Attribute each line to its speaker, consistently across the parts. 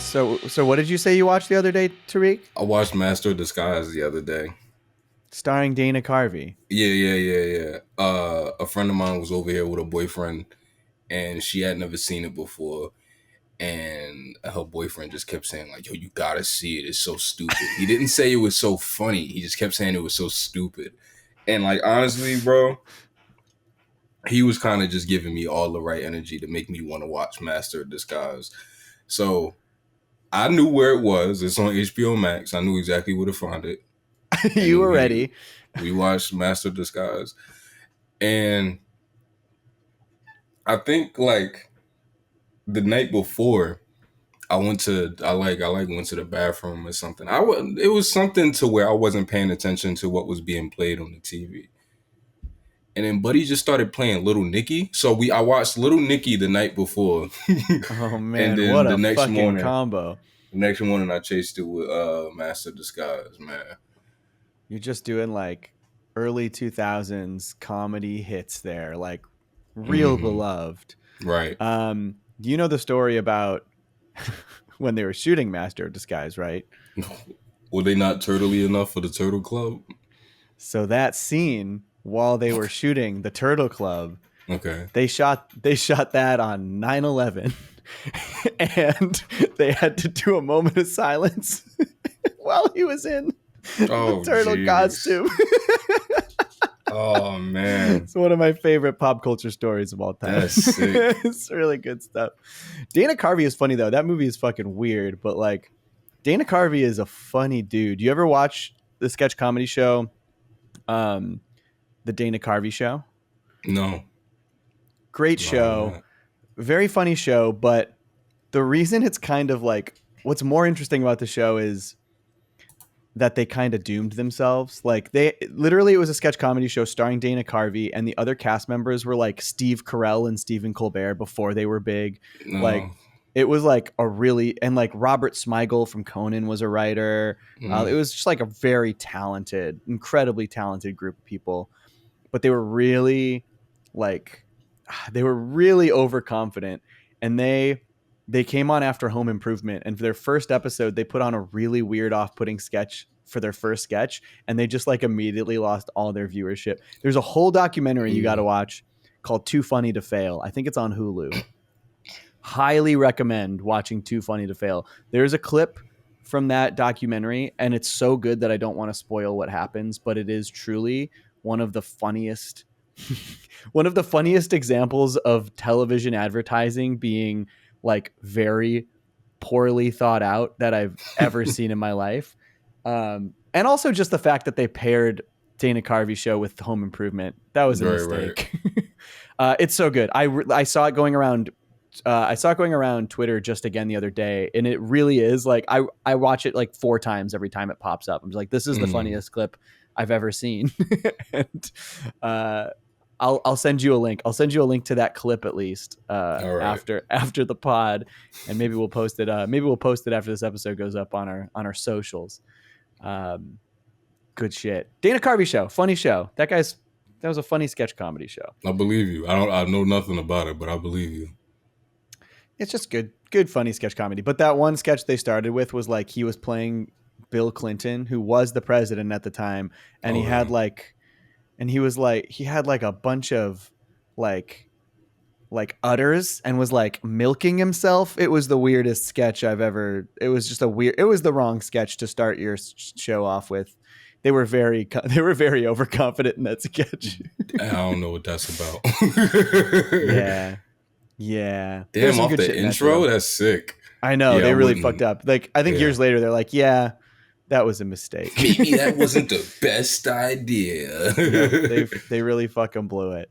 Speaker 1: So what did you say you watched the other day, Tariq?
Speaker 2: I watched Master of Disguise the other day.
Speaker 1: Starring Dana Carvey.
Speaker 2: Yeah. A friend of mine was over here with a boyfriend, and she had never seen it before. And her boyfriend just kept saying, like, yo, you gotta see it. It's so stupid. He didn't say it was so funny. He just kept saying it was so stupid. And, like, honestly, bro, he was kind of just giving me all the right energy to make me want to watch Master of Disguise. So I knew where it was. It's on HBO Max. I knew exactly where to find it.
Speaker 1: You
Speaker 2: And
Speaker 1: were ready.
Speaker 2: we watched Master of Disguise. And I think, like, the night before, I went to the bathroom or something. It was something to where I wasn't paying attention to what was being played on the TV. And then Buddy just started playing Little Nicky. So I watched Little Nicky the night before.
Speaker 1: Oh
Speaker 2: And
Speaker 1: man,
Speaker 2: then
Speaker 1: what a fucking combo.
Speaker 2: The next morning I chased it with Master Disguise, man.
Speaker 1: You're just doing like early 2000s comedy hits there, like real beloved.
Speaker 2: Right.
Speaker 1: Do you know the story about when they were shooting Master of Disguise, right?
Speaker 2: Were they not turtley enough for the Turtle Club?
Speaker 1: So that scene while they were shooting the Turtle Club,
Speaker 2: okay,
Speaker 1: they shot that on 9/11 and they had to do a moment of silence while he was in the turtle costume.
Speaker 2: Oh man,
Speaker 1: it's one of my favorite pop culture stories of all time.
Speaker 2: That's sick.
Speaker 1: It's really good stuff. Dana Carvey is funny though. That movie is fucking weird, but like Dana Carvey is a funny dude. You ever watch the sketch comedy show, The Dana Carvey Show?
Speaker 2: No.
Speaker 1: Great show, very funny show. But the reason it's kind of like what's more interesting about the show is that they kind of doomed themselves. Like it was a sketch comedy show starring Dana Carvey, and the other cast members were like Steve Carell and Stephen Colbert before they were big.
Speaker 2: No.
Speaker 1: Like it was like and like Robert Smigel from Conan was a writer. It was just like a very talented, incredibly talented group of people, but they were really overconfident, and they came on after Home Improvement, and for their first episode, they put on a really weird, off-putting sketch for their first sketch, and they just like immediately lost all their viewership. There's a whole documentary you got to watch called Too Funny to Fail. I think it's on Hulu. Highly recommend watching Too Funny to Fail. There's a clip from that documentary, and it's so good that I don't want to spoil what happens, but it is truly one of the funniest examples of television advertising being like very poorly thought out that I've ever seen in my life. And also just the fact that they paired Dana Carvey show with Home Improvement. That was a mistake. Right. It's so good. I saw it going around. I saw it going around Twitter just again the other day, and it really is like I watch it like 4 times every time it pops up. I'm just like, this is the funniest clip I've ever seen. And I'll send you a link. I'll send you a link to that clip at least after the pod, and maybe we'll post it. Maybe we'll post it after this episode goes up on our socials. Good shit. Dana Carvey show, funny show. That was a funny sketch comedy show.
Speaker 2: I believe you. I know nothing about it, but I believe you.
Speaker 1: It's just good funny sketch comedy. But that one sketch they started with was like he was playing Bill Clinton, who was the president at the time, and he had a bunch of like udders and was like milking himself. It was the weirdest sketch I've ever. It was the wrong sketch to start your show off with. They were very overconfident in that sketch.
Speaker 2: I don't know what that's about.
Speaker 1: Yeah.
Speaker 2: Damn, off the intro, that's sick.
Speaker 1: I know, they really fucked up. Like I think years later they're like, yeah, that was a mistake.
Speaker 2: Maybe that wasn't the best idea.
Speaker 1: They really fucking blew it.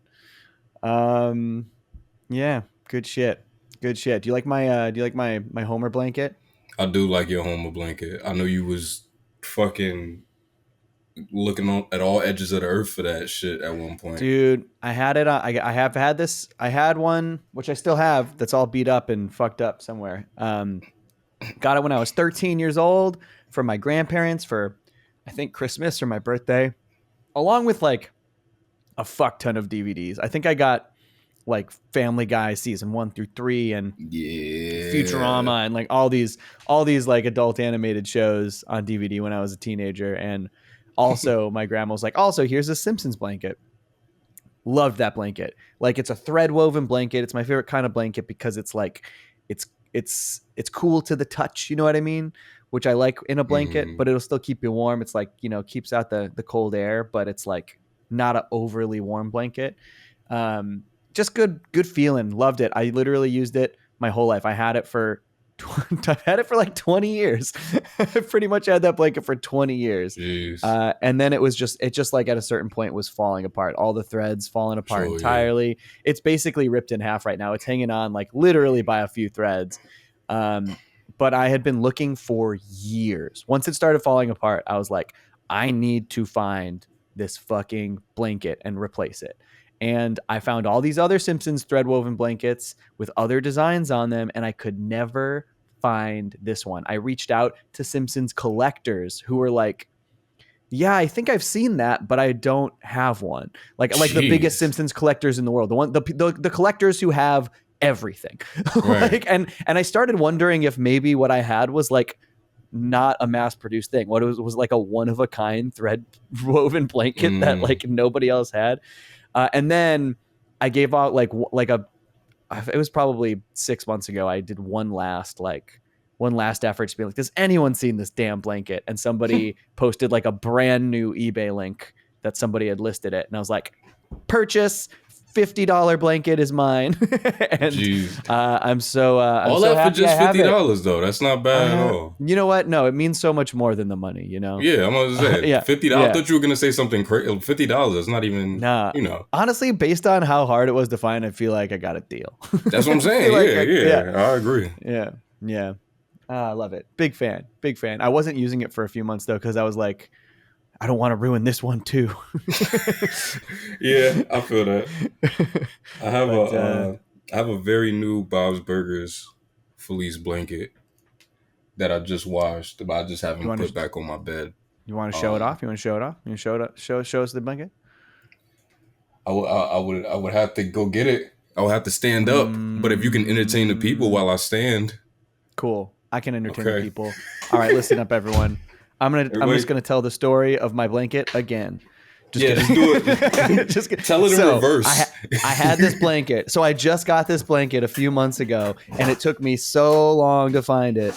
Speaker 1: Yeah, good shit. Do you like my Homer blanket?
Speaker 2: I do like your Homer blanket. I know you was fucking looking at all edges of the earth for that shit at one point.
Speaker 1: Dude, I had it. I have had this. I had one, which I still have, that's all beat up and fucked up somewhere. Got it when I was 13 years old from my grandparents for, I think, Christmas or my birthday, along with like a fuck ton of DVDs. I think I got like Family Guy season 1 through 3 and
Speaker 2: Yeah.
Speaker 1: Futurama and like all these like adult animated shows on DVD when I was a teenager. And also my grandma was like, also here's a Simpsons blanket. Loved that blanket. Like it's a thread woven blanket. It's my favorite kind of blanket because it's like it's cool to the touch, you know what I mean? Which I like in a blanket, but it'll still keep you warm. It's like, you know, keeps out the cold air, but it's like not an overly warm blanket. Just good feeling. Loved it. I literally used it my whole life. I've had it for like 20 years. I pretty much had that blanket for 20 years. And then it just like at a certain point was falling apart. All the threads falling apart entirely. Yeah. It's basically ripped in half right now. It's hanging on like literally by a few threads. But I had been looking for years. Once it started falling apart, I was like, I need to find this fucking blanket and replace it. And I found all these other Simpsons thread woven blankets with other designs on them, and I could never find this one. I reached out to Simpsons collectors who were like, yeah, I think I've seen that, but I don't have one. Like the biggest Simpsons collectors in the world, the collectors who have everything. Right. Like, and I started wondering if maybe what I had was like not a mass produced thing. What it was like a one of a kind thread woven blanket that like nobody else had. And then I gave out like it was probably 6 months ago. I did one last effort to be like, does anyone seen this damn blanket? And somebody posted like a brand new eBay link that somebody had listed it. And I was like, purchase, $50 blanket is mine. And I'm so
Speaker 2: all
Speaker 1: so
Speaker 2: that for just $50 though. That's not bad at all.
Speaker 1: You know what? No, it means so much more than the money, you know?
Speaker 2: Yeah, I'm gonna say $50. I thought you were gonna say something crazy. $50 is not even, you know.
Speaker 1: Honestly, based on how hard it was to find, I feel like I got a deal.
Speaker 2: That's what I'm saying. Like I agree.
Speaker 1: Yeah. I love it. Big fan. I wasn't using it for a few months though, because I was like, I don't want to ruin this one too.
Speaker 2: Yeah, I feel that. I have a very new Bob's Burgers fleece blanket that I just washed, but I just haven't put back on my bed.
Speaker 1: You want to show it off? You want to show it off? You want to show it up? Show us the blanket.
Speaker 2: I would have to go get it. I would have to stand up. But if you can entertain the people while I stand,
Speaker 1: cool. I can entertain the people. All right, listen up, everyone. I'm just gonna tell the story of my blanket again.
Speaker 2: Just do it. Just tell it in reverse.
Speaker 1: I had this blanket. So I just got this blanket a few months ago, and it took me so long to find it.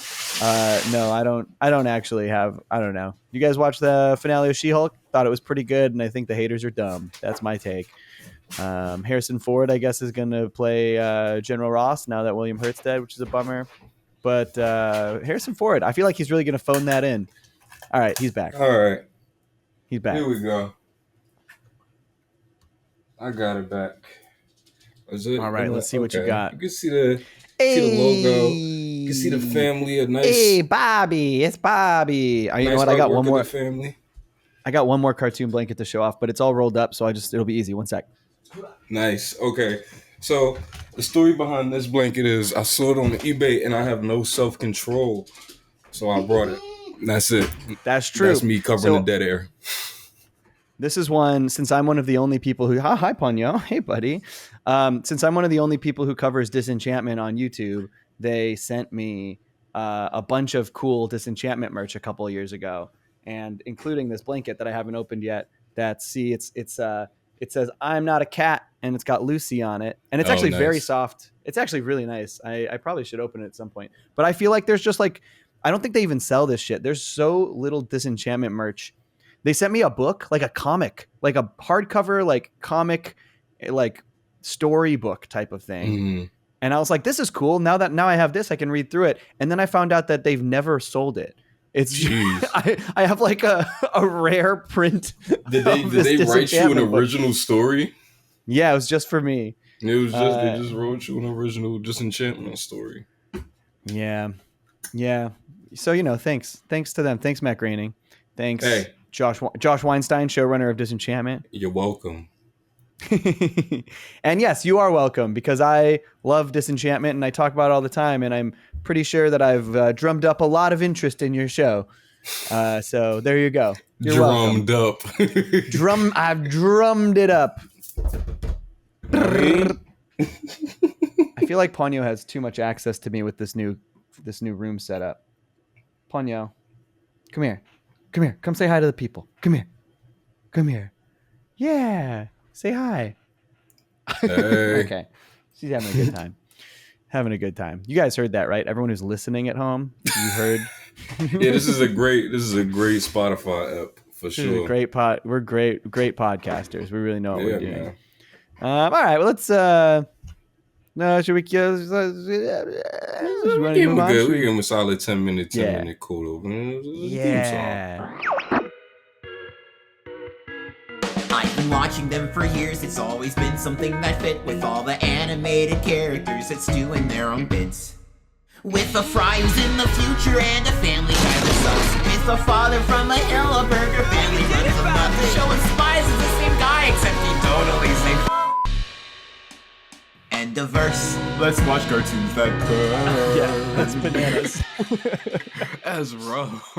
Speaker 1: No, I don't actually have. I don't know. You guys watched the finale of She-Hulk? Thought it was pretty good, and I think the haters are dumb. That's my take. Harrison Ford, I guess, is gonna play General Ross now that William Hurt's dead, which is a bummer. But Harrison Ford, I feel like he's really gonna phone that in. All right, he's back.
Speaker 2: All right.
Speaker 1: He's back.
Speaker 2: Here we go. I got it back.
Speaker 1: All right, let's see what you got.
Speaker 2: You can see the logo. You can see the family. A nice.
Speaker 1: Hey, Bobby. It's Bobby. You know what? I got one more.
Speaker 2: Family.
Speaker 1: I got one more cartoon blanket to show off, but it's all rolled up, so it'll be easy. One sec.
Speaker 2: Nice. Okay. So the story behind this blanket is I saw it on eBay and I have no self-control, so I brought it. That's it.
Speaker 1: That's true.
Speaker 2: That's me covering the dead air.
Speaker 1: This is one, since I'm one of the only people who... Hi, Ponyo. Hey, buddy. Since I'm one of the only people who covers Disenchantment on YouTube, they sent me a bunch of cool Disenchantment merch a couple of years ago, and including this blanket that I haven't opened yet. It says, I'm not a cat, and it's got Lucy on it. And it's actually very soft. It's actually really nice. I probably should open it at some point. But I feel like there's just like... I don't think they even sell this shit. There's so little Disenchantment merch. They sent me a book, like a comic, like a hardcover, like comic, like storybook type of thing. Mm-hmm. And I was like, this is cool. Now I have this, I can read through it. And then I found out that they've never sold it. It's I have like a rare print.
Speaker 2: Did they write you an original story?
Speaker 1: Yeah, it was just for me.
Speaker 2: It was just they just wrote you an original Disenchantment story.
Speaker 1: Yeah. So thanks to them. Thanks, Matt Groening. Thanks, Josh Weinstein, showrunner of Disenchantment.
Speaker 2: You're welcome.
Speaker 1: And yes, you are welcome, because I love Disenchantment and I talk about it all the time, and I'm pretty sure that I've drummed up a lot of interest in your show. So there you go. You're
Speaker 2: drummed
Speaker 1: welcome. I've drummed it up. I feel like Ponyo has too much access to me with this new room setup. Ponyo, come here. Come here. Come say hi to the people. Come here. Come here. Yeah. Say hi.
Speaker 2: Hey.
Speaker 1: Okay. She's having a good time. Having a good time. You guys heard that, right? Everyone who's listening at home, you heard.
Speaker 2: Yeah, this is a great Spotify app for sure.
Speaker 1: This is a great we're great podcasters. We really know what we're doing.
Speaker 2: Man.
Speaker 1: All right, well, let's no, should we
Speaker 2: We give him a solid 10 minute cold open.
Speaker 1: Yeah.
Speaker 3: I've been watching them for years, it's always been something that fit with all the animated characters that's doing their own bits. With a fry who's in the future and a family guy that sucks. With a father from a hill, a burger family runs a month. The show inspires is the same guy, except he totally say and diverse.
Speaker 2: Let's watch cartoons that curve.
Speaker 1: Yeah, that's bananas.
Speaker 2: As rough.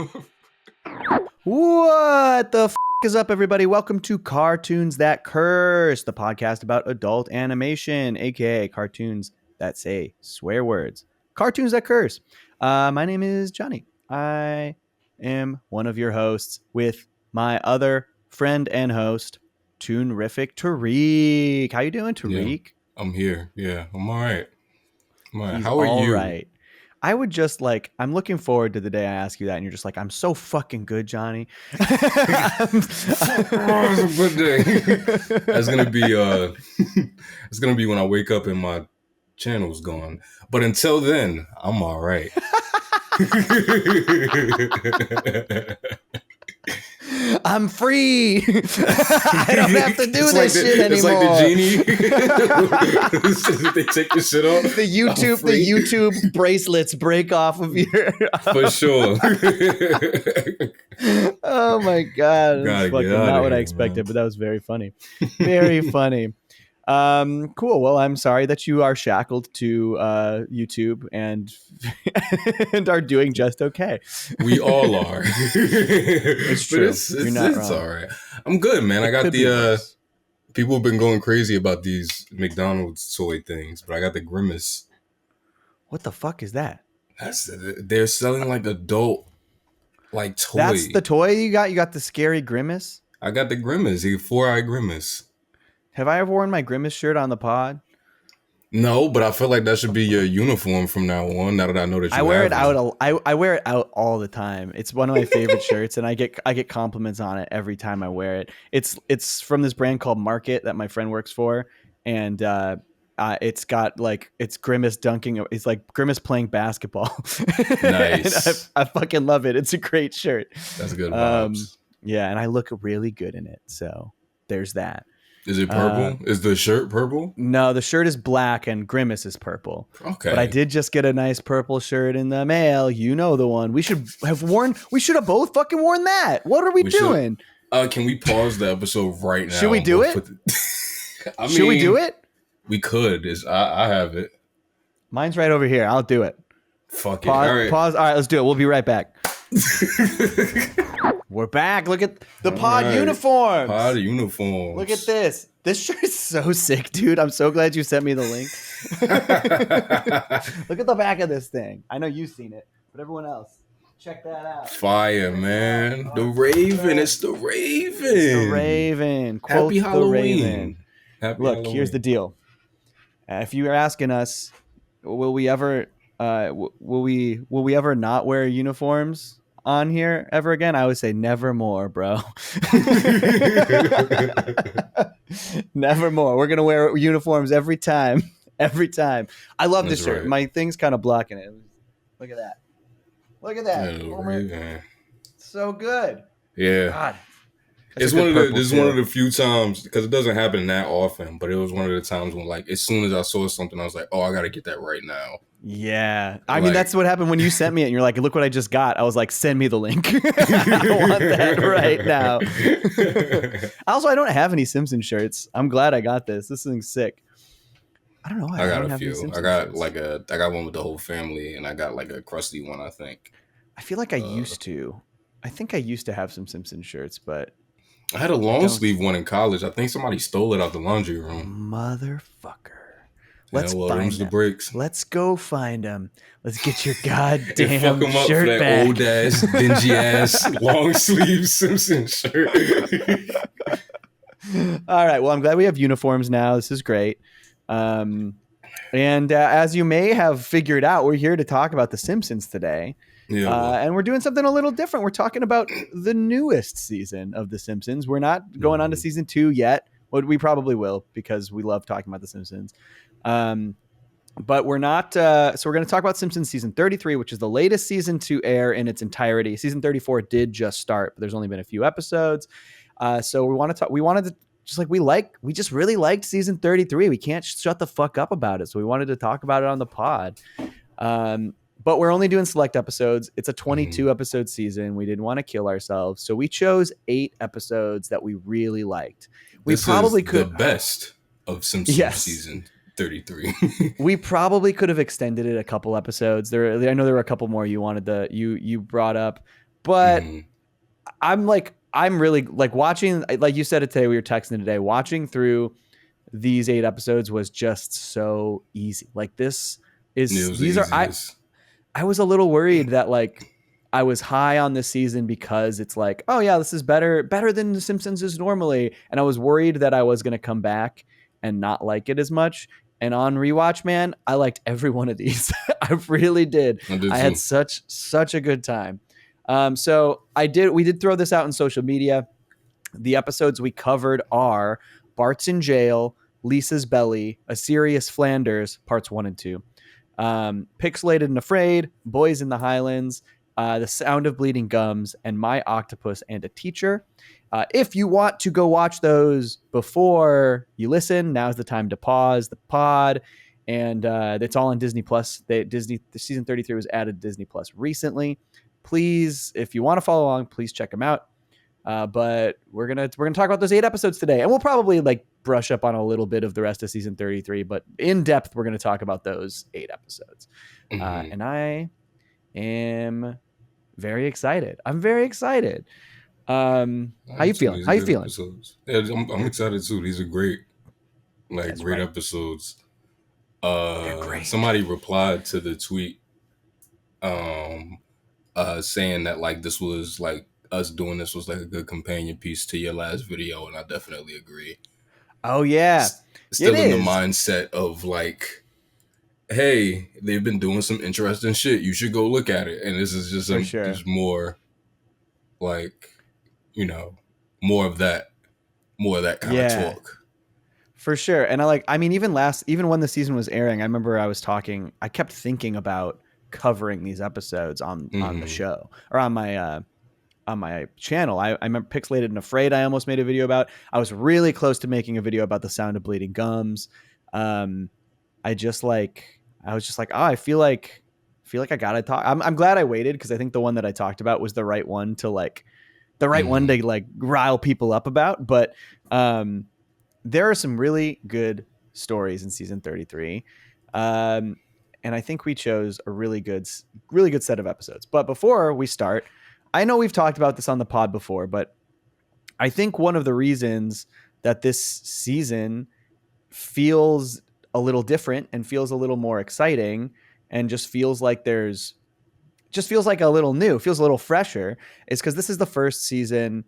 Speaker 1: What the is up, everybody? Welcome to Cartoons That Curse, the podcast about adult animation, aka cartoons that say swear words. Cartoons That Curse. My name is Johnny. I am one of your hosts with my other friend and host, Toonrific Tariq. How you doing, Tariq?
Speaker 2: Yeah, I'm here. Yeah, I'm all right.
Speaker 1: How are you? All right. I would just I'm looking forward to the day I ask you that, and you're just like, I'm so fucking good, Johnny.
Speaker 2: It's a good day. That's gonna be it's gonna be when I wake up and my channel's gone. But until then, I'm all right.
Speaker 1: I'm free. I don't have to do this shit anymore.
Speaker 2: It's like the genie. They take the shit off.
Speaker 1: The YouTube bracelets break off of your.
Speaker 2: For sure.
Speaker 1: Oh my god! That's fucking not what I expected, but that was very funny. Very funny. Cool. Well, I'm sorry that you are shackled to YouTube and are doing just okay.
Speaker 2: We all are.
Speaker 1: It's true. It's
Speaker 2: all right. I'm good, man. I got the people have been going crazy about these McDonald's toy things, but I got the Grimace.
Speaker 1: What the fuck is that?
Speaker 2: They're selling adult toy.
Speaker 1: That's the toy you got? You got the scary Grimace? I
Speaker 2: got the Grimace, the 4-eye Grimace.
Speaker 1: Have I ever worn my Grimace shirt on the pod?
Speaker 2: No, but I feel like that should be your uniform from now on. Now that I know that
Speaker 1: I wear it out. I wear it out all the time. It's one of my favorite shirts, and I get compliments on it every time I wear it. It's from this brand called Market that my friend works for, and it's got it's Grimace dunking. It's like Grimace playing basketball.
Speaker 2: Nice.
Speaker 1: I fucking love it. It's a great shirt.
Speaker 2: That's good vibes.
Speaker 1: Yeah, and I look really good in it. So there's that.
Speaker 2: Is it purple? Is the shirt purple?
Speaker 1: No, the shirt is black and Grimace is purple.
Speaker 2: Okay.
Speaker 1: But I did just get a nice purple shirt in the mail. You know the one. We should have both fucking worn that. What are we doing?
Speaker 2: Can we pause the episode right now?
Speaker 1: Should we do it? Should we do it?
Speaker 2: We could. I have it.
Speaker 1: Mine's right over here. I'll do it.
Speaker 2: Fuck
Speaker 1: pause,
Speaker 2: it. All right.
Speaker 1: Pause. All right, let's do it. We'll be right back. We're back. Look at the pod uniforms.
Speaker 2: Pod uniforms.
Speaker 1: Look at this. This shirt is so sick, dude. I'm so glad you sent me the link. Look at the back of this thing. I know you've seen it, but everyone else, check that out.
Speaker 2: Fire, man. The Raven. It's the Raven.
Speaker 1: It's the Raven. Quote
Speaker 2: Happy Halloween.
Speaker 1: The Raven. Look, here's the deal. If you are asking us, will we ever not wear uniforms on here ever again? I would say never more, bro. Never more. We're gonna wear uniforms every time. Every time. I love this shirt. Right. My thing's kind of blocking it. Look at that. Look at that.
Speaker 2: Yeah,
Speaker 1: so good.
Speaker 2: Yeah. God. This is one of the few times, because it doesn't happen that often, but it was one of the times when as soon as I saw something, I was like, oh, I gotta get that right now.
Speaker 1: Yeah. I mean, that's what happened when you sent me it and you're like, look what I just got. I was like, send me the link. I want that right now. Also, I don't have any Simpsons shirts. I'm glad I got this. This thing's sick. I don't know.
Speaker 2: I got a few. I got I got one with the whole family, and I got a crusty one, I think.
Speaker 1: I feel like I used to. I think I used to have some Simpsons shirts, but
Speaker 2: I had a long sleeve one in college. I think somebody stole it out the laundry room.
Speaker 1: Motherfucker. Let's
Speaker 2: well,
Speaker 1: find
Speaker 2: them's the
Speaker 1: them.
Speaker 2: breaks.
Speaker 1: Let's go find them. Let's get your
Speaker 2: And
Speaker 1: goddamn
Speaker 2: fuck him up for
Speaker 1: shirt
Speaker 2: that
Speaker 1: back.
Speaker 2: old ass, dingy ass, long sleeve Simpsons shirt.
Speaker 1: All right. Well, I'm glad we have uniforms now. This is great. And as you may have figured out, we're here to talk about The Simpsons today.
Speaker 2: Yeah, well,
Speaker 1: And we're doing something a little different. We're talking about the newest season of The Simpsons. We're not going on to season 2 yet. Well, we probably will because we love talking about The Simpsons. But we're not. So we're going to talk about Simpsons season 33, which is the latest season to air in its entirety. Season 34 did just start, but there's only been a few episodes. So we want to talk. We wanted to just like we just really liked season 33. We can't shut the fuck up about it. So we wanted to talk about it on the pod. But we're only doing select episodes. It's a 22 episode season. We didn't want to kill ourselves, so we chose 8 episodes that we really liked. We
Speaker 2: this
Speaker 1: probably
Speaker 2: is
Speaker 1: could
Speaker 2: the best of Simpsons season 33.
Speaker 1: We probably could have extended it a couple episodes. I know there were a couple more you wanted you brought up, but I'm really like watching, like you said it today, we were texting today, watching through these 8 episodes was just so easy. Like I was a little worried that like I was high on this season because it's like, oh yeah, this is better than The Simpsons is normally. And I was worried that I was going to come back and not like it as much. And on rewatch, man, I liked every one of these. I really did. I had such a good time. So we did throw this out in social media. The episodes we covered are Barts in Jail, Lisa's Belly, A Serious Flanders, parts 1 and 2. Pixelated and Afraid, Boyz N the Highlands, The Sound of Bleeding Gums, and My Octopus and a Teacher. If you want to go watch those before you listen, now's the time to pause the pod. And it's all on Disney Plus. The season 33 was added to Disney Plus recently. Please, if you want to follow along, please check them out. But we're gonna talk about those 8 episodes today, and we'll probably like brush up on a little bit of the rest of season 33. But in depth, we're gonna talk about those 8 episodes. And I am very excited. I'm very excited. How you feeling? How you feeling?
Speaker 2: Episodes. Yeah, I'm excited too. These are great, great episodes.
Speaker 1: They're great.
Speaker 2: Somebody replied to the tweet, saying that like this was like us doing this was like a good companion piece to your last video, and I definitely agree.
Speaker 1: Oh yeah,
Speaker 2: still in the mindset of like, hey, they've been doing some interesting shit. You should go look at it, and this is just just more like, more of that kind of talk.
Speaker 1: For sure. And even when the season was airing, I remember I kept thinking about covering these episodes on the show or on my channel. I remember Pixelated and Afraid I almost made a video about. I was really close to making a video about The Sound of Bleeding Gums. I was just like, oh, I feel like I gotta talk. I'm glad I waited because I think the one that I talked about was the right one to rile people up about. But there are some really good stories in season 33. And I think we chose a really good set of episodes. But before we start, I know we've talked about this on the pod before, but I think one of the reasons that this season feels a little different and feels a little more exciting and just feels like a little new, feels a little fresher, is because this is the first season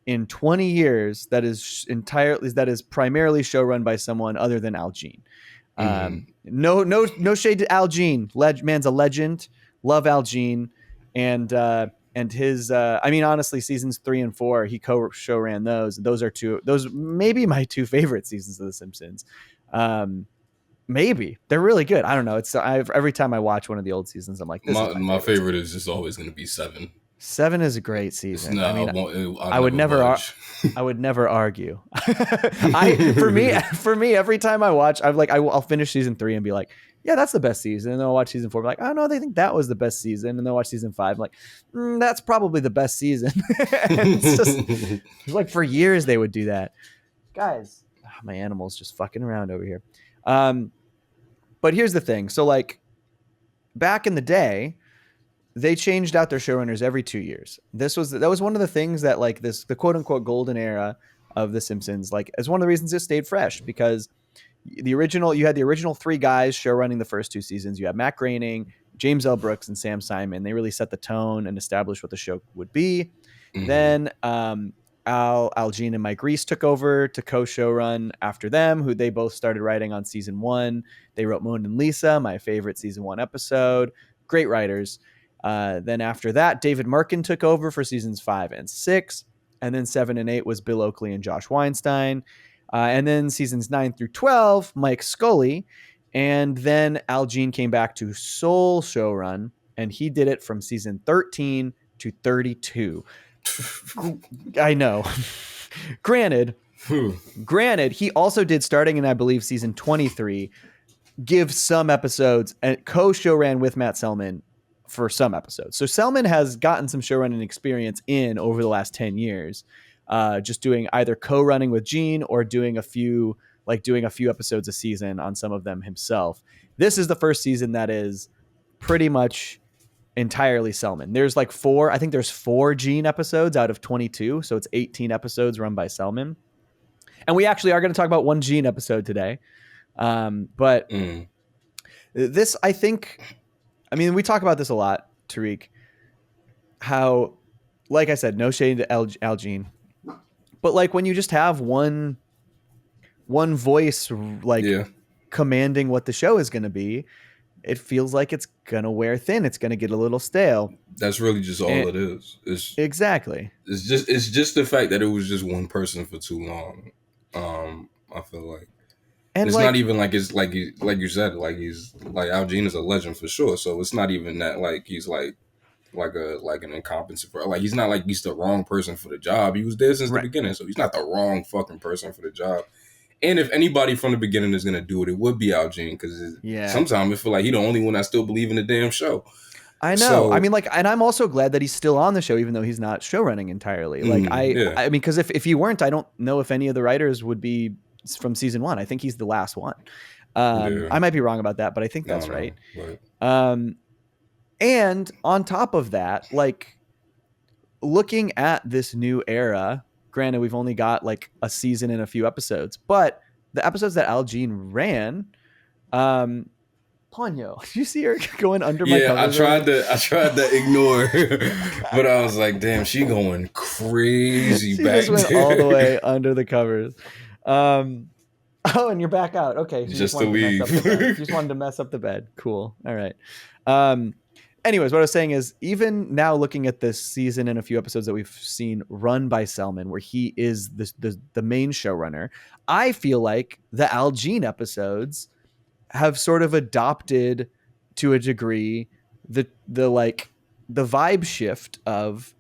Speaker 1: in 20 years that is primarily show run by someone other than Al Jean. No shade to Al Jean. Man's a legend. Love Al Jean. And his, honestly, seasons 3 and 4, he co-show ran those. Those maybe my 2 favorite seasons of The Simpsons. Maybe they're really good. I don't know. Every time I watch one of the old seasons, I'm like,
Speaker 2: my favorite is just always going to be 7.
Speaker 1: 7 is a great season.
Speaker 2: I would never
Speaker 1: argue. For me, every time I watch, I'll finish season 3 and be like, yeah, that's the best season. And then I'll watch season 4, be like, oh no, they think that was the best season. And then I'll watch season 5, I'm like, that's probably the best season. It's like for years they would do that. Guys, my animal's just fucking around over here. But here's the thing. So like back in the day, they changed out their showrunners every 2 years. That was one of the things that the quote unquote golden era of The Simpsons, like, as one of the reasons it stayed fresh, because you had the original three guys show running the first two seasons. You had Matt Groening, James L. Brooks, and Sam Simon. They really set the tone and established what the show would be. Then Al Jean and Mike Reiss took over to co-show run after them, who they both started writing on season 1. They wrote Moon and Lisa, my favorite season 1 episode. Great writers. Then after that, David Merkin took over for seasons 5 and 6. And then 7 and 8 was Bill Oakley and Josh Weinstein. And then seasons 9 through 12, Mike Scully. And then Al Jean came back to sole showrun, and he did it from season 13 to 32. I know. Granted, he also did, starting in, I believe, season 23, give some episodes and co-show ran with Matt Selman for some episodes. So Selman has gotten some showrunning experience in over the last 10 years, just doing either co-running with Gene or doing a few episodes a season on some of them himself. This is the first season that is pretty much entirely Selman. There's like 4 Gene episodes out of 22. So it's 18 episodes run by Selman. And we actually are going to talk about one Gene episode today. This, I think, I mean, we talk about this a lot, Tariq, how, like I said, no shade to Al Jean, but like when you just have one voice, like commanding what the show is going to be, it feels like it's going to wear thin. It's going to get a little stale.
Speaker 2: That's really just all it is.
Speaker 1: Exactly.
Speaker 2: It's just the fact that it was just one person for too long. I feel like. And it's not even like it's like you said, like he's like Al Jean is a legend for sure. So it's not even that like he's like an incompetent, like he's not like he's the wrong person for the job. He was there since the beginning, so he's not the wrong fucking person for the job. And if anybody from the beginning is gonna do it, it would be Al Jean, because sometimes I feel like he's the only one that still believe in the damn show.
Speaker 1: I know. So, I mean, like, and I'm also glad that he's still on the show, even though he's not show running entirely. Like, I mean, because if he weren't, I don't know if any of the writers would be from season 1. I think he's the last one. I might be wrong about that, but I think that's right. And on top of that, like, looking at this new era, granted, we've only got like a season and a few episodes, but the episodes that Al Jean ran, Ponyo, did you see her going under my covers?
Speaker 2: I tried to ignore her, but I was like, damn, she going crazy
Speaker 1: she
Speaker 2: back
Speaker 1: just went
Speaker 2: there.
Speaker 1: all the way under the covers. And you're back out. Okay. So
Speaker 2: just to leave.
Speaker 1: You just wanted to mess up the bed. Cool. All right. Anyways, what I was saying is, even now looking at this season and a few episodes that we've seen run by Selman, where he is the main showrunner, I feel like the Al Jean episodes have sort of adopted to a degree the vibe shift of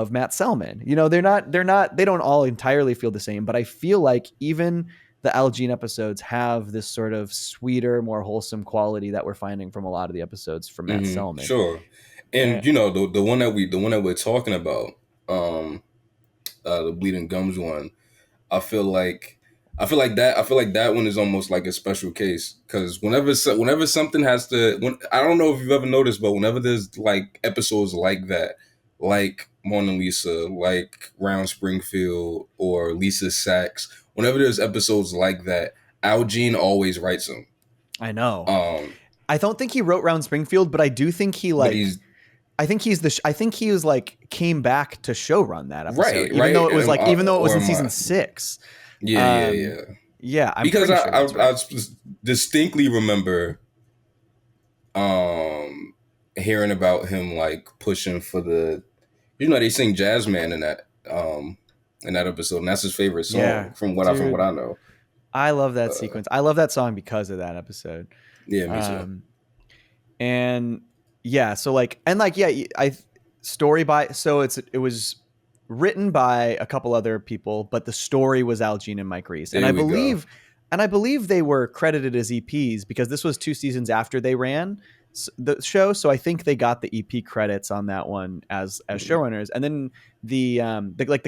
Speaker 1: Matt Selman. You know, they don't all entirely feel the same, but I feel like even the Al Jean episodes have this sort of sweeter, more wholesome quality that we're finding from a lot of the episodes from Matt Selman.
Speaker 2: Sure. And you know, the one that we're talking about, the Bleeding Gums one, I feel like that one is almost like a special case, because whenever something has to, I don't know if you've ever noticed, but whenever there's like episodes like that, like Mona Lisa, like Round Springfield, or Lisa Sachs, whenever there's episodes like that, Al Jean always writes them.
Speaker 1: I know. I don't think he wrote Round Springfield, but I do think he I think he was like came back to showrun that episode, even though it was like even though it was in season 6. Yeah. I'm
Speaker 2: because I
Speaker 1: right.
Speaker 2: distinctly remember hearing about him like pushing for the, you know, they sing Jazzman in that episode, and that's his favorite song from what I know.
Speaker 1: I love that sequence. I love that song because of that episode.
Speaker 2: Yeah, me too.
Speaker 1: And yeah, so like, and like, yeah, it was written by a couple other people, but the story was Al Jean and Mike Reiss. And I believe they were credited as EPs because this was 2 seasons after they ran the show. So I think they got the EP credits on that one as showrunners. And then the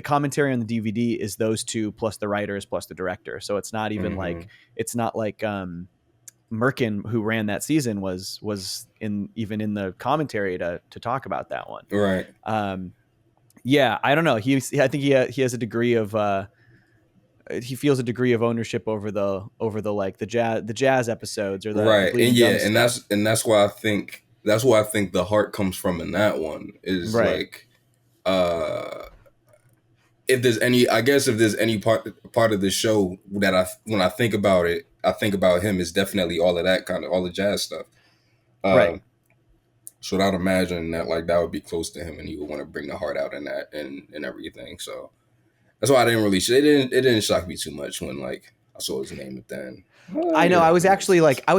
Speaker 1: commentary on the DVD is those 2 plus the writers plus the director. So it's not even it's not like Merkin, who ran that season, was in the commentary to talk about that one.
Speaker 2: Right.
Speaker 1: Yeah, I don't know. I think he has a degree of he feels a degree of ownership over the like the jazz episodes or the
Speaker 2: Right.
Speaker 1: Bleeding
Speaker 2: And yeah,
Speaker 1: Gums
Speaker 2: and
Speaker 1: stuff.
Speaker 2: that's why I think the heart comes from in that one is
Speaker 1: Right.
Speaker 2: like if there's any part of the show that when I think about it, I think about him is definitely all of that kind of all the jazz stuff.
Speaker 1: Right.
Speaker 2: So I'd imagine that like that would be close to him, and he would want to bring the heart out in that and everything. So that's why I didn't really. It didn't shock me too much when like I saw his name at the end.
Speaker 1: I know.
Speaker 2: Yeah,
Speaker 1: I was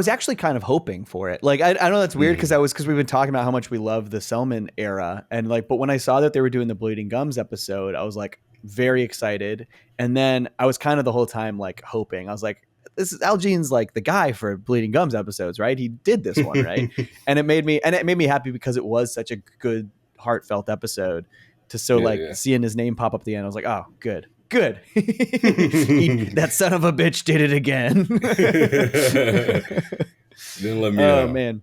Speaker 1: actually kind of hoping for it. Like, I know that's weird because we've been talking about how much we love the Selman era, and like, but when I saw that they were doing the Bleeding Gums episode, I was like very excited, and then I was kind of the whole time like hoping. I was like, this is Al Jean's like the guy for Bleeding Gums episodes, right? He did this one, right? And it made me happy because it was such a good, heartfelt episode. Seeing his name pop up at the end, I was like, oh, good. That son of a bitch did it again.
Speaker 2: Didn't let me know.
Speaker 1: Oh man.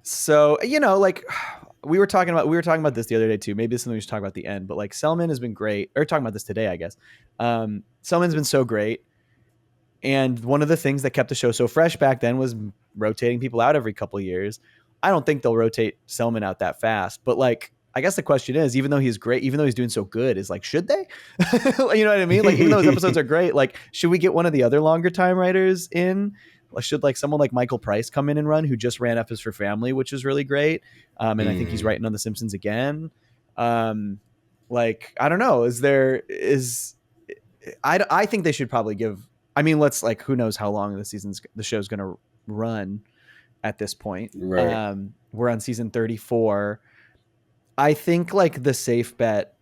Speaker 1: So like we were talking about this the other day too. Maybe this is something we should talk about at the end. But like Selman has been great. Or talking about this today, I guess. Selman's been so great. And one of the things that kept the show so fresh back then was rotating people out every couple of years. I don't think they'll rotate Selman out that fast. But like, I guess the question is, even though he's great, even though he's doing so good, is like, should they? You know what I mean? Like, even though his episodes are great, like, should we get one of the other longer time writers in? Should like someone like Michael Price come in and run, who just ran F is for Family, which is really great. And I think he's writing on The Simpsons again. Like, I don't know. I think they should probably give, I mean, let's like, who knows how long the show's going to run at this point.
Speaker 2: Right.
Speaker 1: We're on season 34. I think like the safe bet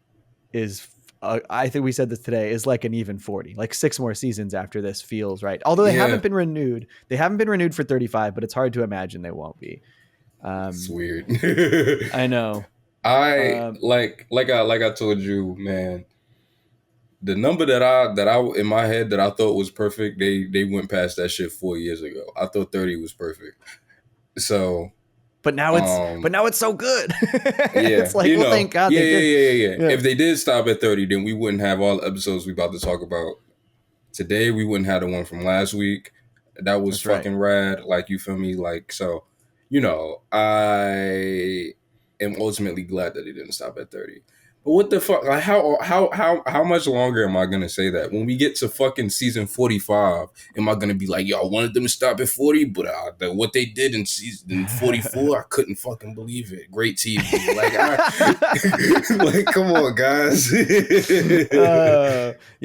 Speaker 1: is, I think we said this today, is like an even 40, like 6 more seasons after this feels right. Although they haven't been renewed. They haven't been renewed for 35, but it's hard to imagine they won't be.
Speaker 2: It's weird.
Speaker 1: I know.
Speaker 2: Like I told you, man, the number that I in my head that I thought was perfect, they went past that shit 4 years ago. I thought 30 was perfect. So
Speaker 1: But now it's so good.
Speaker 2: Yeah,
Speaker 1: it's like, well, thank God.
Speaker 2: Yeah. If they did stop at 30, then we wouldn't have all the episodes we about to talk about today. We wouldn't have the one from last week. That was fucking rad. Like, you feel me? Like, so, I am ultimately glad that they didn't stop at 30. But what the fuck? Like, how much longer am I gonna say that? When we get to fucking season 45, am I gonna be like, yo, I wanted them to stop at 40, but what they did in season 44, I couldn't fucking believe it. Great TV. Like, like, come on, guys.
Speaker 1: Yeah,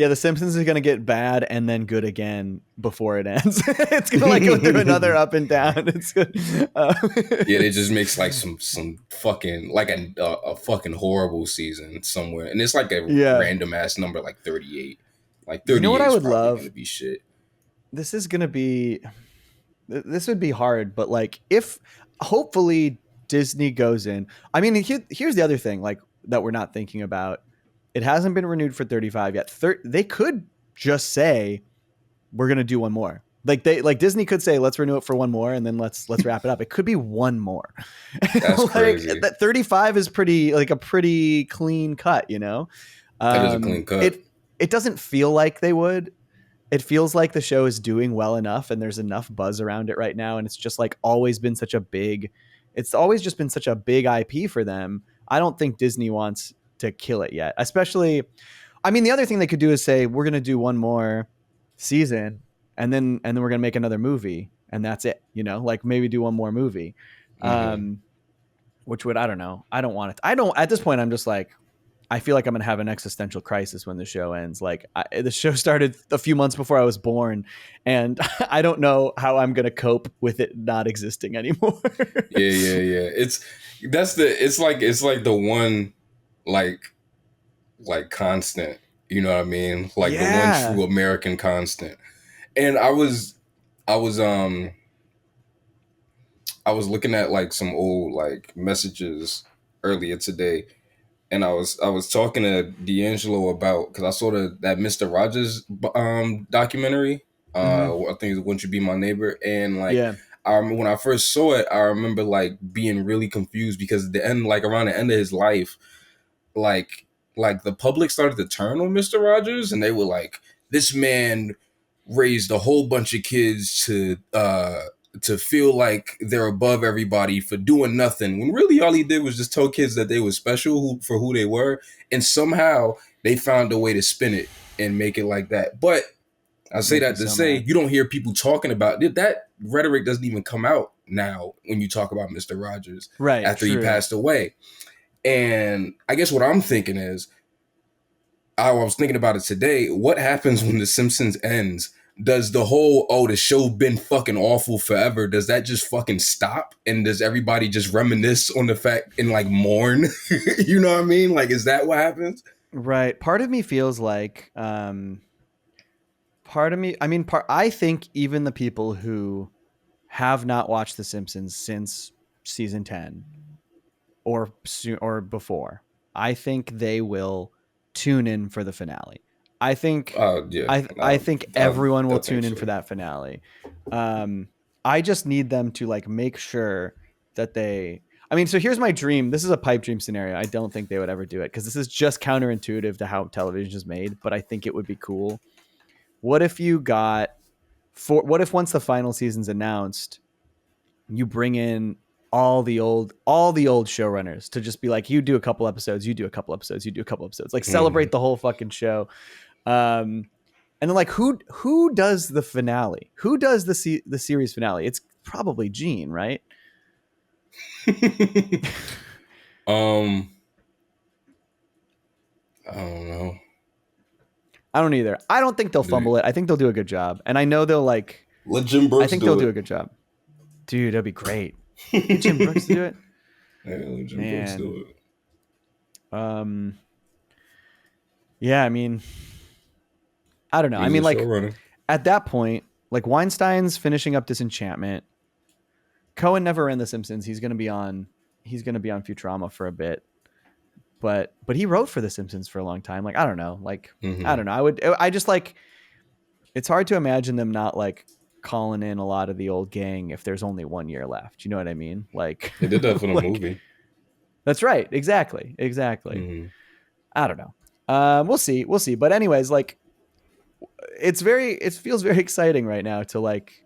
Speaker 1: The Simpsons is gonna get bad and then good again before it ends. It's gonna like go through another up and down. It's good.
Speaker 2: Yeah, it just makes like some fucking like a fucking horrible season somewhere, and it's like a random ass number like 38. Like 38. You know what I would love? Gonna be shit.
Speaker 1: This would be hard, but like if hopefully Disney goes in. I mean, here's the other thing like that we're not thinking about. It hasn't been renewed for 35 yet. They could just say we're gonna do one more. Like Disney could say, let's renew it for one more and then let's wrap it up. It could be one more.
Speaker 2: That's
Speaker 1: like,
Speaker 2: crazy.
Speaker 1: That 35 is a pretty clean cut, you know?
Speaker 2: That is a clean cut.
Speaker 1: It doesn't feel like they would. It feels like the show is doing well enough and there's enough buzz around it right now. And it's just like always been such a big IP for them. I don't think Disney wants to kill it yet. Especially, I mean, the other thing they could do is say, we're going to do one more season and then we're going to make another movie and that's it, like maybe do one more movie. Which would, I don't know. I don't want it. At this point, I'm just like, I feel like I'm going to have an existential crisis when the show ends. Like the show started a few months before I was born and I don't know how I'm going to cope with it not existing anymore.
Speaker 2: Yeah. It's like the one like constant, you know what I mean? Like the one true American constant. And I was looking at like some old like messages earlier today, and I was talking to D'Angelo about, because I saw that Mr. Rogers documentary. I think it's "Won't You Be My Neighbor," and like I remember when I first saw it, I remember like being really confused because at the end, like around the end of his life, like like the public started to turn on Mr. Rogers, and they were like, this man raised a whole bunch of kids to feel like they're above everybody for doing nothing, when really all he did was just tell kids that they were special for who they were, and somehow they found a way to spin it and make it like that. But I say that to say, you don't hear people talking about it. That rhetoric doesn't even come out now when you talk about Mr. Rogers after he passed away. And I guess what I'm thinking is, I was thinking about it today. What happens when The Simpsons ends? Does the whole, the show been fucking awful forever, does that just fucking stop? And does everybody just reminisce on the fact and like mourn? You know what I mean? Like, is that what happens?
Speaker 1: Right. Part of me feels like, I think even the people who have not watched The Simpsons since season 10 or before, I think they will tune in for the finale. I think I think everyone will tune in for that finale. I just need them to like make sure that so here's my dream. This is a pipe dream scenario. I don't think they would ever do it because this is just counterintuitive to how television is made, but I think it would be cool. What if once the final season's announced, you bring in all the old showrunners to just be like, you do a couple episodes, you do a couple episodes, you do a couple episodes, like celebrate the whole fucking show. And then like, who does the finale? Who does the series finale? It's probably Gene, right?
Speaker 2: I don't know.
Speaker 1: I don't either. I don't think they'll fumble it. I think they'll do a good job. And I know they'll like,
Speaker 2: let Jim Brooks
Speaker 1: I think they'll do a good job. Dude, that'd be great. Get Jim Brooks to do it.
Speaker 2: Yeah, let Jim Brooks do it.
Speaker 1: Yeah, I mean, I don't know.
Speaker 2: He's
Speaker 1: like
Speaker 2: showrunner.
Speaker 1: At that point, like Weinstein's finishing up Disenchantment. Cohen never ran The Simpsons. He's gonna be on Futurama for a bit. But he wrote for The Simpsons for a long time. Like, I don't know. Like, I don't know. I just like, it's hard to imagine them not like calling in a lot of the old gang if there's only 1 year left. You know what I mean? Like,
Speaker 2: they did that for the movie.
Speaker 1: That's right. Exactly. I don't know. We'll see. But anyways, like, it feels very exciting right now to like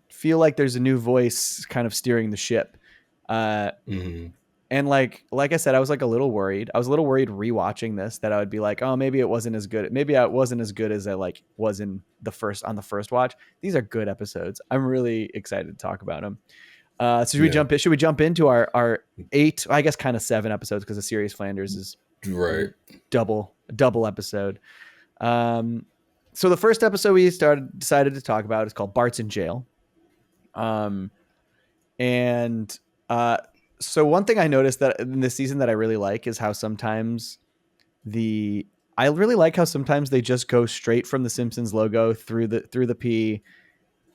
Speaker 1: feel like there's a new voice kind of steering the ship. And like I said, I was like a little worried. I was a little worried rewatching this that I would be like, oh, maybe it wasn't as good. Maybe I wasn't as good as I like was on the first watch. These are good episodes. I'm really excited to talk about them. So should we jump into our 8, I guess kind of 7 episodes, because the Serious Flanders is
Speaker 2: right
Speaker 1: double episode. So the first episode we decided to talk about is called Barts in Jail. So one thing I noticed that in this season that I really like is how sometimes they just go straight from the Simpsons logo through the P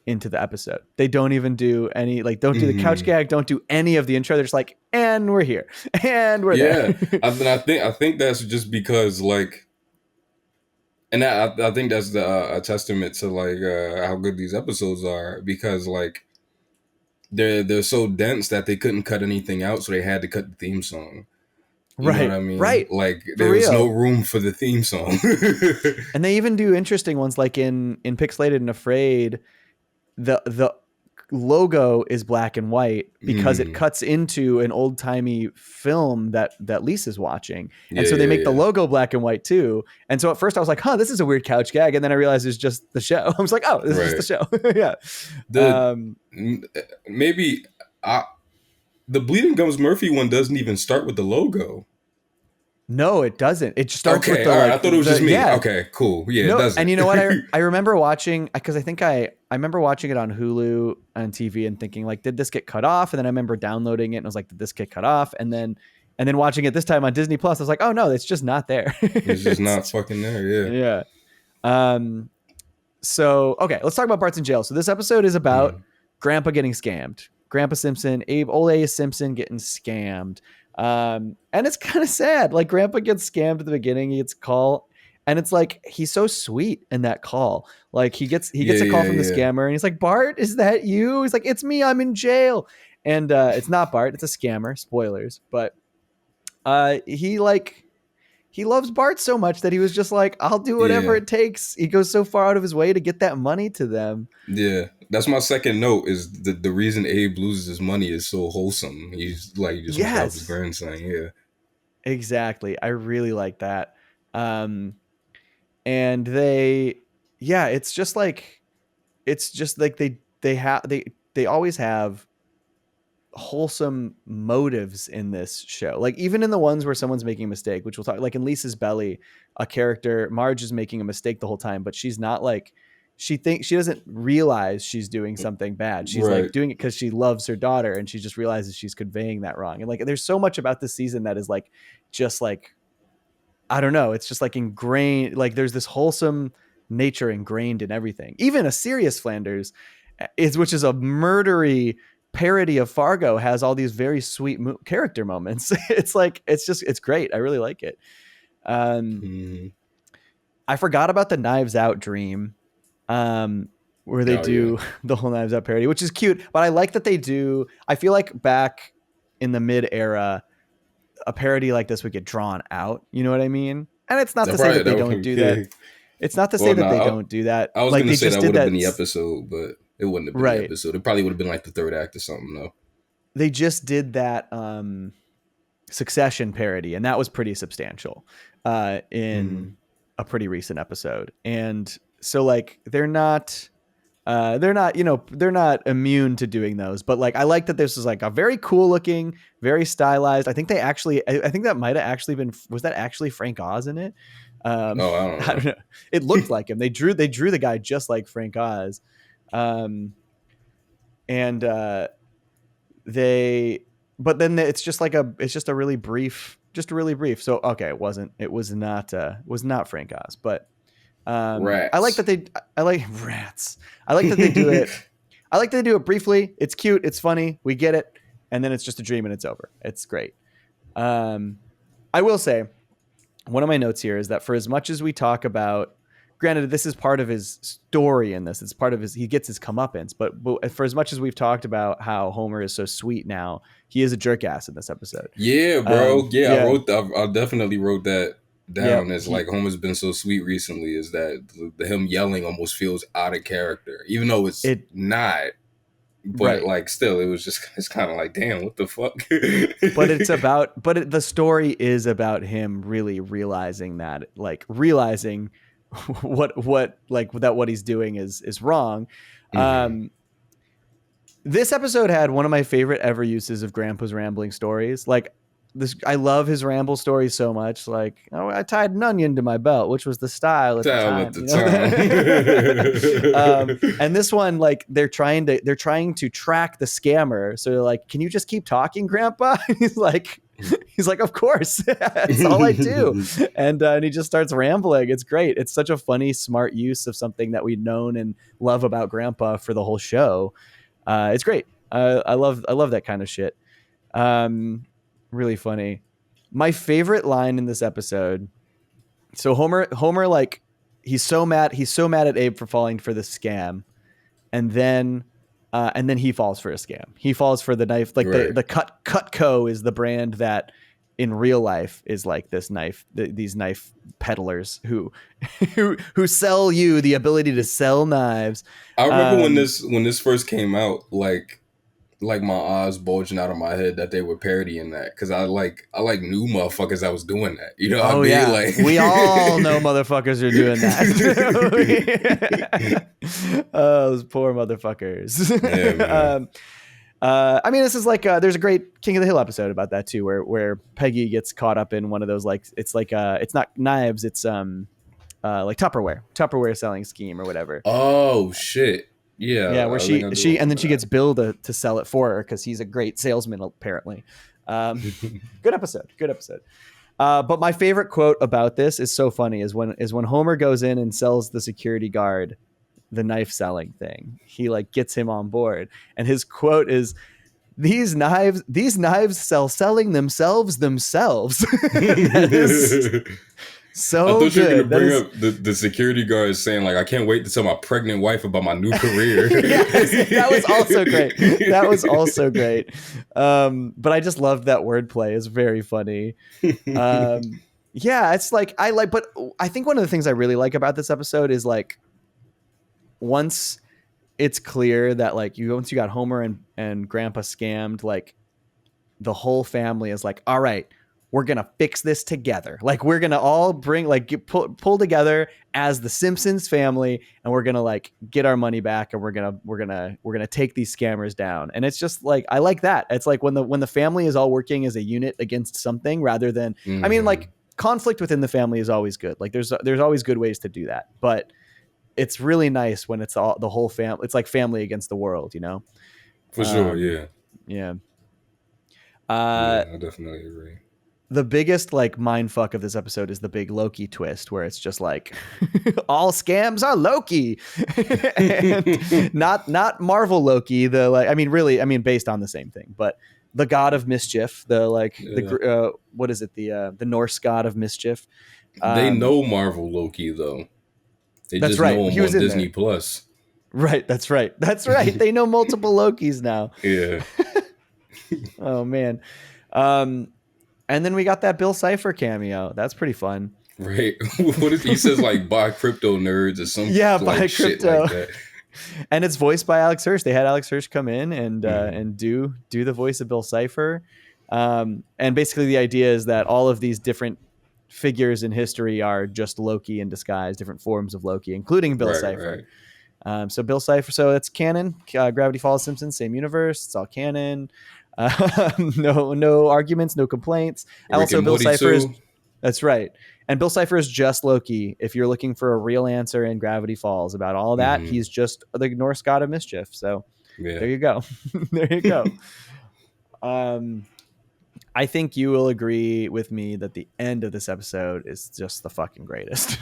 Speaker 1: into the episode. They don't even do any, like, don't do the couch gag, don't do any of the intro. They're just like, and we're here, and we're there.
Speaker 2: I think that's just because, like, and I think that's a testament to like how good these episodes are, because like they're so dense that they couldn't cut anything out, so they had to cut the theme song. You know what I mean?
Speaker 1: Right.
Speaker 2: Like there was no room for the theme song.
Speaker 1: And they even do interesting ones, like in Pixelated and Afraid, the logo is black and white because it cuts into an old timey film that Lisa's watching. And so they make the logo black and white too. And so at first I was like, this is a weird couch gag. And then I realized it's just the show. I was like, this is just the show.
Speaker 2: Maybe the Bleeding Gums Murphy one doesn't even start with the logo.
Speaker 1: No, it doesn't. It starts with the,
Speaker 2: all right.
Speaker 1: like,
Speaker 2: I thought it was just me.
Speaker 1: Yeah.
Speaker 2: Okay, cool. Yeah,
Speaker 1: no,
Speaker 2: it doesn't.
Speaker 1: And you know what? I remember watching, because I think I remember watching it on Hulu on TV and thinking like, did this get cut off? And then I remember downloading it and I was like, did this get cut off? And then watching it this time on Disney Plus, I was like, oh no, it's just not there.
Speaker 2: It's just not fucking there.
Speaker 1: Yeah. So, okay, let's talk about Barts in Jail. So this episode is about Grandpa getting scammed. Grandpa Simpson, old A. Simpson getting scammed. And it's kind of sad. Like, Grandpa gets scammed at the beginning. He gets a call, and it's like, he's so sweet in that call. Like, he gets a call from the scammer, and he's like, Bart, is that you? He's like, it's me, I'm in jail. And it's not Bart, it's a scammer. Spoilers. But he he loves Bart so much that he was just like, I'll do whatever it takes. He goes so far out of his way to get that money to them.
Speaker 2: Yeah, that's my second note. Is the reason Abe loses his money is so wholesome. He's like, he just wants to help his grandson. Yeah,
Speaker 1: exactly. I really like that. And it's just like they always have wholesome motives in this show. Like even in the ones where someone's making a mistake, which we'll talk, like in Lisa's Belly, a character, Marge, is making a mistake the whole time, but she's not like, she doesn't realize she's doing something bad. She's like doing it because she loves her daughter, and she just realizes she's conveying that wrong. And like, there's so much about this season that is like, just like, I don't know. It's just like ingrained. Like there's this wholesome nature ingrained in everything. Even a Serious Flanders which is a murdery parody of Fargo, has all these very sweet character moments. It's like, it's great. I really like it. I forgot about the Knives Out dream, where they do the whole Knives Out parody, which is cute. But I like that they do. I feel like back in the mid era, a parody like this would get drawn out. You know what I mean? And it's not to say that they don't do that. It's not to say that they don't do that.
Speaker 2: I was like, going to say that would have been the episode, but it wouldn't have been the episode. It probably would have been like the third act or something, though.
Speaker 1: They just did that Succession parody, and that was pretty substantial in a pretty recent episode. And so like they're not immune to doing those, but like I like that this is like a very cool looking, very stylized. I think that might have actually been, was that actually Frank Oz in it?
Speaker 2: I don't know.
Speaker 1: It looked like him. They drew the guy just like Frank Oz. But then it's just a really brief. So, okay. It was not Frank Oz, but,
Speaker 2: rats.
Speaker 1: I like rats. I like that they do it. I like that they do it briefly. It's cute. It's funny. We get it. And then it's just a dream and it's over. It's great. I will say, one of my notes here is that for as much as we talk about, granted, this is part of his story in this, it's part of he gets his comeuppance, but for as much as we've talked about how Homer is so sweet now, he is a jerk ass in this episode.
Speaker 2: Yeah, bro. I definitely wrote that down as like Homer's been so sweet recently, is that him yelling almost feels out of character, even though it's not. But like still, it's kind of like, damn, what the fuck?
Speaker 1: But the story is about him really realizing what he's doing is wrong. This episode had one of my favorite ever uses of Grandpa's rambling stories. Like this, I love his ramble stories so much. Like, oh, I tied an onion to my belt, which was the style at the time. And this one, like, they're trying to track the scammer. So they're like, "Can you just keep talking, Grandpa?" He's like, "Of course, that's all I do." And he just starts rambling. It's great. It's such a funny, smart use of something that we've known and love about Grandpa for the whole show. It's great. I love that kind of shit. Really funny. My favorite line in this episode. So Homer, like, he's so mad at Abe for falling for the scam, and then he falls for a scam. He falls for the knife. Like the Cutco is the brand that in real life is like this knife. These knife peddlers who sell you the ability to sell knives.
Speaker 2: I remember when this first came out, like my eyes bulging out of my head that they were parodying that, because I knew motherfuckers that was doing that. You know what I mean?
Speaker 1: Yeah.
Speaker 2: Like,
Speaker 1: we all know motherfuckers are doing that. Those poor motherfuckers.
Speaker 2: Yeah,
Speaker 1: I mean, this is like there's a great King of the Hill episode about that too, where Peggy gets caught up in one of those, like, it's like it's not knives, it's like Tupperware selling scheme or whatever.
Speaker 2: Oh shit. Yeah,
Speaker 1: where she gets Bill to sell it for her because he's a great salesman apparently. Good episode. But my favorite quote about this is so funny is when Homer goes in and sells the security guard the knife selling thing. He like gets him on board, and his quote is, These knives sell selling themselves. That is so
Speaker 2: I thought
Speaker 1: good.
Speaker 2: You were going to bring up the security guard saying, like, "I can't wait to tell my pregnant wife about my new career."
Speaker 1: Yes, that was also great. But I just loved that wordplay. It's very funny. Yeah, it's like but I think one of the things I really like about this episode is like once it's clear that like once you got Homer and Grandpa scammed, like the whole family is like, all right, we're gonna fix this together. Like we're gonna all bring pull together as the Simpsons family, and we're gonna like get our money back, and we're gonna take these scammers down. And it's just like I like that. It's like when the family is all working as a unit against something rather than I mean like conflict within the family is always good. Like there's always good ways to do that, but it's really nice when it's all the whole family. It's like family against the world, you know.
Speaker 2: For sure, yeah.
Speaker 1: Yeah.
Speaker 2: Yeah, I definitely agree.
Speaker 1: The biggest like mind fuck of this episode is the big Loki twist where it's just like all scams are Loki. And not Marvel Loki, the like I mean based on the same thing, but the god of mischief, the like what is it, the Norse god of mischief.
Speaker 2: They know Marvel Loki though. They
Speaker 1: that's
Speaker 2: just
Speaker 1: right.
Speaker 2: know him
Speaker 1: He was
Speaker 2: on
Speaker 1: in
Speaker 2: Disney
Speaker 1: there.
Speaker 2: Plus.
Speaker 1: Right, that's right. They know multiple Lokis now.
Speaker 2: Yeah.
Speaker 1: Oh man. And then we got that Bill Cipher cameo. That's pretty fun.
Speaker 2: Right. What if he says like buy crypto nerds or something?
Speaker 1: Yeah,
Speaker 2: like
Speaker 1: buy
Speaker 2: shit
Speaker 1: crypto.
Speaker 2: like that.
Speaker 1: And it's voiced by Alex Hirsch. They had Alex Hirsch come in and do the voice of Bill Cipher. And basically the idea is that all of these different figures in history are just Loki in disguise, different forms of Loki, including Bill Cipher. Right. So Bill Cipher, so it's canon. Gravity Falls, Simpsons, same universe. It's all canon. No arguments, no complaints.
Speaker 2: Rick
Speaker 1: also,
Speaker 2: and
Speaker 1: Bill
Speaker 2: Morty
Speaker 1: Cipher is
Speaker 2: too.
Speaker 1: that's right. And Bill Cipher is just Loki. If you're looking for a real answer in Gravity Falls about all that, he's just the Norse god of mischief. So there you go. There you go. I think you will agree with me that the end of this episode is just the fucking greatest.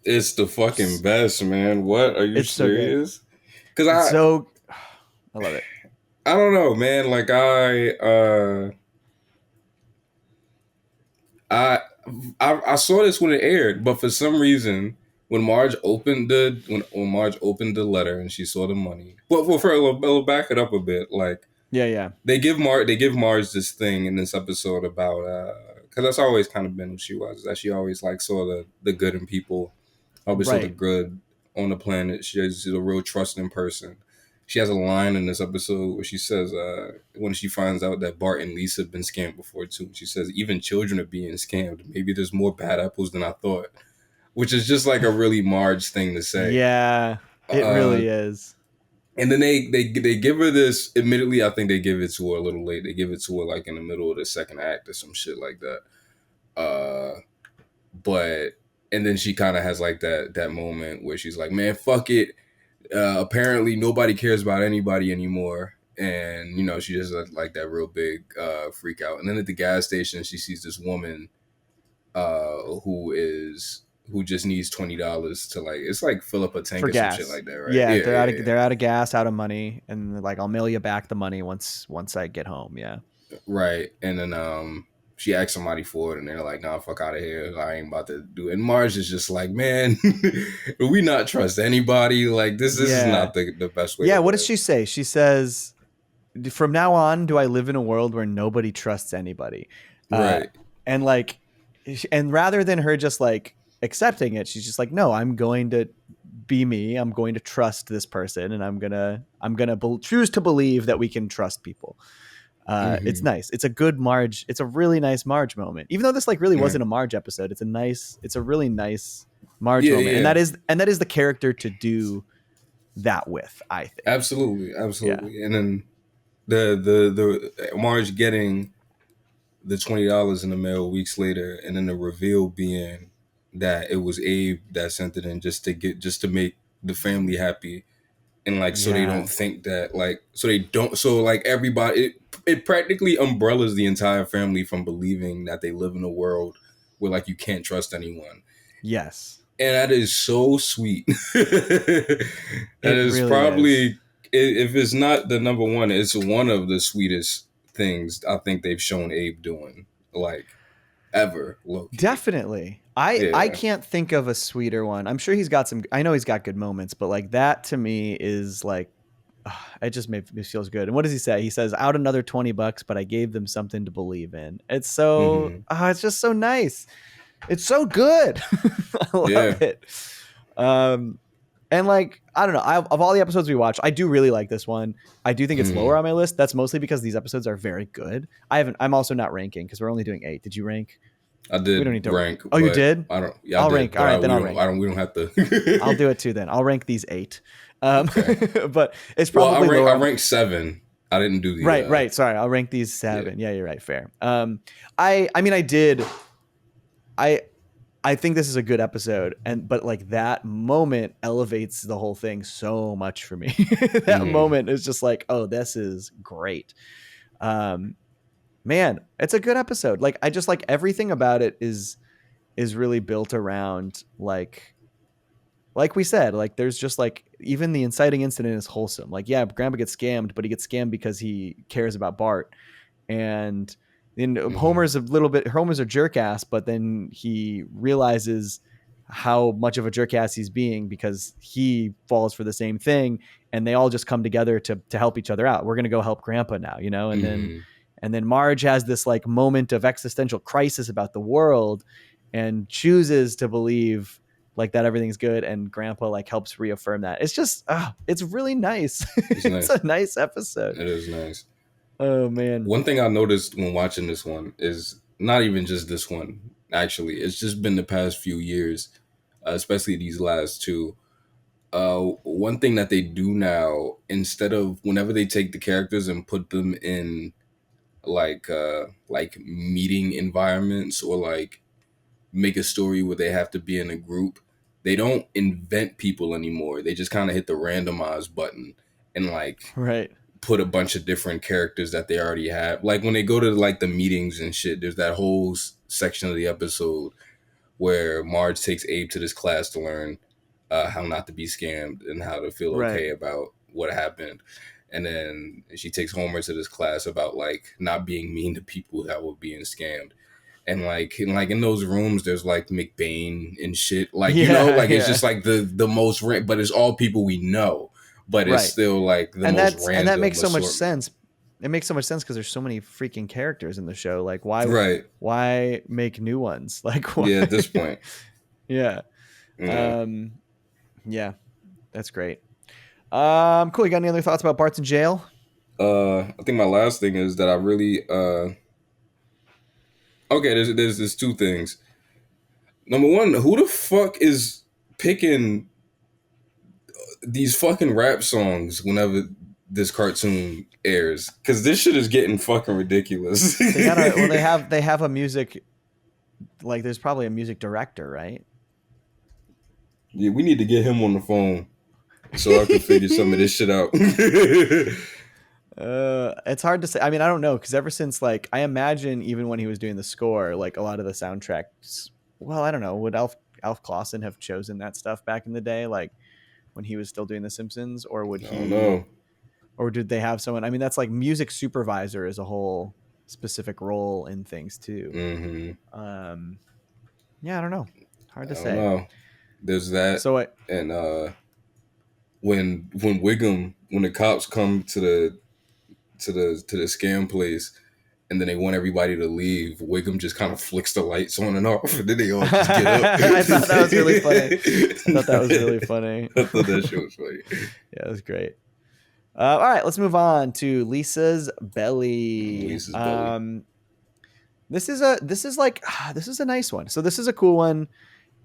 Speaker 2: It's the fucking best, man. What? Are you serious? Because I
Speaker 1: love it.
Speaker 2: I don't know, man. Like I saw this when it aired, but for some reason, when Marge opened the letter and she saw the money. Well, we'll back it up a bit. Like,
Speaker 1: yeah.
Speaker 2: They give Marge this thing in this episode about because that's always kind of been who she was. That she always like saw the good in people, always saw the good on the planet. She's a real trusting person. She has a line in this episode where she says, when she finds out that Bart and Lisa have been scammed before too, she says, even children are being scammed. Maybe there's more bad apples than I thought, which is just like a really Marge thing to say.
Speaker 1: Yeah, it really is.
Speaker 2: And then they give her this, admittedly, I think they give it to her a little late. They give it to her like in the middle of the second act or some shit like that. And then she kind of has like that moment where she's like, man, fuck it. Apparently nobody cares about anybody anymore, and she just like that real big freak out. And then at the gas station she sees this woman who just needs $20 to like, it's like fill up a tank
Speaker 1: for
Speaker 2: or
Speaker 1: gas.
Speaker 2: Some shit like that, right?
Speaker 1: Yeah, they're out of gas, out of money, and like I'll mail you back the money once I get home. Yeah,
Speaker 2: right. And then she asks somebody for it, and they're like, "Nah, fuck out of here. I ain't about to do it." And Marge is just like, "Man, we not trust anybody. Like this is not the best way."
Speaker 1: Yeah. What does she say? She says, "From now on, do I live in a world where nobody trusts anybody?"
Speaker 2: Right.
Speaker 1: And like, and rather than her just like accepting it, she's just like, "No, I'm going to be me. I'm going to trust this person, and I'm gonna choose to believe that we can trust people." It's nice. It's a good Marge. It's a really nice Marge moment. Even though this like really wasn't a Marge episode, it's a really nice Marge moment. Yeah. And that is the character to do that with, I think.
Speaker 2: Absolutely. Yeah. And then the Marge getting the $20 in the mail weeks later, and then the reveal being that it was Abe that sent it in just to make the family happy. And like, so they don't think that like, so like everybody, it practically umbrellas the entire family from believing that they live in a world where like you can't trust anyone.
Speaker 1: Yes.
Speaker 2: And that is so sweet. That is really probably, if it's not the number one, it's one of the sweetest things I think they've shown Abe doing, like ever. Low-key.
Speaker 1: Definitely. I can't think of a sweeter one. I'm sure he's got some, I know he's got good moments, but like that to me is like it just feels good. And what does he say? He says, "Out another $20, but I gave them something to believe in." It's so, it's just so nice. It's so good. I love it. And like, I don't know, of all the episodes we watched, I do really like this one. I do think it's lower on my list. That's mostly because these episodes are very good. I'm also not ranking because we're only doing 8. Did you rank?
Speaker 2: I did. We don't need to rank. Oh,
Speaker 1: you did?
Speaker 2: I don't. Yeah,
Speaker 1: I'll rank. All right, then I'll rank.
Speaker 2: We don't have to.
Speaker 1: I'll do it too. Then I'll rank these 8. Okay. But it's probably
Speaker 2: lower. I
Speaker 1: ranked
Speaker 2: 7. I didn't do the
Speaker 1: right. Sorry, I'll rank these 7. Yeah, you're right. Fair. I mean, I did. I think this is a good episode, but like that moment elevates the whole thing so much for me. That moment is just like, oh, this is great. Man, it's a good episode. Like, I just like everything about it is really built around like we said, like there's just like, even the inciting incident is wholesome. Like, yeah, Grandpa gets scammed, but he gets scammed because he cares about Bart. And Homer's a jerk ass, but then he realizes how much of a jerk ass he's being because he falls for the same thing, and they all just come together to help each other out. We're going to go help Grandpa now, you know? And then Marge has this like moment of existential crisis about the world and chooses to believe like that everything's good, and Grandpa like helps reaffirm that. It's just, it's really nice. It's a nice episode.
Speaker 2: It is nice.
Speaker 1: Oh man.
Speaker 2: One thing I noticed when watching this one is not even just this one, actually. It's just been the past few years, especially these last 2. One thing that they do now, instead of whenever they take the characters and put them in like meeting environments, or like make a story where they have to be in a group, they don't invent people anymore. They just kind of hit the randomize button and like put a bunch of different characters that they already have. Like when they go to like the meetings and shit, there's that whole section of the episode where Marge takes Abe to this class to learn how not to be scammed and how to feel okay about what happened. And then she takes Homer to this class about like not being mean to people that were being scammed. And like in those rooms, there's like McBain and shit. Like, you know, like it's just like the most, but it's all people we know. But it's still like the most random.
Speaker 1: And that makes so much sense. It makes so much sense because there's so many freaking characters in the show. Like, why make new ones? Like, why?
Speaker 2: Yeah, at this point.
Speaker 1: Yeah. Yeah, that's great. Cool. You got any other thoughts about Bart's in jail?
Speaker 2: I think my last thing is that I really okay, there's 2 things. Number 1, who the fuck is picking these fucking rap songs whenever this cartoon airs? Because this shit is getting fucking ridiculous.
Speaker 1: They have a music, like there's probably a music director, right?
Speaker 2: Yeah, we need to get him on the phone so I can figure some of this shit out.
Speaker 1: It's hard to say. I mean, I don't know, because ever since like I imagine even when he was doing the score, like a lot of the soundtracks. Well, I don't know. Would Alf Clausen have chosen that stuff back in the day, like when he was still doing The Simpsons, or would he?
Speaker 2: I don't know.
Speaker 1: Or did they have someone? I mean, that's like music supervisor is a whole specific role in things too. Yeah, I don't know. Hard to say.
Speaker 2: I don't know. There's that.
Speaker 1: So
Speaker 2: and when Wiggum, when the cops come to the scam place, and then they want everybody to leave, Wiggum just kind of flicks the lights on and off, and then they all just get up.
Speaker 1: I thought that was really funny. I thought that shit was funny. Yeah, it was great. All right, let's move on to Lisa's Belly. This is a nice one. So this is a cool one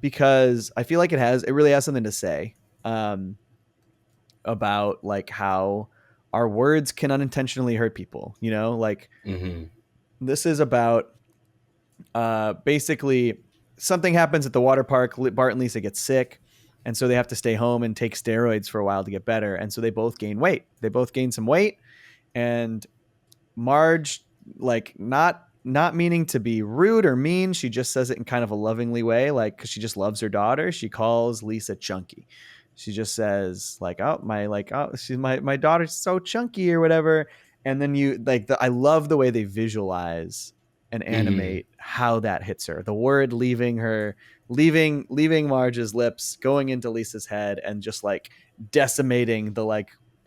Speaker 1: because I feel like it really has something to say about like how our words can unintentionally hurt people, you know, like this is about basically something happens at the water park. Bart and Lisa get sick, and so they have to stay home and take steroids for a while to get better. And so they both gain weight. They both gain some weight, and Marge, like not meaning to be rude or mean, she just says it in kind of a lovingly way, like, because she just loves her daughter. She calls Lisa chunky. She just says like, she's my daughter's so chunky or whatever. And then I love the way they visualize and animate how that hits her. The word leaving Marge's lips, going into Lisa's head, and just like decimating the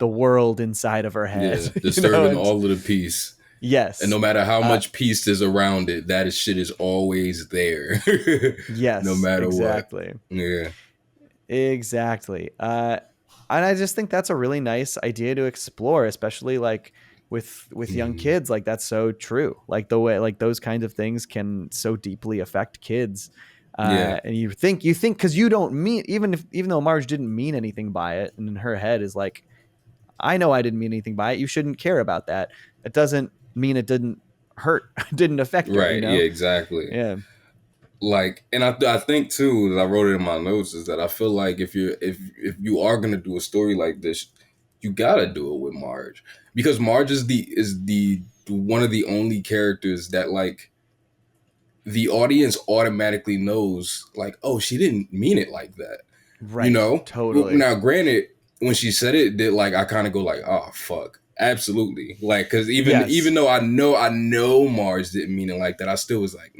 Speaker 1: the world inside of her head.
Speaker 2: Yeah, disturbing all of the peace.
Speaker 1: Yes.
Speaker 2: And no matter how much peace is around it, that shit is always there.
Speaker 1: Yes.
Speaker 2: No matter
Speaker 1: exactly.
Speaker 2: what. Yeah.
Speaker 1: Exactly. And I just think that's a really nice idea to explore, especially like with young kids. Like that's so true. Like the way like those kinds of things can so deeply affect kids. And you think because you don't mean even though Marge didn't mean anything by it, and in her head is like, I know I didn't mean anything by it. You shouldn't care about that. It doesn't mean it didn't hurt, didn't affect her.
Speaker 2: Right.
Speaker 1: You know?
Speaker 2: Yeah, exactly.
Speaker 1: Yeah.
Speaker 2: Like, and I think too, that I wrote it in my notes, is that I feel like if you are gonna do a story like this, you gotta do it with Marge, because Marge is the one of the only characters that like the audience automatically knows, like, oh, she didn't mean it like that.
Speaker 1: Right.
Speaker 2: You know?
Speaker 1: Totally.
Speaker 2: Now, granted, when she said it, did like I kind of go like, oh fuck, absolutely, like, because even though I know Marge didn't mean it like that, I still was like,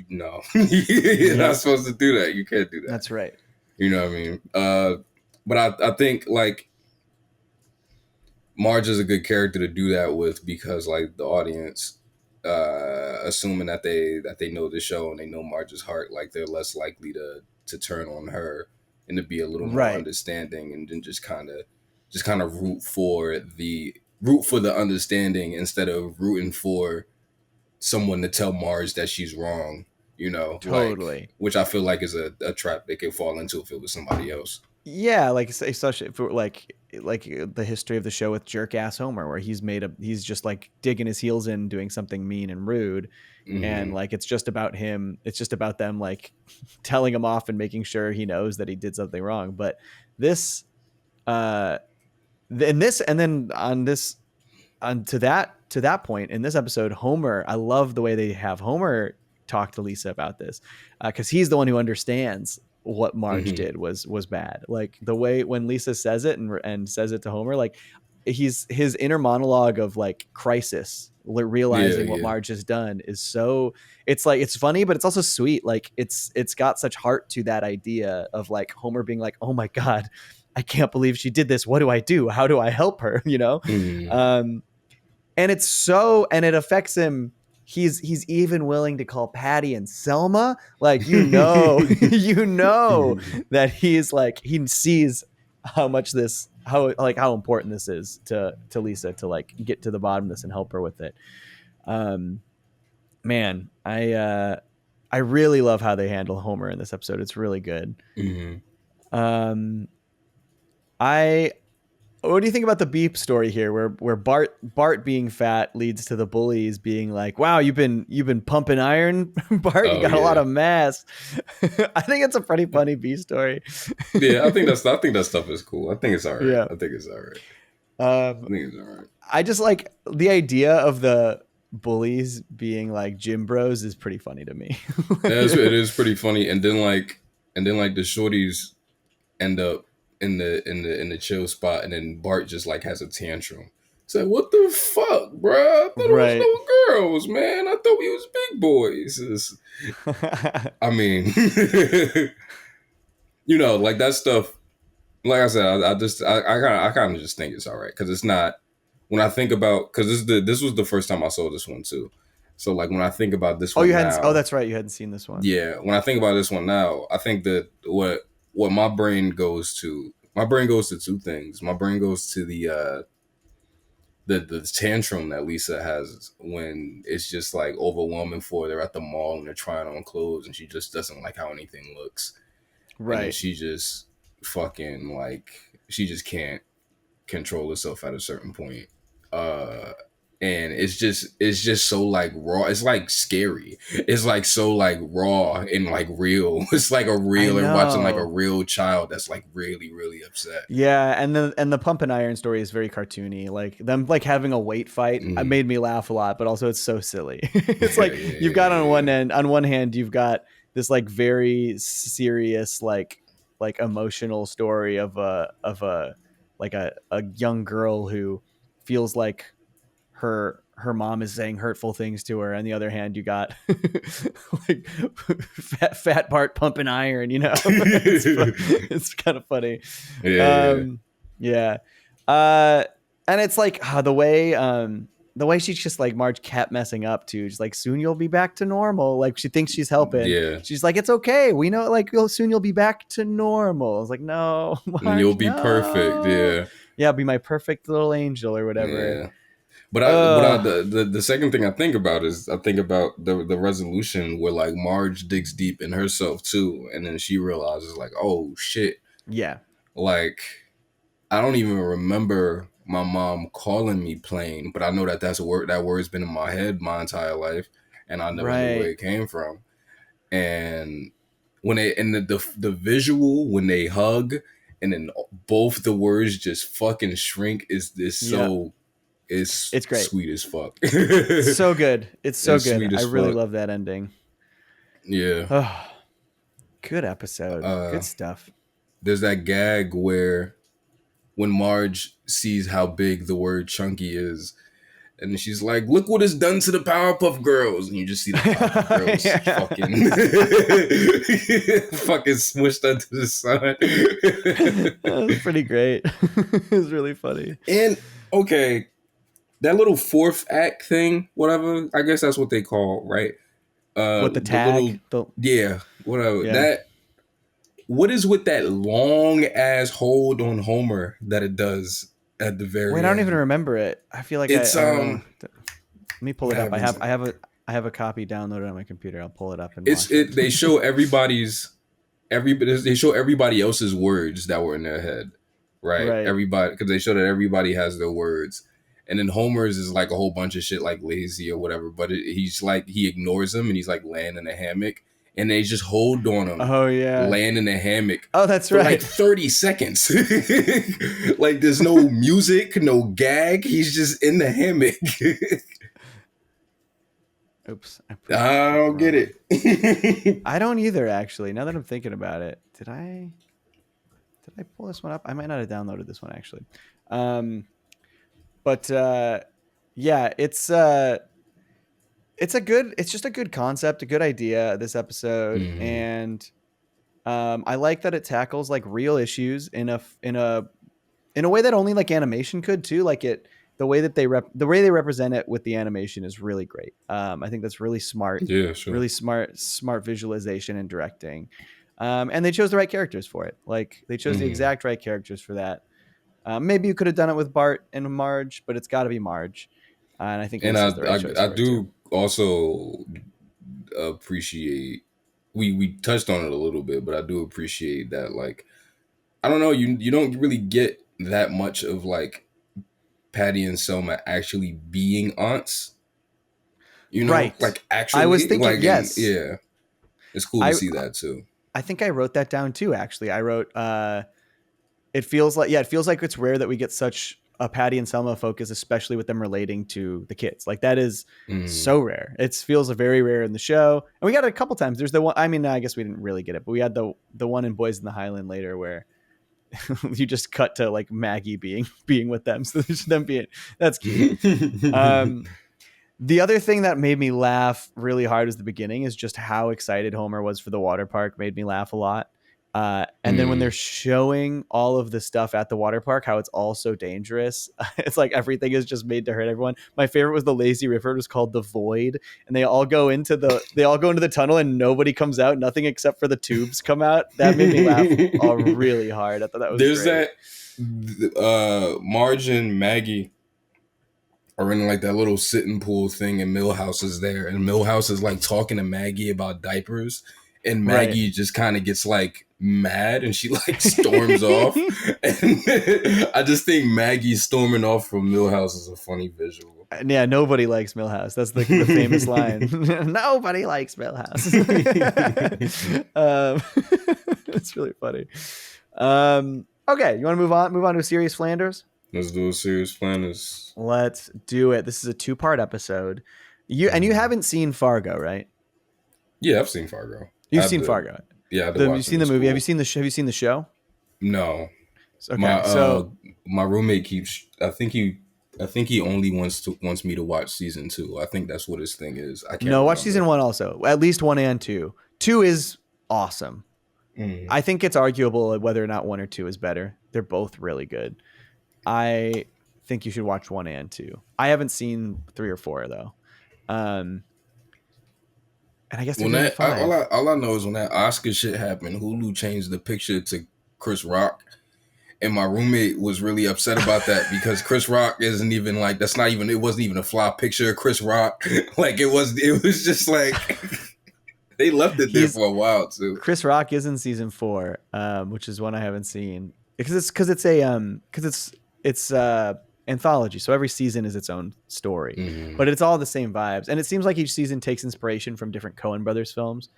Speaker 2: no, you're not supposed to do that. You can't do that.
Speaker 1: That's right.
Speaker 2: You know what I mean? But I think like Marge is a good character to do that with, because like the audience, assuming that they know the show and they know Marge's heart, like they're less likely to turn on her and to be a little more understanding, and then just kind of root for the understanding instead of rooting for someone to tell Marge that she's wrong. You know,
Speaker 1: totally.
Speaker 2: Like, which I feel like is a trap they could fall into if it was somebody else.
Speaker 1: Yeah, like especially for like the history of the show with jerk ass Homer, where he's just like digging his heels in, doing something mean and rude, and like it's just about him. It's just about them like telling him off and making sure he knows that he did something wrong. But this, to that point in this episode, Homer, I love the way they have Homer talk to Lisa about this, because he's the one who understands what Marge did was bad. Like the way when Lisa says it and says it to Homer, like his inner monologue of like crisis, realizing what Marge has done is so, it's like, it's funny, but it's also sweet. Like it's got such heart to that idea of like Homer being like, oh my God, I can't believe she did this. What do I do? How do I help her? You know? And it affects him. He's even willing to call Patty and Selma, like, you know that he's like, he sees how important this is to Lisa to like get to the bottom of this and help her with it. Man, I really love how they handle Homer in this episode. It's really good. What do you think about the beep story here, where Bart being fat leads to the bullies being like, "Wow, you've been pumping iron, Bart. You got a lot of mass." I think it's a pretty funny beep story.
Speaker 2: Yeah, I think that stuff is cool. I think it's all right.
Speaker 1: Yeah.
Speaker 2: I think it's all right.
Speaker 1: I just like the idea of the bullies being like gym bros is pretty funny to me.
Speaker 2: It is pretty funny, and then like the shorties end up in the chill spot, and then Bart just like has a tantrum. It's like, what the fuck, bro? I thought it was no girls, man. I thought we was big boys. I mean, you know, like that stuff. Like I said, I kind of just think it's all right, because it's not. When I think about, because this was the first time I saw this one too. So like when I think about this one,
Speaker 1: that's right, you hadn't seen this one.
Speaker 2: Yeah, when I think about this one now, I think that what my brain goes to two things. My brain goes to the tantrum that Lisa has when it's just like overwhelming for her. They're at the mall and they're trying on clothes and she just doesn't like how anything looks. Right. And she just fucking like, she just can't control herself at a certain point. And it's just so like raw. It's like scary. It's like so like raw and like real. It's like and watching like a real child that's like really, really upset.
Speaker 1: Yeah, and the pump and iron story is very cartoony. Like them like having a weight fight made me laugh a lot, but also it's so silly. It's like you've got on one hand you've got this like very serious like emotional story of a young girl who feels like her mom is saying hurtful things to her. On the other hand, you got like fat Bart pumping iron, you know. It's kind of funny. Yeah. And it's like the way she's just like Marge kept messing up too. She's like, soon you'll be back to normal. Like she thinks she's helping.
Speaker 2: Yeah.
Speaker 1: She's like, it's okay. We know, like, soon you'll be back to normal. I was like, no, Marge,
Speaker 2: And you'll be
Speaker 1: no.
Speaker 2: perfect. Yeah.
Speaker 1: Yeah, be my perfect little angel or whatever.
Speaker 2: Yeah. But the second thing I think about is I think about the resolution where like Marge digs deep in herself too, and then she realizes like, oh shit.
Speaker 1: Yeah.
Speaker 2: Like, I don't even remember my mom calling me plain, but I know that that's a word. That word's been in my head my entire life, and I never knew where it came from. And when the visual when they hug, and then both the words just fucking shrink is this so. It's
Speaker 1: great.
Speaker 2: Sweet as fuck.
Speaker 1: So good. It's so good. I really
Speaker 2: fuck.
Speaker 1: love that ending.
Speaker 2: Yeah.
Speaker 1: Oh, good episode. Good stuff.
Speaker 2: There's that gag where when Marge sees how big the word chunky is, and she's like, look what it's done to the Powerpuff Girls. And you just see the Powerpuff Girls fucking smushed under the sun.
Speaker 1: That was pretty great. It was really funny.
Speaker 2: And, okay, that little fourth act thing, whatever, I guess that's what they call, right?
Speaker 1: What, the tag?
Speaker 2: Yeah, whatever.
Speaker 1: Yeah.
Speaker 2: What is with that long ass hold on Homer that it does at the very end?
Speaker 1: I don't even remember it. I feel like
Speaker 2: it's
Speaker 1: let me pull it up. I have a copy downloaded on my computer. I'll pull it up and watch
Speaker 2: it. They show they show everybody else's words that were in their head, right? Everybody, because they show that everybody has their words. And then Homer's is like a whole bunch of shit like lazy or whatever, but he's like, he ignores him and he's like laying in a hammock and they just hold on him.
Speaker 1: Oh yeah.
Speaker 2: Laying in a hammock.
Speaker 1: Oh, that's
Speaker 2: for
Speaker 1: right.
Speaker 2: like 30 seconds. Like there's no music, no gag. He's just in the hammock.
Speaker 1: Oops.
Speaker 2: I don't get it.
Speaker 1: I don't either, actually. Now that I'm thinking about it. Did I pull this one up? I might not have downloaded this one actually. But yeah, it's just a good concept, a good idea, this episode.
Speaker 2: Mm-hmm.
Speaker 1: And I like that it tackles like real issues in a way that only like animation could too. Like the way they represent it with the animation is really great. I think that's really smart.
Speaker 2: Yeah, sure.
Speaker 1: Really smart visualization and directing. And they chose the right characters for it. Like they chose the exact right characters for that. Maybe you could have done it with Bart and Marge, but it's got to be Marge. And I think
Speaker 2: I do also appreciate, we touched on it a little bit, but I do appreciate that, like, I don't know, you don't really get that much of like Patty and Selma actually being aunts. You know,
Speaker 1: right.
Speaker 2: Like actually,
Speaker 1: I was thinking,
Speaker 2: like,
Speaker 1: yes.
Speaker 2: Yeah. It's cool to see that too.
Speaker 1: I think I wrote that down too, actually. I wrote, it feels like it's rare that we get such a Patty and Selma focus, especially with them relating to the kids. Like that is so rare. It feels very rare in the show. And we got it a couple times. There's the one, I mean, I guess we didn't really get it, but we had the one in Boyz N the Highland later where you just cut to like Maggie being with them. So there's them being, that's cute. The other thing that made me laugh really hard was the beginning is just how excited Homer was for the water park. Made me laugh a lot. And then when they're showing all of the stuff at the water park, how it's all so dangerous. It's like everything is just made to hurt everyone. My favorite was the lazy river. It was called the Void, and they all go into the tunnel and nobody comes out. Nothing except for the tubes come out. That made me laugh really hard. I thought that was great.
Speaker 2: That Marge and Maggie are in like that little sitting pool thing, and Milhouse is there, and Milhouse is like talking to Maggie about diapers. And Maggie just kind of gets like mad and she like storms off. And I just think Maggie storming off from Milhouse is a funny visual.
Speaker 1: Yeah, nobody likes Milhouse. That's the famous line. Nobody likes Milhouse. It's really funny. Okay, you want to move on to Serious Flanders?
Speaker 2: Let's do a Serious Flanders.
Speaker 1: Let's do it. This is a 2-part episode. You haven't seen Fargo, right?
Speaker 2: Yeah, I've seen Fargo.
Speaker 1: You've seen Fargo.
Speaker 2: Yeah,
Speaker 1: have you seen the movie? Have you seen the show?
Speaker 2: No.
Speaker 1: Okay,
Speaker 2: my roommate keeps. I think he only wants me to watch season 2. I think that's what his thing is. I can't.
Speaker 1: Watch season 1 also. At least 1 and 2. 2 is awesome. I think it's arguable whether or not 1 or 2 is better. They're both really good. I think you should watch 1 and 2. I haven't seen 3 or 4 though. And I guess they're
Speaker 2: When
Speaker 1: doing
Speaker 2: that,
Speaker 1: 5.
Speaker 2: all I know is when that Oscar shit happened, Hulu changed the picture to Chris Rock, and my roommate was really upset about that because Chris Rock isn't even like that's not even it wasn't even a fly picture of Chris Rock. Like it was just like they left it there for a while too.
Speaker 1: Chris Rock is in season 4, which is one I haven't seen because it's anthology, so every season is its own story, but it's all the same vibes, and it seems like each season takes inspiration from different Coen brothers films.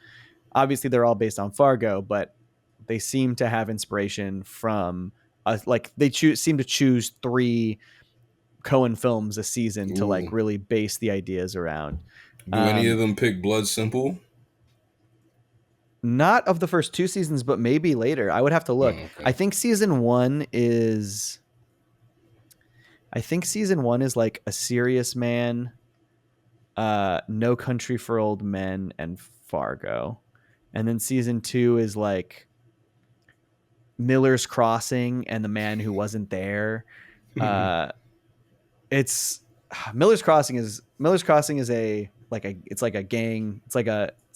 Speaker 1: Obviously, they're all based on Fargo, but they seem to have inspiration from like they seem to choose 3 Coen films a season to like really base the ideas around.
Speaker 2: Do any of them pick Blood Simple?
Speaker 1: Not of the first 2 seasons, but maybe later. I would have to look.
Speaker 2: Oh, okay.
Speaker 1: I think season 1 is like A Serious Man, No Country for Old Men, and Fargo. And then season 2 is like Miller's Crossing and The Man Who Wasn't There. It's Miller's Crossing is a it's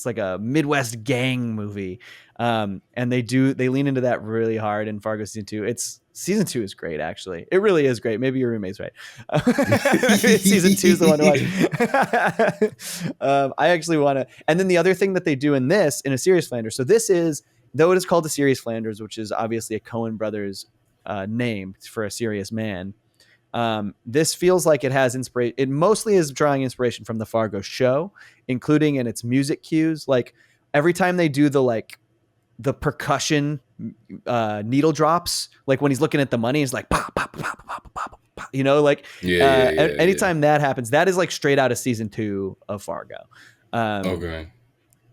Speaker 1: like a Midwest gang movie. And they lean into that really hard in Fargo season 2. Season 2 is great, actually. It really is great. Maybe your roommate's right. Season 2 is the one to watch. I actually want to. And then the other thing that they do in A Serious Flanders. So this is, though it is called A Serious Flanders, which is obviously a Coen Brothers name for a serious man. This feels like it has inspiration. It mostly is drawing inspiration from the Fargo show, including in its music cues. Like every time they do the percussion needle drops, like when he's looking at the money, he's like pop, pop, pop, pop, pop, pop, anytime that happens, that is like straight out of season 2 of Fargo.
Speaker 2: Okay.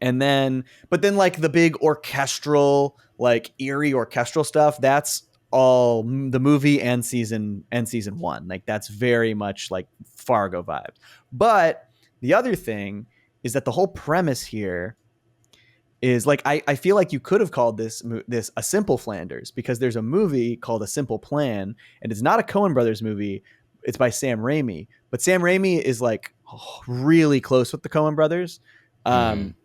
Speaker 1: But then like the big orchestral, like eerie orchestral stuff, that's all the movie and season 1. Like that's very much like Fargo vibes. But the other thing is that the whole premise here is like, I feel like you could have called this A Simple Flanders, because there's a movie called A Simple Plan, and it's not a Coen Brothers movie. It's by Sam Raimi, but Sam Raimi is like really close with the Coen Brothers. In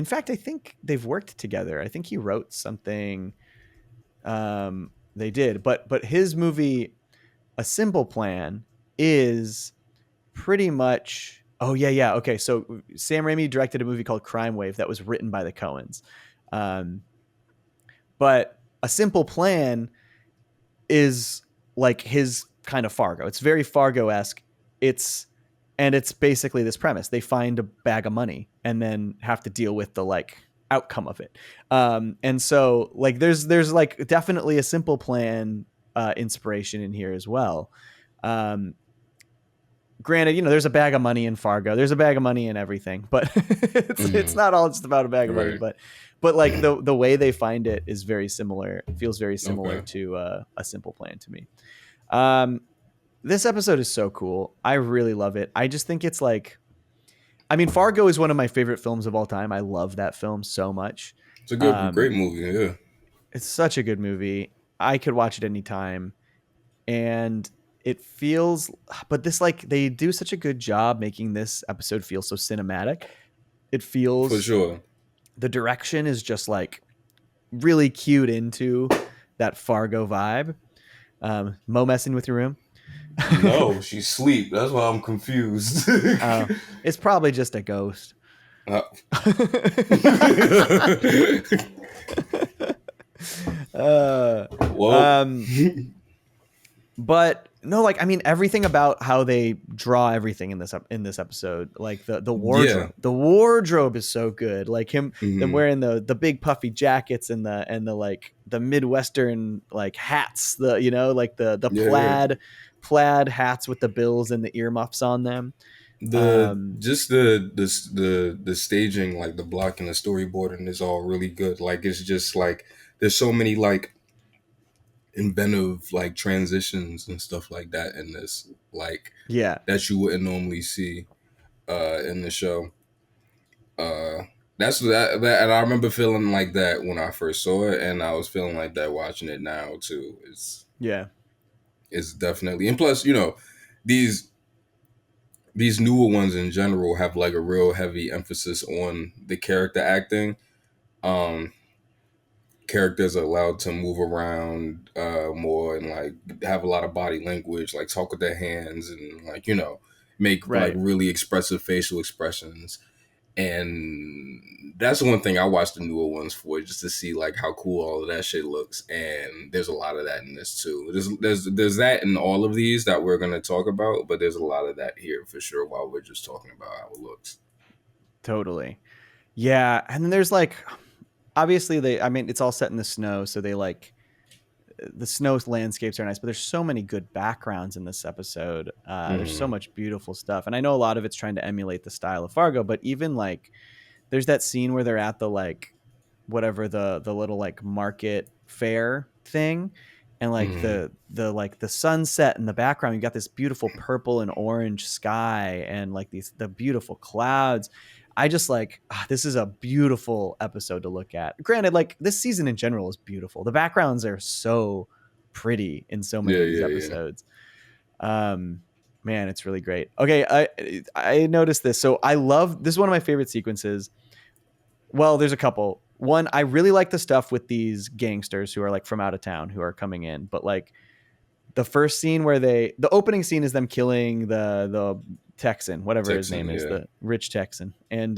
Speaker 1: fact, I think they've worked together. I think he wrote something. They did, but his movie, A Simple Plan, is pretty much. Oh yeah. Okay, so Sam Raimi directed a movie called Crime Wave that was written by the Coens, but A Simple Plan is like his kind of Fargo. It's very Fargo-esque. It's basically this premise: they find a bag of money and then have to deal with the like outcome of it. And so like there's like definitely a Simple Plan inspiration in here as well. Granted, there's a bag of money in Fargo. There's a bag of money in everything, but it's not all just about a bag of money. But like the way they find it is very similar. It feels very similar to A Simple Plan to me. This episode is so cool. I really love it. I just think it's like, I mean, Fargo is one of my favorite films of all time. I love that film so much.
Speaker 2: It's a great movie. Yeah,
Speaker 1: it's such a good movie. I could watch it anytime, and it feels. But this, like, they do such a good job making this episode feel so cinematic. It feels,
Speaker 2: for sure.
Speaker 1: The direction is just like really cued into that Fargo vibe. Mo messing with your room?
Speaker 2: No, she's asleep. That's why I'm confused.
Speaker 1: It's probably just a ghost. But no, like, I mean, everything about how they draw everything in this episode, like the wardrobe, the wardrobe is so good. Like them wearing the big puffy jackets and the like the Midwestern like hats, the plaid hats with the bills and the earmuffs on them.
Speaker 2: The staging, like the block and the storyboarding is all really good. Like it's just like there's so many like inventive like transitions and stuff like that in this, like that you wouldn't normally see in the show. That's that, and I remember feeling like that when I first saw it, and I was feeling like that watching it now too. It's definitely, and plus, these these newer ones in general have like a real heavy emphasis on the character acting. Um, Characters are allowed to move around more and like have a lot of body language, like talk with their hands and like make like
Speaker 1: Right.
Speaker 2: really expressive facial expressions. And that's one thing I watch the newer ones for, just to see like how cool all of that shit looks. And there's a lot of that in this too. There's that in all of these that we're gonna talk about, but there's a lot of that here for sure while we're just talking about how it looks.
Speaker 1: Totally. Yeah, and then there's like obviously I mean it's all set in the snow, so they like the snow landscapes are nice, but there's so many good backgrounds in this episode. There's so
Speaker 2: Mm-hmm.
Speaker 1: much beautiful stuff. And I know a lot of it's trying to emulate the style of Fargo, but even like there's that scene where they're at the like whatever the little like market fair thing, and like
Speaker 2: Mm-hmm.
Speaker 1: the like the sunset in the background, you got this beautiful purple and orange sky and like the beautiful clouds. I just like this is a beautiful episode to look at. Granted, like this season in general is beautiful. The backgrounds are so pretty in so many
Speaker 2: Yeah,
Speaker 1: of these
Speaker 2: yeah, yeah.
Speaker 1: episodes. um Man, it's really great. Okay, I noticed this. So I love this is one of my favorite sequences. Well, there's a couple. One, I really like the stuff with these gangsters who are like from out of town who are coming in, but like the first scene where the opening scene is them killing the Texan, whatever his
Speaker 2: Texan,
Speaker 1: name is,
Speaker 2: yeah.
Speaker 1: the rich Texan. And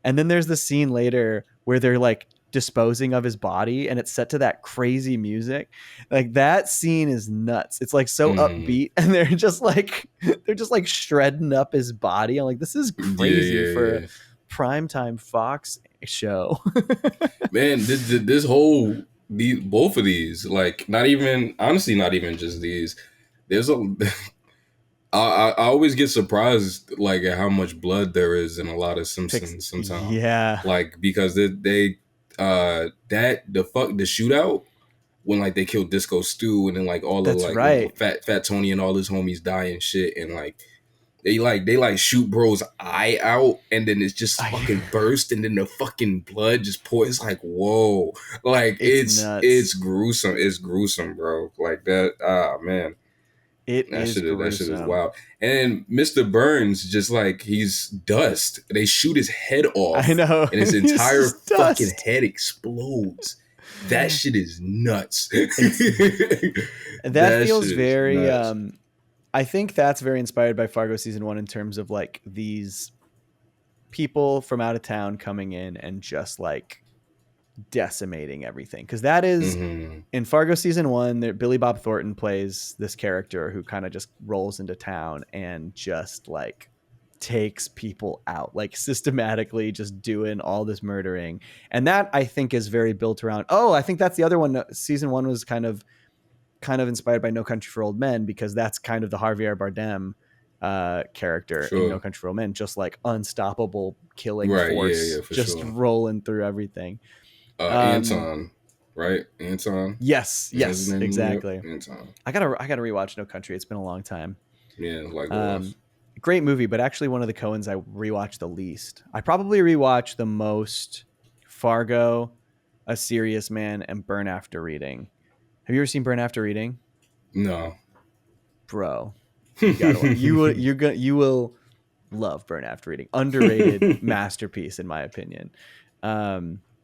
Speaker 1: then there's the scene later where they're like disposing of his body and it's set to that crazy music. Like that scene is nuts. It's like so
Speaker 2: Mm-hmm.
Speaker 1: upbeat and they're just like shredding up his body. I'm like, this is
Speaker 2: Yeah,
Speaker 1: crazy
Speaker 2: yeah,
Speaker 1: for a
Speaker 2: yeah.
Speaker 1: primetime Fox show.
Speaker 2: Man, this whole both of these, like not even honestly, not even just these. There's a I always get surprised like at how much blood there is in a lot of Simpsons sometimes.
Speaker 1: Yeah,
Speaker 2: Like because they that the shootout when like they killed Disco Stew and then like all of
Speaker 1: that's
Speaker 2: like when
Speaker 1: right.
Speaker 2: Fat Tony and all his homies die and shit and like they shoot bro's eye out and then it's just
Speaker 1: I,
Speaker 2: fucking burst and then the fucking blood just pours. It's like whoa, like
Speaker 1: it's
Speaker 2: it's
Speaker 1: nuts.
Speaker 2: gruesome. It's gruesome, bro. Like that. Ah man,
Speaker 1: It
Speaker 2: that
Speaker 1: is
Speaker 2: shit is
Speaker 1: gruesome.
Speaker 2: wild. And Mr. Burns just like he's dust. They shoot his head
Speaker 1: I
Speaker 2: off
Speaker 1: know.
Speaker 2: and his
Speaker 1: He's
Speaker 2: entire
Speaker 1: just
Speaker 2: fucking
Speaker 1: dust.
Speaker 2: head explodes. That shit is nuts.
Speaker 1: It's that
Speaker 2: That
Speaker 1: feels
Speaker 2: shit is
Speaker 1: very
Speaker 2: nuts.
Speaker 1: I think that's very inspired by Fargo season 1 in terms of like these people from out of town coming in and just like decimating everything, because that is
Speaker 2: Mm-hmm.
Speaker 1: in Fargo season 1 there Billy Bob Thornton plays this character who kind of just rolls into town and just like takes people out, like systematically just doing all this murdering. And that I think is very built around, I think that's the other one. Season 1 was kind of inspired by No Country for Old Men, because that's kind of the Javier Bardem character in No
Speaker 2: Sure.
Speaker 1: Country for Old Men, just like unstoppable killing
Speaker 2: Right. Yeah. Yeah.
Speaker 1: force,
Speaker 2: For
Speaker 1: just
Speaker 2: sure.
Speaker 1: rolling through everything. um
Speaker 2: Anton, right? Anton.
Speaker 1: yes,
Speaker 2: Is that his
Speaker 1: yes,
Speaker 2: name? Yep.
Speaker 1: exactly.
Speaker 2: Anton.
Speaker 1: I gotta rewatch No Country. It's been a long time.
Speaker 2: Yeah. Likewise.
Speaker 1: um Great movie, but actually one of the Coens I rewatched the least. I probably rewatched the most Fargo, A Serious Man, and Burn After Reading. Have you ever seen Burn After Reading?
Speaker 2: No.
Speaker 1: Bro, you will love Burn After Reading. Underrated masterpiece in my opinion.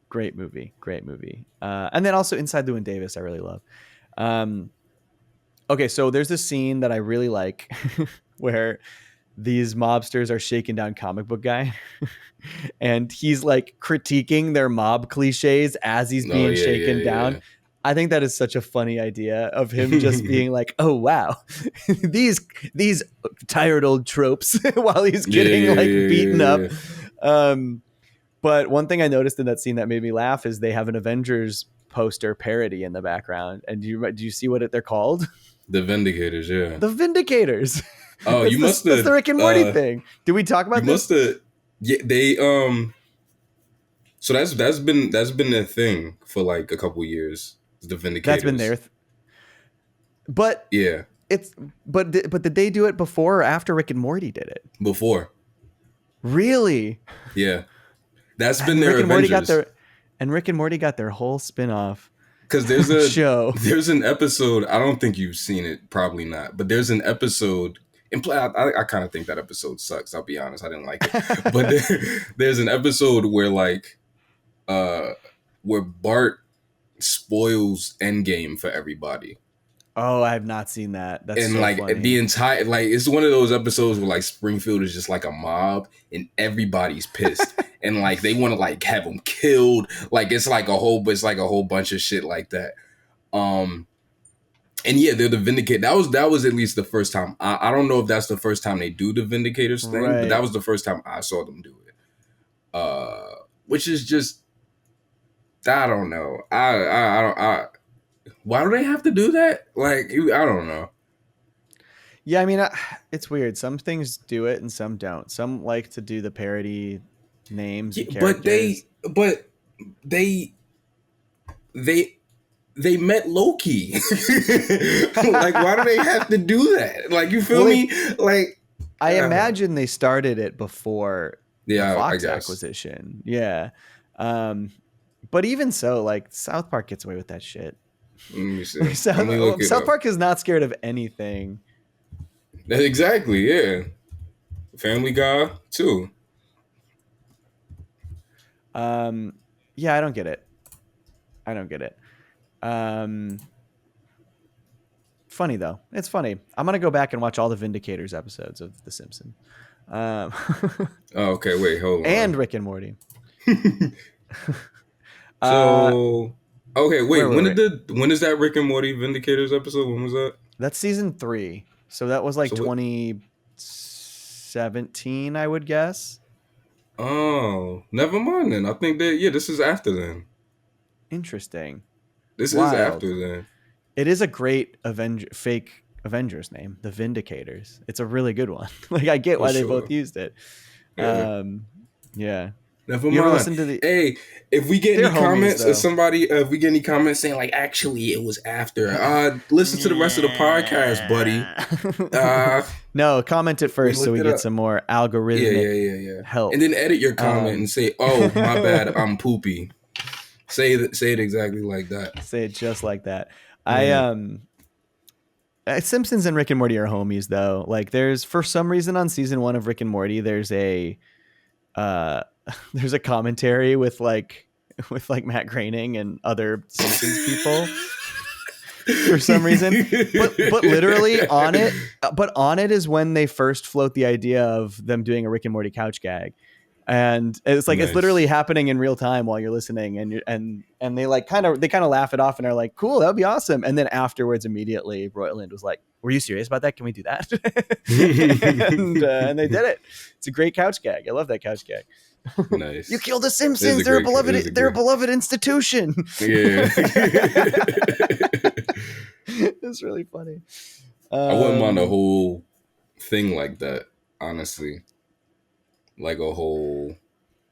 Speaker 1: Great movie, great movie. And then also Inside Llewyn Davis I really love. um okay, so there's this scene that I really like where these mobsters are shaking down comic book guy and he's like critiquing their mob cliches as he's
Speaker 2: Oh
Speaker 1: being
Speaker 2: yeah.
Speaker 1: shaken down.
Speaker 2: Yeah.
Speaker 1: I think that is such a funny idea of him just
Speaker 2: Yeah.
Speaker 1: being like, "Oh wow, these tired old tropes," while he's
Speaker 2: Yeah.
Speaker 1: getting
Speaker 2: Yeah.
Speaker 1: like beaten
Speaker 2: Yeah.
Speaker 1: up.
Speaker 2: Yeah.
Speaker 1: Um, but one thing I noticed in that scene that made me laugh is they have an Avengers poster parody in the background. And do you see what they're called?
Speaker 2: The Vindicators. Yeah.
Speaker 1: The Vindicators.
Speaker 2: Oh, you must
Speaker 1: That's the
Speaker 2: have.
Speaker 1: Rick and Morty thing. Did we talk
Speaker 2: You
Speaker 1: about
Speaker 2: must
Speaker 1: this?
Speaker 2: have. Yeah. They. So that's been a thing for like a couple years. The
Speaker 1: That's been
Speaker 2: Vindicators.
Speaker 1: there, but
Speaker 2: Yeah.
Speaker 1: it's but did they do it before or after Rick and Morty did it?
Speaker 2: Before.
Speaker 1: Really?
Speaker 2: Yeah. That's been
Speaker 1: And
Speaker 2: their
Speaker 1: Rick and Morty got
Speaker 2: Avengers.
Speaker 1: their and Rick and Morty got their whole spin-off
Speaker 2: because
Speaker 1: show.
Speaker 2: there's an episode. I don't think you've seen it, probably not. But there's an episode. And I kind of think that episode sucks. I'll be honest, I didn't like it. But there's an episode where where Bart spoils Endgame for everybody.
Speaker 1: Oh, I have not seen that. That's
Speaker 2: and
Speaker 1: so
Speaker 2: like
Speaker 1: funny.
Speaker 2: the entire it's one of those episodes where like Springfield is just like a mob and everybody's pissed and like they want to like have them killed. Like it's like a whole bunch of shit like that. And yeah, they're the Vindicator. That was at least the first time. I don't know if that's the first time they do the Vindicators thing,
Speaker 1: Right.
Speaker 2: but that was the first time I saw them do it. Which is just, I don't know. Why do they have to do that? Like, I don't know.
Speaker 1: Yeah, I mean, it's weird. Some things do it and some don't. Some like to do the parody names and characters.
Speaker 2: But they met Loki. Like, why do they have to do that? Like, you feel me? Like,
Speaker 1: I imagine they started it before the Fox
Speaker 2: I guess.
Speaker 1: acquisition. Yeah. But even so, like, South Park gets away with that shit.
Speaker 2: Let me see.
Speaker 1: South Park is not scared of anything.
Speaker 2: Exactly, yeah. Family Guy, too.
Speaker 1: Yeah, I don't get it. Funny though. It's funny. I'm gonna go back and watch all the Vindicators episodes of The Simpsons.
Speaker 2: Oh, okay, wait, hold on.
Speaker 1: And Rick and Morty.
Speaker 2: So, okay, wait. When is that Rick and Morty Vindicators episode? When was that?
Speaker 1: That's season 3. So that was like 2017, I would guess.
Speaker 2: Oh, never mind then. I think that this is after then.
Speaker 1: Interesting.
Speaker 2: This is after then.
Speaker 1: It is a great fake Avengers name, the Vindicators. It's a really good one. Like, I get why they both used it. Yeah.
Speaker 2: Never
Speaker 1: You ever
Speaker 2: mind.
Speaker 1: listen to the?
Speaker 2: Hey, if we get any comments
Speaker 1: though.
Speaker 2: if we get any comments saying like, actually, it was after. Listen to the rest of the podcast, buddy.
Speaker 1: No, comment it first so we get some more algorithmic help.
Speaker 2: And then edit your comment and say, "Oh, my bad, I'm poopy." Say it exactly like that.
Speaker 1: Say it just like that. Simpsons and Rick and Morty are homies though. Like, there's, for some reason on season 1 of Rick and Morty, there's a commentary with Matt Groening and other Simpsons people for some reason. But literally on it is when they first float the idea of them doing a Rick and Morty couch gag. And it's like, It's literally happening in real time while you're listening, and they kind of laugh it off and are like, cool, that'd be awesome. And then afterwards, immediately Roiland was like, were you serious about that? Can we do that? and they did it. It's a great couch gag. I love that couch gag.
Speaker 2: Nice.
Speaker 1: You killed the Simpsons. They're a beloved institution.
Speaker 2: Yeah.
Speaker 1: It's really funny.
Speaker 2: I wouldn't mind a whole thing like that, honestly. Like a whole,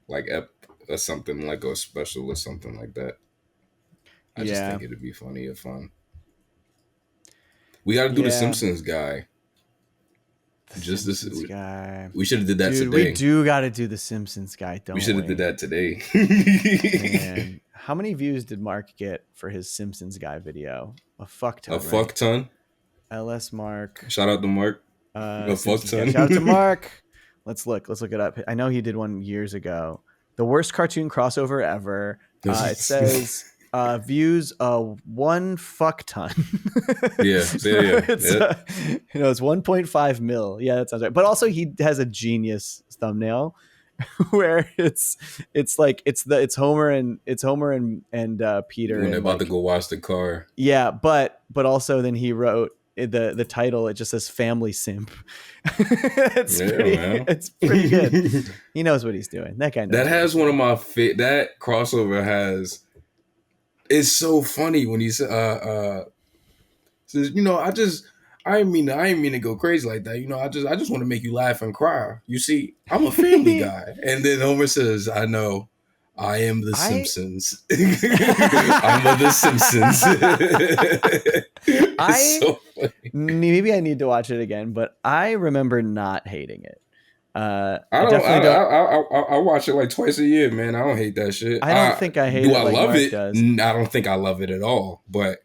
Speaker 2: or something, like a special or something like that. I just think it'd be funny or fun. We got to do the Simpsons guy. We should have did that today.
Speaker 1: We do got to do the Simpsons guy.
Speaker 2: We should have did that today.
Speaker 1: Man, how many views did Mark get for his Simpsons guy video? A fuck ton.
Speaker 2: Fuck ton.
Speaker 1: LS Mark.
Speaker 2: Shout out to Mark. A fuck ton.
Speaker 1: Shout out to Mark. Let's look it up. I know he did one years ago. The worst cartoon crossover ever. It says views 1 fuck ton.
Speaker 2: It's
Speaker 1: 1.5 mil. Yeah, that sounds right. But also he has a genius thumbnail where it's Homer and Peter
Speaker 2: when they're about to go wash the car.
Speaker 1: Yeah, but also then he wrote the title, it just says family simp. It's pretty good. He knows what he's doing. That guy knows.
Speaker 2: That has one of my that crossover has, it's so funny when he says, I didn't mean to go crazy like that. I just want to make you laugh and cry. You see, I'm a family guy. And then Homer says, I know. I am the Simpsons. I'm of the Simpsons.
Speaker 1: So maybe I need to watch it again, but I remember not hating it.
Speaker 2: I don't.
Speaker 1: definitely don't.
Speaker 2: I watch it like twice a year, man. I don't hate that shit.
Speaker 1: I don't think I hate
Speaker 2: do
Speaker 1: it
Speaker 2: I
Speaker 1: like
Speaker 2: love
Speaker 1: Mark
Speaker 2: it?
Speaker 1: does.
Speaker 2: I don't think I love it at all. But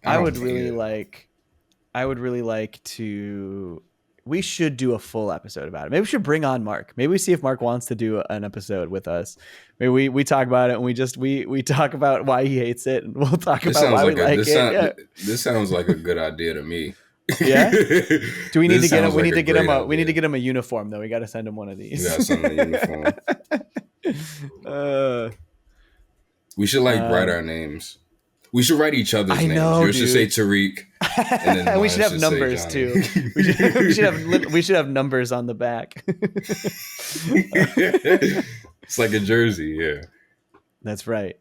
Speaker 2: I
Speaker 1: would
Speaker 2: don't
Speaker 1: really
Speaker 2: hate it.
Speaker 1: like. I would really like to. We should do a full episode about it. Maybe we should bring on Mark. Maybe we see if Mark wants to do an episode with us. Maybe we talk about it and we talk about why he hates it, and we'll talk about why we like it.
Speaker 2: This sounds like a good idea to me.
Speaker 1: Yeah. Do we need to get him? We need to get him a. We need to get him a uniform though. We got to send him one of these.
Speaker 2: We got to send him a uniform. We should write our names. We should write each other's names. Yours should say Tariq, and then
Speaker 1: we should have numbers too. We should have numbers on the back.
Speaker 2: It's like a jersey, yeah.
Speaker 1: That's right.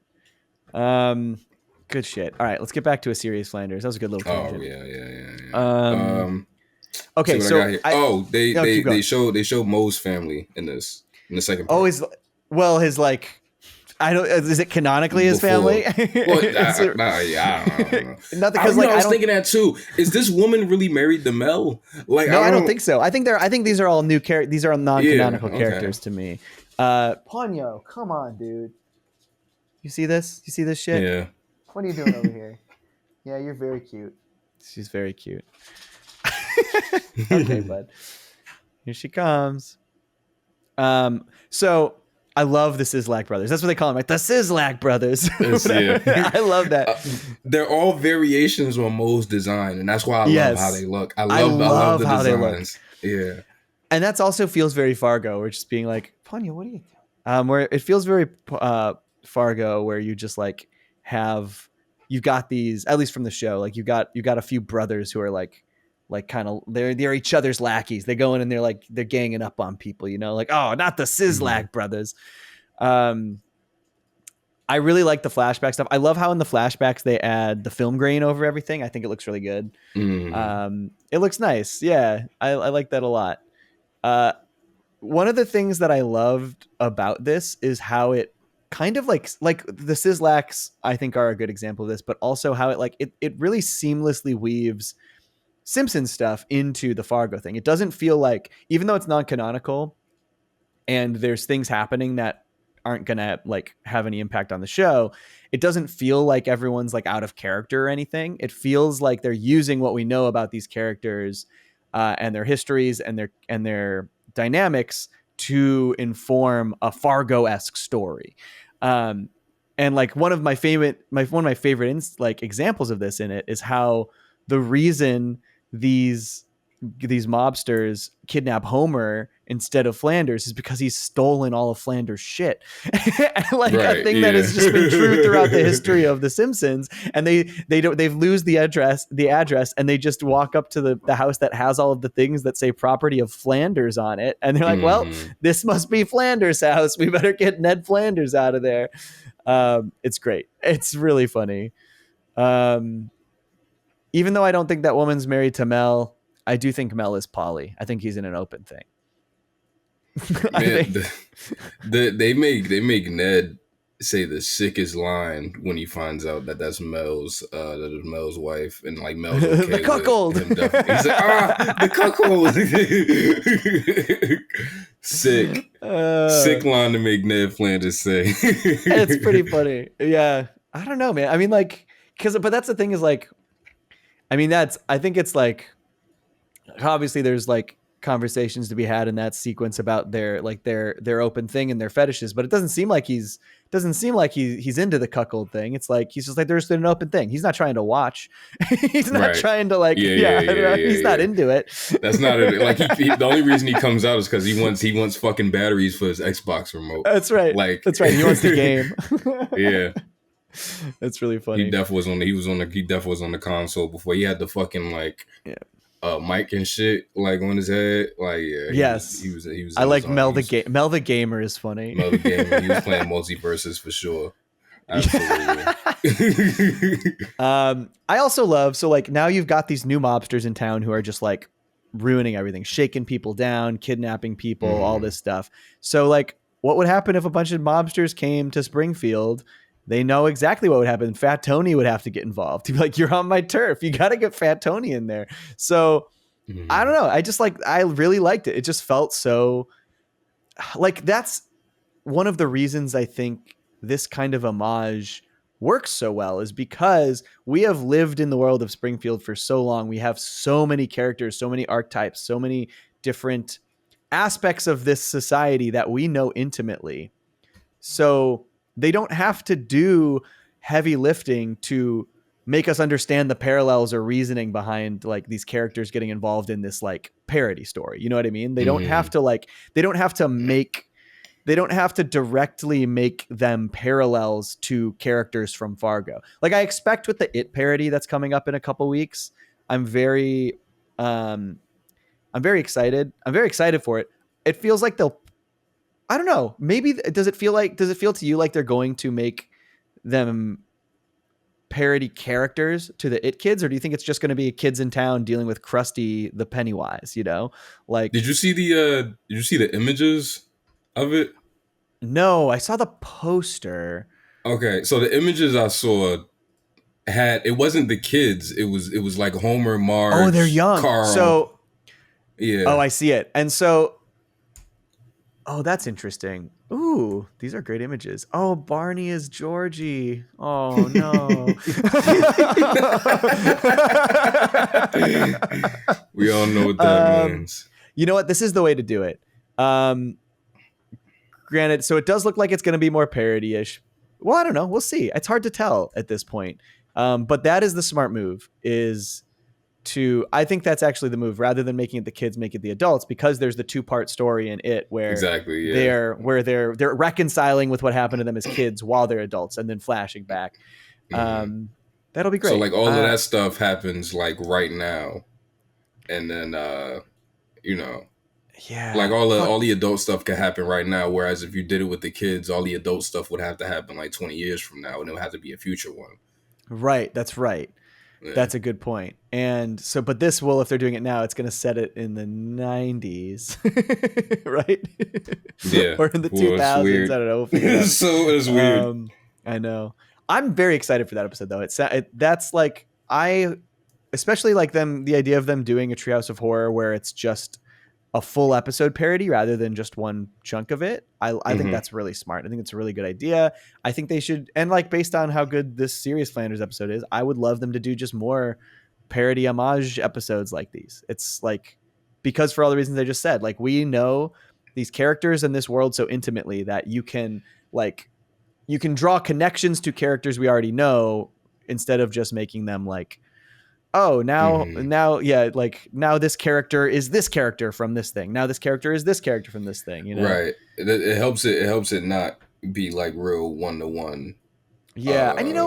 Speaker 1: Good shit. All right, let's get back to a Serious Flanders. That was a good little tangent.
Speaker 2: Yeah.
Speaker 1: Okay, so
Speaker 2: they show Mo's family in the second part.
Speaker 1: Oh, his like. I don't. Is it canonically his family?
Speaker 2: Well, I don't know.
Speaker 1: Not because I
Speaker 2: was thinking that too. Is this woman really married to Mel? Like,
Speaker 1: no, I don't think so. I think these are all new characters. These are all non-canonical characters to me. Ponyo, come on, dude. You see this? You see this shit?
Speaker 2: Yeah.
Speaker 1: What are you doing over here? Yeah, you're very cute. She's very cute. Okay, bud. Here she comes. So. I love the Sislak brothers. That's what they call them, right? The Sislak brothers. Yeah. I love that.
Speaker 2: They're all variations on Mo's design, and that's why I love how they look. I love the
Speaker 1: how
Speaker 2: designs.
Speaker 1: They look.
Speaker 2: Yeah.
Speaker 1: And that's also feels very Fargo. We're just being like, Ponyo, what are you doing? Where it feels very Fargo, where you just like you've got these, at least from the show, like you got a few brothers who are like kind of they're each other's lackeys. They go in and they're ganging up on people, like, oh, not the Sislak brothers. I really like the flashback stuff. I love how in the flashbacks they add the film grain over everything. I think it looks really good. It looks nice. Yeah, I like that a lot. One of the things that I loved about this is how it kind of like the Sislaks, I think, are a good example of this, but also how it really seamlessly weaves Simpsons stuff into the Fargo thing. It doesn't feel like, even though it's non-canonical and there's things happening that aren't gonna like have any impact on the show, it doesn't feel like everyone's like out of character or anything. It feels like they're using what we know about these characters and their histories and their dynamics to inform a Fargo-esque story. And like one of my favorite examples of this in it is how the reason these mobsters kidnap Homer instead of Flanders is because he's stolen all of Flanders' shit. A thing that has just been true throughout the history of the Simpsons. And they've lose the address and they just walk up to the house that has all of the things that say property of Flanders on it. And they're like, well, this must be Flanders' house. We better get Ned Flanders out of there. It's great. It's really funny. Even though I don't think that woman's married to Mel, I do think Mel is poly. I think he's in an open thing.
Speaker 2: They make Ned say the sickest line when he finds out that that's Mel's wife, and like Mel's okay
Speaker 1: the cuckold.
Speaker 2: He's like, the cuckold. Sick line to make Ned Flanders say.
Speaker 1: It's pretty funny. Yeah, I don't know, man. I mean, like, but that's the thing is like, I mean, I think it's like, obviously there's like conversations to be had in that sequence about their open thing and their fetishes, but it doesn't seem like he's into the cuckold thing. It's like, he's just like, there's an open thing. He's not trying to watch. He's not trying to like, he's not into it.
Speaker 2: That's not it. Like the only reason he comes out is because he wants fucking batteries for his Xbox remote.
Speaker 1: That's right. Like, that's right. He wants the game.
Speaker 2: Yeah.
Speaker 1: That's really funny.
Speaker 2: He definitely was on the console before. He had the fucking like mic and shit like on his head. Like
Speaker 1: yes,
Speaker 2: he was.
Speaker 1: I like Mel the Gamer is funny.
Speaker 2: Mel the Gamer. He was playing multiverses for sure. Absolutely.
Speaker 1: I also love, so like now you've got these new mobsters in town who are just like ruining everything, shaking people down, kidnapping people, all this stuff. So like, what would happen if a bunch of mobsters came to Springfield? They know exactly what would happen. Fat Tony would have to get involved. He'd be like, you're on my turf. You got to get Fat Tony in there. So I don't know. I really liked it. It just felt so like that's one of the reasons I think this kind of homage works so well is because we have lived in the world of Springfield for so long. We have so many characters, so many archetypes, so many different aspects of this society that we know intimately. So they don't have to do heavy lifting to make us understand the parallels or reasoning behind like these characters getting involved in this like parody story. You know what I mean? They don't have to they don't have to directly make them parallels to characters from Fargo. Like I expect with the It parody that's coming up in a couple weeks, I'm very excited. I'm very excited for it. It feels like I don't know. Maybe does it feel to you like they're going to make them parody characters to the It kids, or do you think it's just going to be kids in town dealing with Krusty the Pennywise, you know? Like
Speaker 2: Did you see the images of it?
Speaker 1: No, I saw the poster.
Speaker 2: Okay, so the images I saw it wasn't the kids. It was like Homer, Marge,
Speaker 1: Oh, they're young.
Speaker 2: Carl.
Speaker 1: So
Speaker 2: yeah.
Speaker 1: Oh, I see it. And so oh, that's interesting. Ooh, these are great images. Oh, Barney is Georgie. Oh no.
Speaker 2: We all know what that means.
Speaker 1: You know what? This is the way to do it. Granted, so it does look like it's going to be more parody-ish. Well, I don't know. We'll see. It's hard to tell at this point. But that is the smart move, I think that's actually the move, rather than making it the kids, make it the adults, because there's the 2-part story in it where they're reconciling with what happened to them as kids while they're adults and then flashing back. That'll be great.
Speaker 2: So like all of that stuff happens like right now. And then
Speaker 1: yeah,
Speaker 2: like all the adult stuff can happen right now, whereas if you did it with the kids, all the adult stuff would have to happen like 20 years from now, and it would have to be a future one.
Speaker 1: Right, that's right. Yeah. That's a good point. And so, but this will, if they're doing it now, it's going to set it in the 90s, right?
Speaker 2: Yeah.
Speaker 1: Or in the 2000s. I don't know.
Speaker 2: It's weird.
Speaker 1: I know. I'm very excited for that episode, though. That's like, especially like the idea of them doing a Treehouse of Horror where it's just a full episode parody rather than just one chunk of it. I think that's really smart. I think it's a really good idea. I think they should, and like based on how good this Serious Flanders episode is, I would love them to do just more parody homage episodes like these. It's like, because for all the reasons I just said, like we know these characters in this world so intimately that you can draw connections to characters we already know instead of just making them like, oh, now this character is this character from this thing. Now this character is this character from this thing, you know?
Speaker 2: Right. It helps it not be like real 1-to-1.
Speaker 1: Yeah. And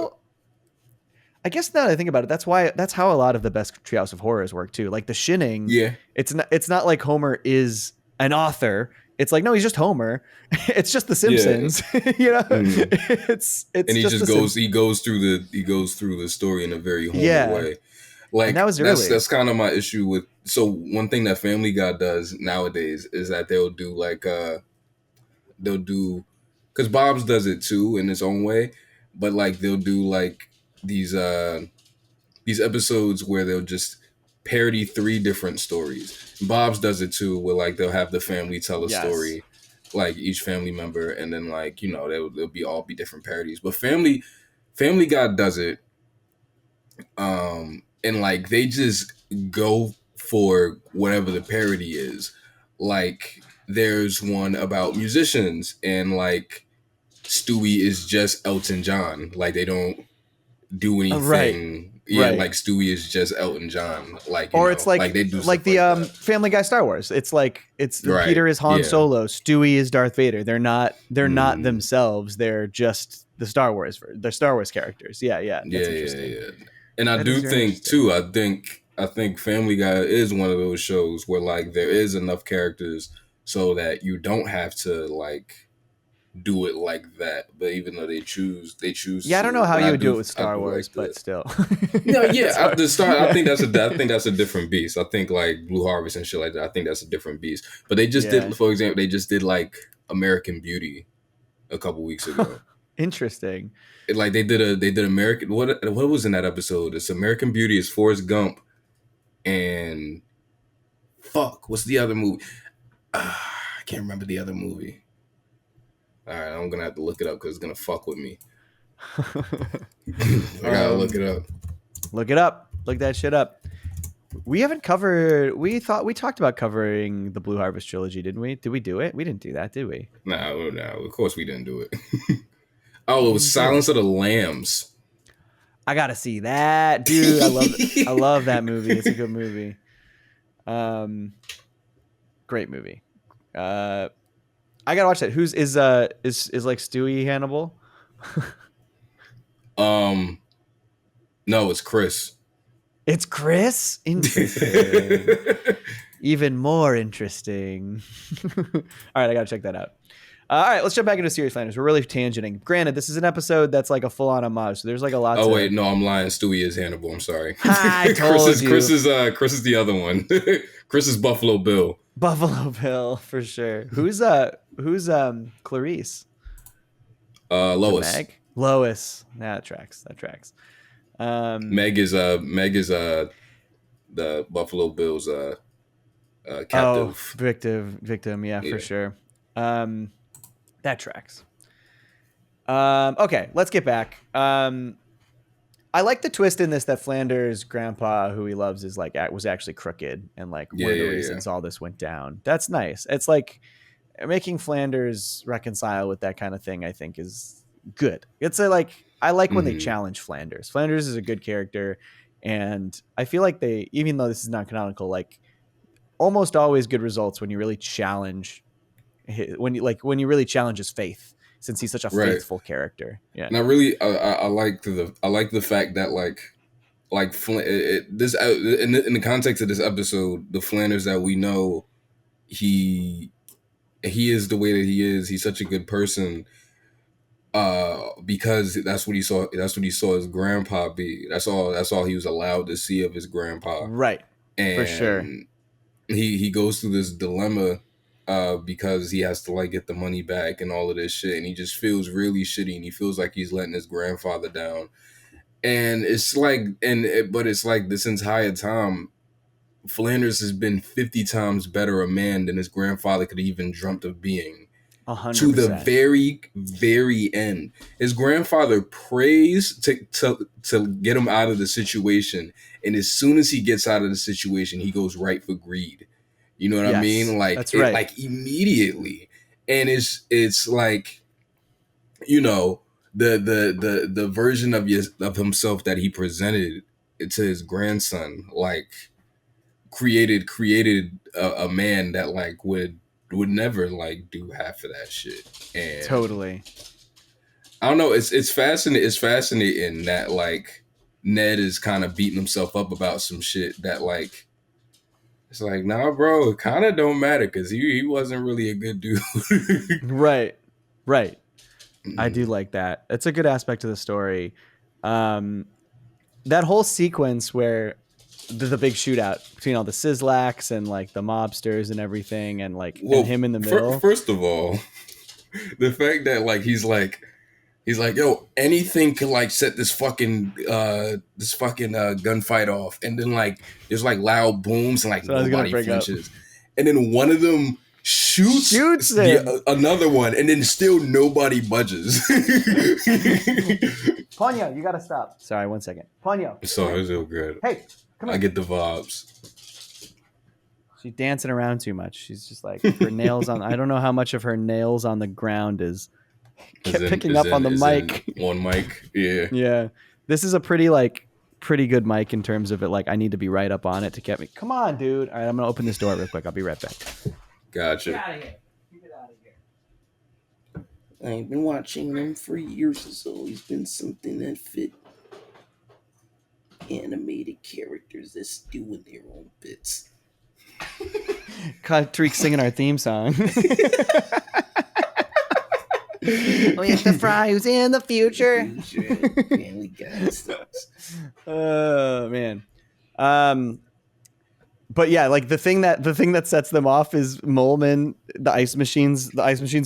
Speaker 1: I guess now that I think about it, that's how a lot of the best Treehouse of Horrors work too. Like The Shining. Yeah. It's not like Homer is an author. It's like, no, he's just Homer. It's just The Simpsons. Yeah. It's
Speaker 2: and he goes through the story in a very Homer way. Like that's kind of my issue with. So one thing that Family Guy does nowadays is that they'll do because Bob's does it too in its own way, but like they'll do like these episodes where they'll just parody 3 different stories. Bob's does it too, where like they'll have the family tell a story, like each family member, and then like they'll all be different parodies. But Family Guy does it. And like they just go for whatever the parody is. Like there's one about musicians, and like Stewie is just Elton John. Like they don't do anything. Right. Yeah, right. Like Stewie is just Elton John. Like
Speaker 1: it's like they do like the Family Guy Star Wars. It's like Peter is Han Solo, Stewie is Darth Vader. They're not themselves. They're just the Star Wars characters. Yeah. That's interesting.
Speaker 2: Yeah. And I do think too, I think Family Guy is one of those shows where like there is enough characters so that you don't have to like do it like that. But even though they choose.
Speaker 1: Yeah, I don't know how you would do it with Star Wars, like but still.
Speaker 2: No, yeah, at the start, I think that's a different beast. I think like Blue Harvest and shit like that. I think that's a different beast. But they just did, for example, like American Beauty a couple weeks ago.
Speaker 1: Interesting.
Speaker 2: Like they did American. What was in that episode? It's American Beauty. It's Forrest Gump, and fuck. What's the other movie? I can't remember the other movie. All right, I'm gonna have to look it up because it's gonna fuck with me. I gotta look it up.
Speaker 1: Look it up. Look that shit up. We haven't covered. We talked about covering the Blue Harvest trilogy, didn't we? Did we do it? We didn't do that, did we?
Speaker 2: No. Of course we didn't do it. Oh, it was Silence of the Lambs.
Speaker 1: I gotta see that, dude. I love that movie. It's a good movie. Great movie. I gotta watch that. Who's is like Stewie Hannibal?
Speaker 2: No, it's Chris.
Speaker 1: It's Chris? Interesting. Even more interesting. All right, I gotta check that out. All right, let's jump back into Serious Flanders. We're really tangenting. Granted, this is an episode that's like a full-on homage, so there's like a lot.
Speaker 2: Oh wait, no, I'm lying. Stewie is Hannibal. I'm sorry.
Speaker 1: I told you.
Speaker 2: Chris is the other one. Chris is Buffalo Bill.
Speaker 1: Buffalo Bill for sure. Who's Clarice?
Speaker 2: Lois.
Speaker 1: Meg? Lois. Yeah, that tracks.
Speaker 2: Meg is the Buffalo Bill's captive.
Speaker 1: Victim. Yeah, for sure. That tracks. Okay, let's get back. I like the twist in this that Flanders' grandpa, who he loves, is like was actually crooked, and like one of the reasons all this went down. That's nice. It's like making Flanders reconcile with that kind of thing. I think is good. It's I like when they challenge Flanders. Flanders is a good character, and I feel like they, even though this is not canonical, like almost always good results when you really challenge. When you really challenge his faith, since he's such a faithful character. Yeah,
Speaker 2: and I really I like the fact that this in the context of this episode, the Flanders that we know, he is the way that he is. He's such a good person because that's what he saw. That's what he saw his grandpa be. That's all he was allowed to see of his grandpa.
Speaker 1: Right, and for sure.
Speaker 2: He goes through this dilemma. Because he has to like get the money back and all of this shit, and he just feels really shitty, and he feels like he's letting his grandfather down. And it's like, but it's like this entire time, Flanders has been 50 times better a man than his grandfather could even dreamt of being.
Speaker 1: 100%.
Speaker 2: To the very, very end, his grandfather prays to get him out of the situation, and as soon as he gets out of the situation, he goes right for greed. You know what I mean? Like,
Speaker 1: that's right.
Speaker 2: Like immediately. And it's like, you know, the version of himself that he presented to his grandson, like created a man that like would never like do half of that shit. And
Speaker 1: totally.
Speaker 2: I don't know. It's fascinating. It's fascinating that like Ned is kind of beating himself up about some shit that like, it's like, nah, bro, it kind of don't matter because he wasn't really a good dude.
Speaker 1: Right. I do like that. It's a good aspect of the story. That whole sequence where the big shootout between all the Sislaks and like the mobsters and everything, and like and him in the middle.
Speaker 2: First of all, the fact that like he's like, yo, anything could like set this fucking gunfight off, and then like there's like loud booms and like nobody flinches, and then one of them shoots another one, and then still nobody budges.
Speaker 1: Ponyo, you gotta stop. Sorry, 1 second. Ponyo.
Speaker 2: Sorry, it's so good.
Speaker 1: Hey, come on.
Speaker 2: I get the vibes.
Speaker 1: She's dancing around too much. She's just like her nails on. I don't know how much of her nails on the ground is picking up on the mic.
Speaker 2: One mic, yeah.
Speaker 1: Yeah. This is a pretty good mic in terms of it. Like I need to be right up on it to get me. Come on, dude. All right, I'm gonna open this door real quick. I'll be right back.
Speaker 2: Gotcha.
Speaker 1: Get out of here. Get out of here.
Speaker 4: I ain't been watching them for years. It's always been something that fit animated characters that's doing their own bits.
Speaker 1: Tariq singing our theme song.
Speaker 4: Oh, yeah, the fry who's in the future. Family Guy stuff.
Speaker 1: Oh man. But yeah, like the thing that sets them off is Molman, the ice machine's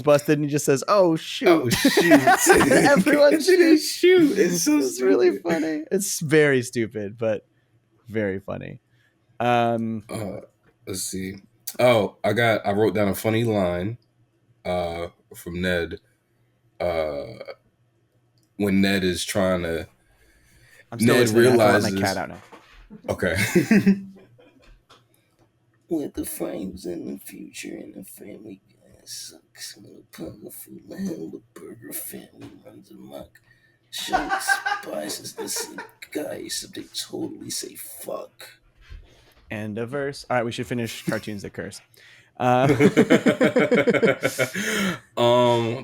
Speaker 1: busted, and he just says, "Oh shoot!"
Speaker 2: Oh shoot!
Speaker 1: Everyone shoot!
Speaker 4: It's
Speaker 1: really funny. It's very stupid, but very funny.
Speaker 2: Let's see. Oh, I wrote down a funny line from Ned when Ned is trying to.
Speaker 1: I'm still
Speaker 2: Ned
Speaker 1: listening. I have to let my cat
Speaker 2: realizes.
Speaker 1: out now.
Speaker 2: Okay. With the frames in the future and the family guy sucks. When a powerful land with burger family runs amok. Schultz biases the guy, except they totally say fuck.
Speaker 1: End of verse. All right, we should finish cartoons that curse.
Speaker 2: What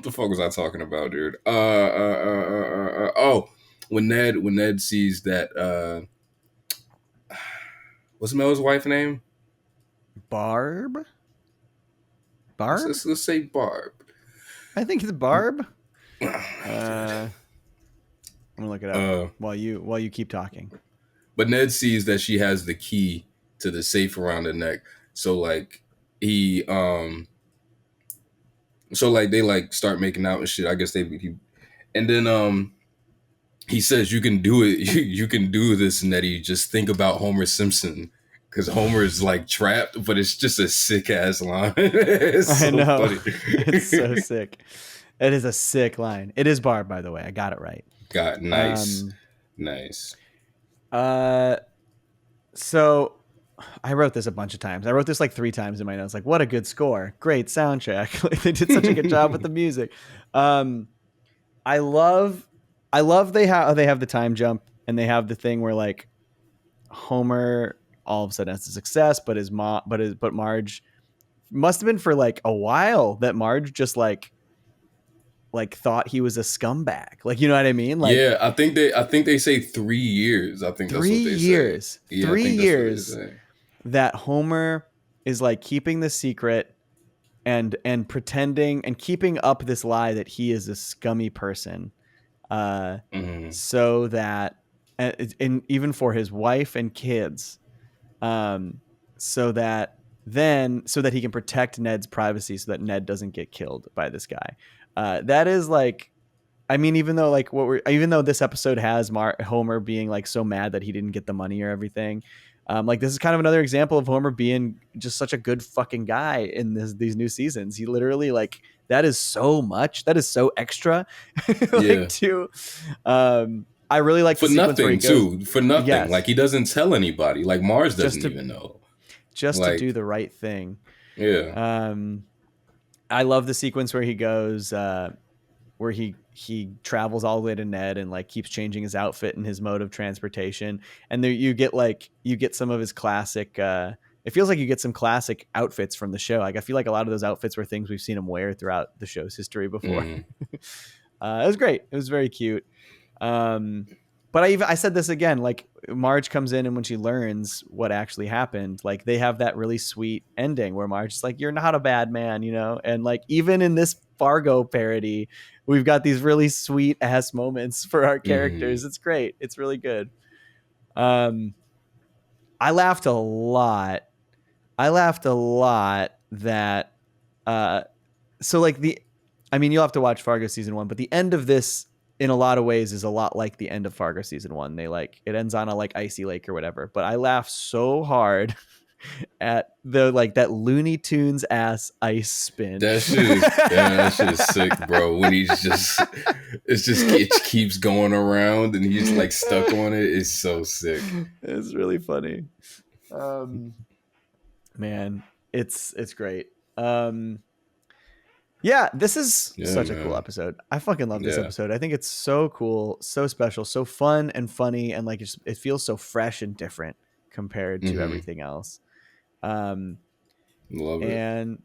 Speaker 2: the fuck was I talking about, dude? Oh, when Ned sees that what's Mel's wife name?
Speaker 1: Barb?
Speaker 2: Let's say Barb.
Speaker 1: I think it's Barb. I'm gonna look it up while you keep talking.
Speaker 2: But Ned sees that she has the key to the safe around her neck. So like he so like they like start making out and shit. I guess and then he says you can do it. You can do this, Nettie. Just think about Homer Simpson. Because Homer is like trapped, but it's just a sick ass line. It's so
Speaker 1: I know.
Speaker 2: funny.
Speaker 1: It's so sick. It is a sick line. It is Barb, by the way. I got it right.
Speaker 2: God, nice. Nice.
Speaker 1: So I wrote this a bunch of times. I wrote this like 3 times in my notes. Like, what a good score. Great soundtrack. Like, they did such a good job with the music. I love they have the time jump, and they have the thing where like Homer all of a sudden has a success, but Marge must have been for like a while that Marge just like thought he was a scumbag. Like, you know what I mean? Like,
Speaker 2: yeah, I think they say 3 years. I think that's what they say. Yeah,
Speaker 1: 3
Speaker 2: I think
Speaker 1: years
Speaker 2: that's what they say.
Speaker 1: that Homer is like keeping the secret and pretending and keeping up this lie that he is a scummy person, so that and even for his wife and kids, so that he can protect Ned's privacy, so that Ned doesn't get killed by this guy. That is like, I mean, even though this episode has Homer being like so mad that he didn't get the money or everything, like this is kind of another example of Homer being just such a good fucking guy in these new seasons. He literally like, that is so much. That is so extra.
Speaker 2: Yeah.
Speaker 1: I really like
Speaker 2: for
Speaker 1: the sequence where he
Speaker 2: nothing
Speaker 1: goes,
Speaker 2: for nothing.
Speaker 1: Yes.
Speaker 2: Like he doesn't tell anybody. Like Mars doesn't even know.
Speaker 1: Just
Speaker 2: like,
Speaker 1: to do the right thing.
Speaker 2: Yeah.
Speaker 1: I love the sequence where he goes, where he travels all the way to Ned and like keeps changing his outfit and his mode of transportation. And there you get some of his classic, it feels like you get some classic outfits from the show. Like I feel like a lot of those outfits were things we've seen him wear throughout the show's history before. It was great. It was very cute. But I said this again, like Marge comes in, and when she learns what actually happened, like they have that really sweet ending where Marge is like, you're not a bad man, you know? And like, even in this Fargo parody, we've got these really sweet ass moments for our characters. It's great. It's really good. I laughed a lot that, so like you'll have to watch Fargo season 1, but the end of this in a lot of ways is a lot like the end of Fargo season 1. It ends on a like icy lake or whatever, but I laughed so hard at that Looney Tunes ass ice spin.
Speaker 2: That shit is sick, bro. When it keeps going around and he's like stuck on it. It's so sick.
Speaker 1: It's really funny. Man, it's great. Yeah, this is such a cool episode. I fucking love this episode. I think it's so cool, so special, so fun and funny, and like it feels so fresh and different compared to everything else.
Speaker 2: Love it.
Speaker 1: And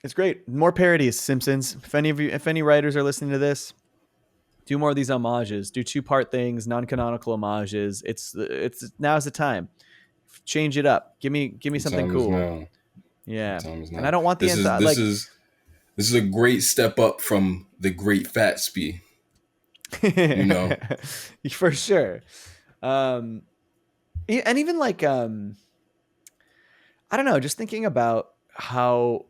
Speaker 1: it's great. More parodies, Simpsons. If any writers are listening to this, do more of these homages. Do 2-part things, non-canonical homages. It's now's the time. Change it up. Give me something cool. Yeah, and I don't want
Speaker 2: This is a great step up from the Great Fatsby. You know,
Speaker 1: for sure. And even like I don't know, just thinking about how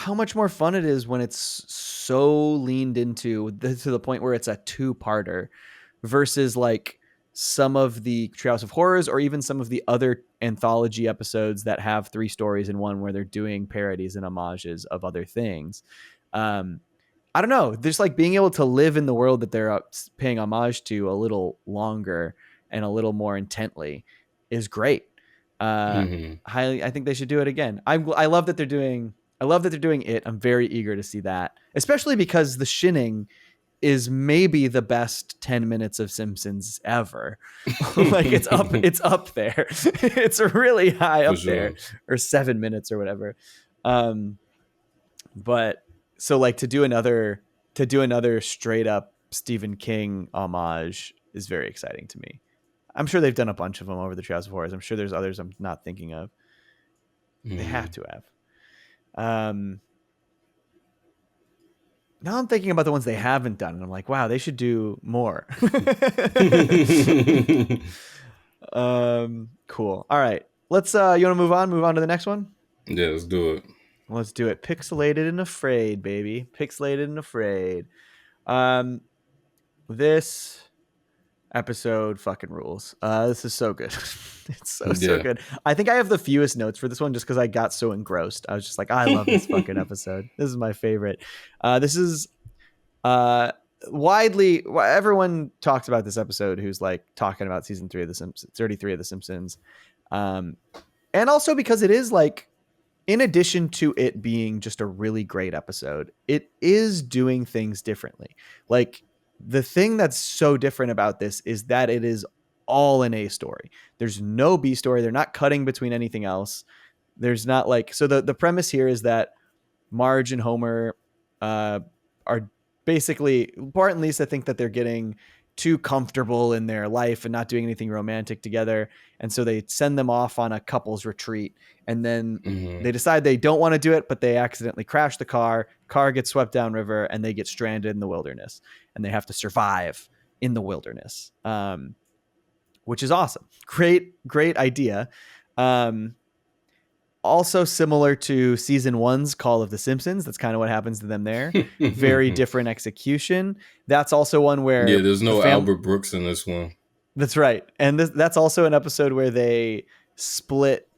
Speaker 1: much more fun it is when it's so leaned into to the point where it's a 2-parter versus like some of the Treehouse of Horrors or even some of the other anthology episodes that have 3 stories in one where they're doing parodies and homages of other things. I don't know, just like being able to live in the world that they're paying homage to a little longer and a little more intently is great. Highly, I think they should do it again. I love that they're doing it. I'm very eager to see that, especially because the shinning is maybe the best 10 minutes of Simpsons ever. Like it's up there. It's really high up there, or 7 minutes or whatever. But so like to do another straight up Stephen King homage is very exciting to me. I'm sure they've done a bunch of them over the Treehouse of Horrors. I'm sure there's others I'm not thinking of. They have to have. Now I'm thinking about the ones they haven't done, and I'm like, wow, they should do more. Cool. All right. Let's you want to move on to the next one?
Speaker 2: Yeah, let's do it.
Speaker 1: Let's do it. Pixelated and Afraid, baby. Pixelated and Afraid. This episode fucking rules. This is so good. It's so good. I think I have the fewest notes for this one just because I got so engrossed. I was just like, I love this fucking episode. This is my favorite. This is widely, everyone talks about this episode who's like talking about season 3 of the Simpsons, 33 of the Simpsons. And also because it is like, in addition to it being just a really great episode, it is doing things differently. Like, the thing that's so different about this is that it is all an A story. There's no B story. They're not cutting between anything else. There's not like, so the premise here is that Marge and Homer are basically, Bart and Lisa think that they're getting too comfortable in their life and not doing anything romantic together. And so they send them off on a couple's retreat. And then they decide they don't want to do it, but they accidentally crash the car gets swept downriver, and they get stranded in the wilderness, and they have to survive in the wilderness. Which is awesome. Great idea. Also similar to season 1's Call of the Simpsons. That's kind of what happens to them there. Very different execution. That's also one where...
Speaker 2: Yeah, there's no Albert Brooks in this one. That's
Speaker 1: right. And that's also an episode where they split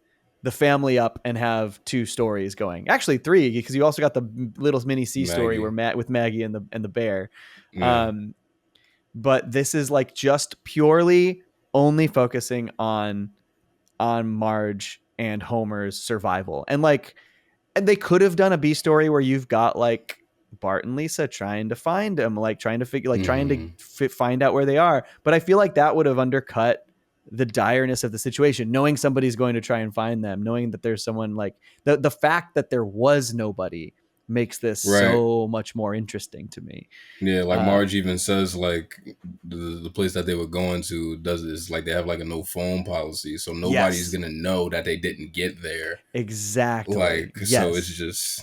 Speaker 1: the family up and have 2 stories going. Actually 3, because you also got the little mini C story where with Maggie and the bear. Yeah. But this is like just purely only focusing on Marge and Homer's survival. And they could have done a B story where you've got like Bart and Lisa trying to find him, like trying to figure, like trying to find out where they are. But I feel like that would have undercut the direness of the situation, knowing somebody's going to try and find them, knowing that there's someone, like the fact that there was nobody makes this so much more interesting to me.
Speaker 2: Yeah, like Marge even says, like the place that they were going to does this, like they have like a no phone policy, so nobody's gonna know that they didn't get there.
Speaker 1: Exactly.
Speaker 2: Like so, it's just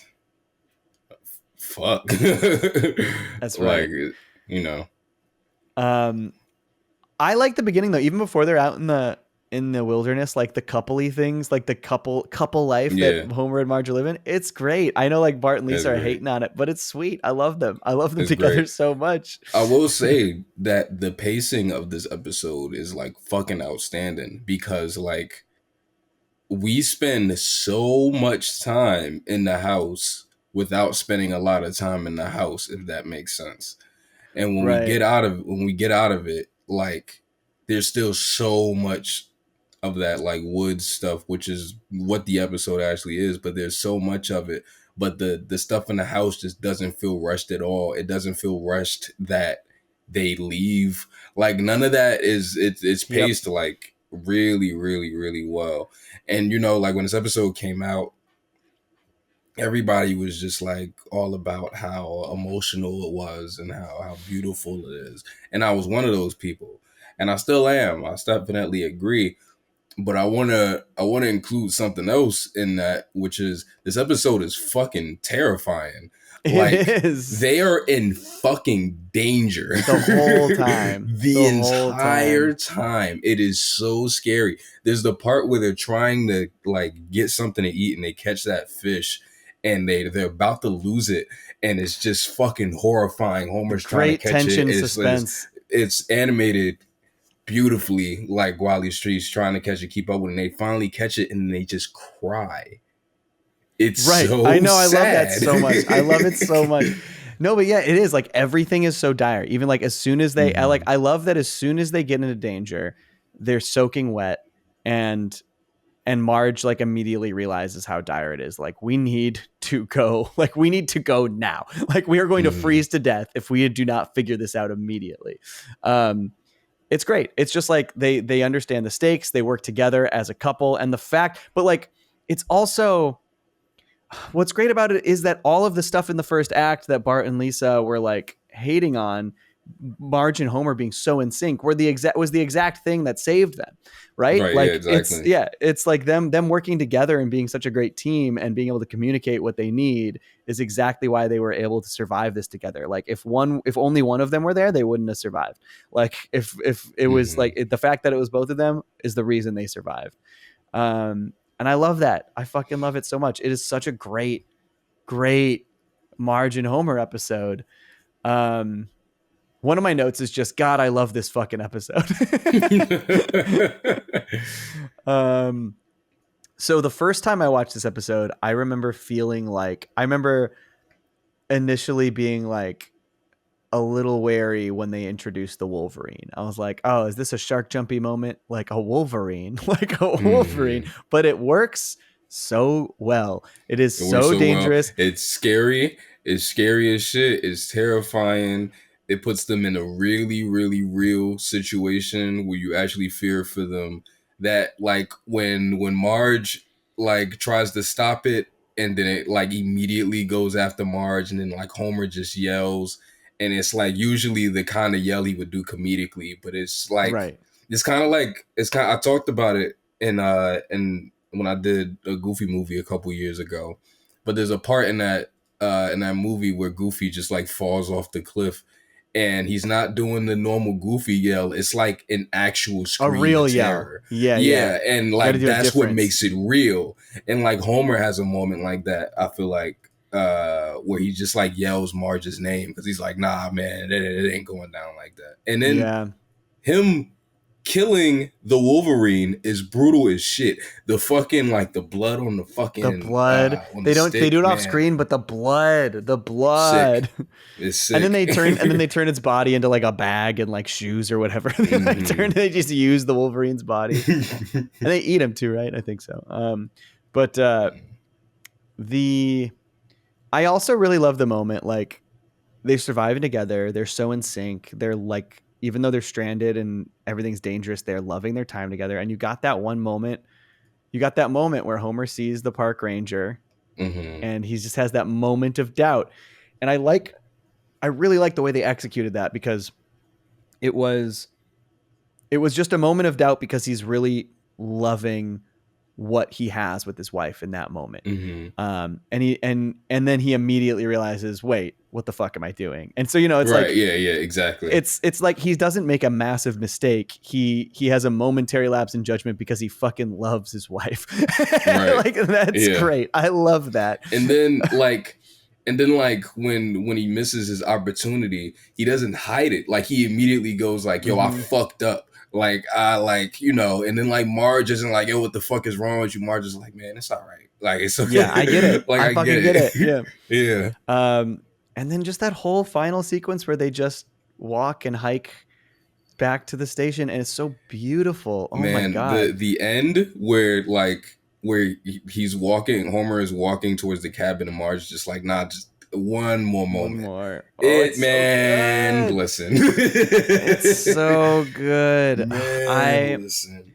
Speaker 2: fuck.
Speaker 1: That's right.
Speaker 2: Like, you know.
Speaker 1: I like the beginning though, even before they're out in the wilderness, like the coupley things, like the couple life that Homer and Marge live in. It's great. I know like Bart and Lisa are hating on it, but it's sweet. I love them. I love them it's together great. So much.
Speaker 2: I will say that the pacing of this episode is like fucking outstanding, because like we spend so much time in the house without spending a lot of time in the house, if that makes sense. And when we get out of it, like there's still so much of that like wood stuff, which is what the episode actually is, but there's so much of it. But the stuff in the house just doesn't feel rushed at all. It doesn't feel rushed that they leave. Like none of that it's paced like really, really, really well. And you know, like when this episode came out, everybody was just like all about how emotional it was and how beautiful it is. And I was one of those people. And I still am. I definitely agree. But I wanna include something else in that, which is this episode is fucking terrifying. Like, it is. They are in fucking danger
Speaker 1: the whole time.
Speaker 2: the entire time. It is so scary. There's the part where they're trying to like get something to eat and they catch that fish and they're about to lose it, and it's just fucking horrifying. Homer's trying to catch it.
Speaker 1: Suspense.
Speaker 2: It's animated beautifully, like Wally Street's trying to catch it, keep up with it, and they finally catch it and they just cry. It's
Speaker 1: Right.
Speaker 2: so
Speaker 1: I know. I love that
Speaker 2: sad.
Speaker 1: so much. I love it so much. No, but yeah, it is like everything is so dire. Even like as soon as they, I love that as soon as they get into danger, they're soaking wet, and Marge like immediately realizes how dire it is. Like we need to go. Like we need to go now. Like we are going to freeze to death if we do not figure this out immediately. It's great. It's just like they understand the stakes. They work together as a couple, and the fact, but like it's also. What's great about it is that all of the stuff in the first act that Bart and Lisa were like hating on, Marge and Homer being so in sync, was the exact thing that saved them, right?
Speaker 2: Right,
Speaker 1: Like
Speaker 2: yeah, exactly.
Speaker 1: it's like them working together and being such a great team and being able to communicate what they need is exactly why they were able to survive this together. Like if only one of them were there, they wouldn't have survived. Like if it was like the fact that it was both of them is the reason they survived. And I love that. I fucking love it so much. It is such a great Marge and Homer episode. One of my notes is just, God, I love this fucking episode. So the first time I watched this episode, I remember initially being like a little wary when they introduced the Wolverine. I was like, oh, is this a shark jumpy moment? Like a Wolverine, but it works so well. It is so dangerous.
Speaker 2: Well. It's scary. It's scary as shit. It's terrifying. It puts them in a really, really real situation where you actually fear for them. That like when Marge like tries to stop it and then it like immediately goes after Marge and then like Homer just yells. And it's like usually the kind of yell he would do comedically, but it's like it's kind of I talked about it in when I did a Goofy movie a couple years ago. But there's a part in that movie where Goofy just like falls off the cliff and he's not doing the normal Goofy yell. It's like an actual scream,
Speaker 1: a real
Speaker 2: of terror.
Speaker 1: Yell. Yeah.
Speaker 2: And like that's what makes it real. And like Homer has a moment like that, I feel like. Where he just like yells Marge's name because he's like, nah, man, it ain't going down like that. And then him killing the Wolverine is brutal as shit. The fucking like the blood on the fucking
Speaker 1: they do it off screen, but the blood
Speaker 2: sick. It's sick.
Speaker 1: And then they turn its body into like a bag and like shoes or whatever. They just use the Wolverine's body and they eat him too, right? I think so. I also really love the moment, like they're surviving together. They're so in sync. They're like, even though they're stranded and everything's dangerous, they're loving their time together. And you got that moment where Homer sees the park ranger and he just has that moment of doubt. And I really like the way they executed that because it was just a moment of doubt because he's really loving what he has with his wife in that moment. And then he immediately realizes, wait, what the fuck am I doing? And so, it's like,
Speaker 2: exactly.
Speaker 1: It's like, he doesn't make a massive mistake. He has a momentary lapse in judgment because he fucking loves his wife. Like, that's great. I love that.
Speaker 2: And then like when he misses his opportunity, he doesn't hide it. Like he immediately goes like, yo, I fucked up. Like, and then like Marge isn't like, yo, what the fuck is wrong with you? Marge is like, man, it's all right. Like, it's okay.
Speaker 1: Yeah, I get it.
Speaker 2: Like,
Speaker 1: I fucking get it. Yeah.
Speaker 2: Yeah.
Speaker 1: And then just that whole final sequence where they just walk and hike back to the station, and it's so beautiful. Oh my God.
Speaker 2: The end where he's walking, Homer is walking towards the cabin, and Marge is just like, nah, just one more moment. Man, listen.
Speaker 1: It's so good.
Speaker 2: Listen.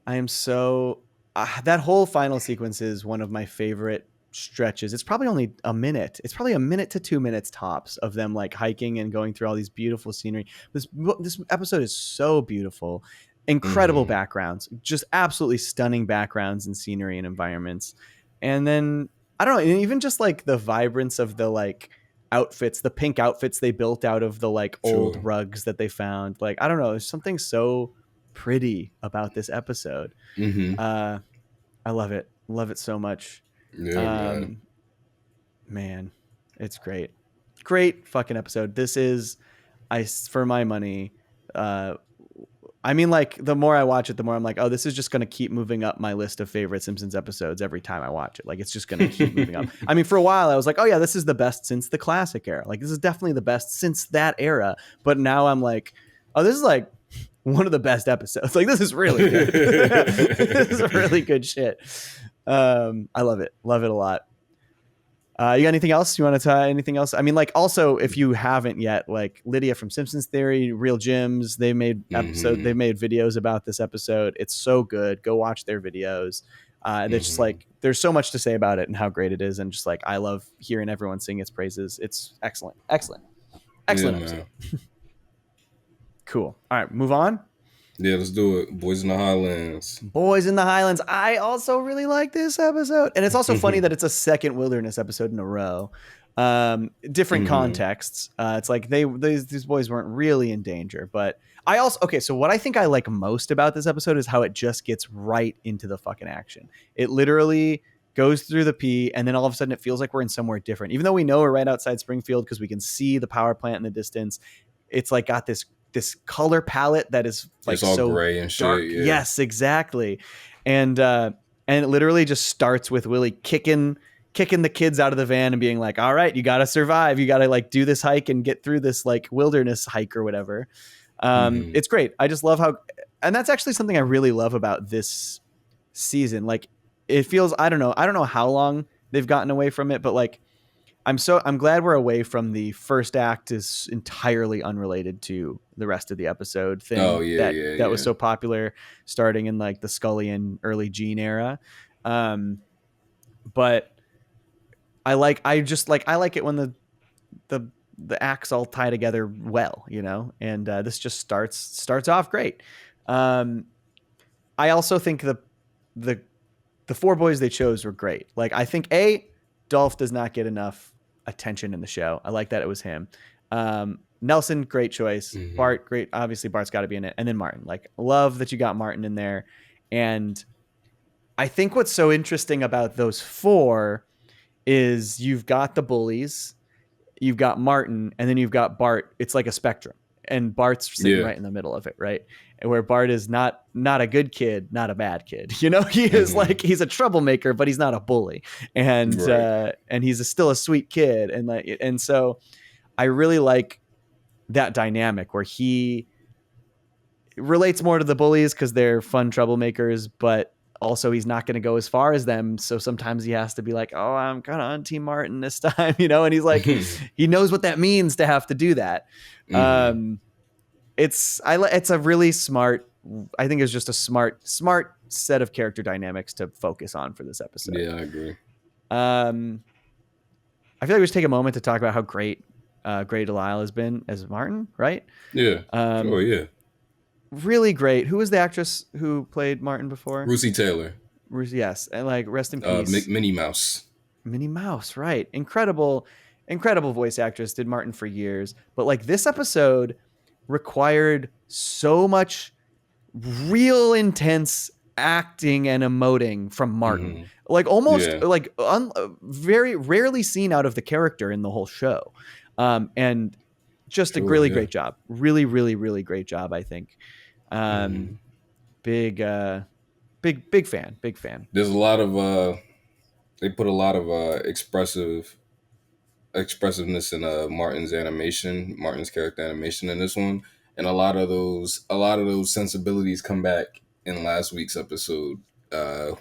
Speaker 1: I am so that whole final sequence is one of my favorite stretches. It's probably only a minute. It's probably a minute to 2 minutes tops of them like hiking and going through all these beautiful scenery. This episode is so beautiful. Incredible backgrounds, just absolutely stunning backgrounds and scenery and environments. And then I don't know, and even just like the vibrance of the like outfits, the pink outfits they built out of the like old rugs that they found. Like, I don't know, there's something so pretty about this episode. I love it. Love it so much.
Speaker 2: Yeah,
Speaker 1: man, it's great. Great fucking episode. This is, for my money, I mean, like, the more I watch it, the more I'm like, oh, this is just going to keep moving up my list of favorite Simpsons episodes every time I watch it. Like, it's just going to keep moving up. I mean, for a while, I was like, oh, yeah, this is the best since the classic era. Like, this is definitely the best since that era. But now I'm like, oh, this is like one of the best episodes. Like, this is really good. This is really good shit. I love it. Love it a lot. You got anything else? You want to tie anything else? I mean, like, also, if you haven't yet, like Lydia from Simpsons Theory, Real Gyms, they made they made videos about this episode. It's so good. Go watch their videos. They're just like, there's so much to say about it and how great it is. And just like, I love hearing everyone sing its praises. It's excellent. Excellent episode. Cool. All right, move on.
Speaker 2: Yeah, let's do it. Boyz N the Highlands.
Speaker 1: Boyz N the Highlands. I also really like this episode. And it's also funny that it's a second wilderness episode in a row. Different contexts. It's like these boys weren't really in danger. But I also, okay, so what I think I like most about this episode is how it just gets right into the fucking action. It literally goes through the P, and then all of a sudden it feels like we're in somewhere different. Even though we know we're right outside Springfield because we can see the power plant in the distance, it's like got this color palette that is like
Speaker 2: it's all
Speaker 1: so
Speaker 2: gray and
Speaker 1: dark.
Speaker 2: shit. Yeah.
Speaker 1: Yes, exactly. And it literally just starts with Willie kicking the kids out of the van and being like, all right, you got to survive. You got to like do this hike and get through this like wilderness hike or whatever. It's great. I just love how, and that's actually something I really love about this season. Like, it feels, I don't know how long they've gotten away from it, but like, I'm glad we're away from the first act is entirely unrelated to the rest of the episode thing that was so popular starting in like the Scully and early Gene era. But I like it when the acts all tie together well, you know, and this just starts off great. I also think the four boys they chose were great. Like, I think Dolph does not get enough attention in the show. I like that it was him. Nelson, great choice. Bart, great. Obviously, Bart's got to be in it. And then Martin. Like, love that you got Martin in there. And I think what's so interesting about those four is you've got the bullies, you've got Martin, and then you've got Bart. It's like a spectrum. And Bart's sitting right in the middle of it, right? And where Bart is not a good kid, not a bad kid. You know, he is like, he's a troublemaker, but he's not a bully. And and he's still a sweet kid. And so I really like that dynamic where he relates more to the bullies because they're fun troublemakers, but also he's not going to go as far as them. So sometimes he has to be like, oh, I'm kind of on Team Martin this time, you know? And he's like, he knows what that means to have to do that. It's a really smart, I think it's just a smart set of character dynamics to focus on for this episode.
Speaker 2: Yeah, I agree.
Speaker 1: I feel like we should take a moment to talk about how great Delisle has been as Martin, right?
Speaker 2: Yeah. Sure, yeah.
Speaker 1: Really great. Who was the actress who played Martin before?
Speaker 2: Russi Taylor.
Speaker 1: Yes, and like rest in peace.
Speaker 2: Minnie Mouse.
Speaker 1: Minnie Mouse, right? Incredible voice actress. Did Martin for years, but like this episode required so much real intense acting and emoting from Martin. Like almost very rarely seen out of the character in the whole show. And just a really great job. Really, really, really great job, I think. Big fan.
Speaker 2: There's a lot of they put a lot of expressiveness in Martin's character animation in this one, and a lot of those sensibilities come back in last week's episode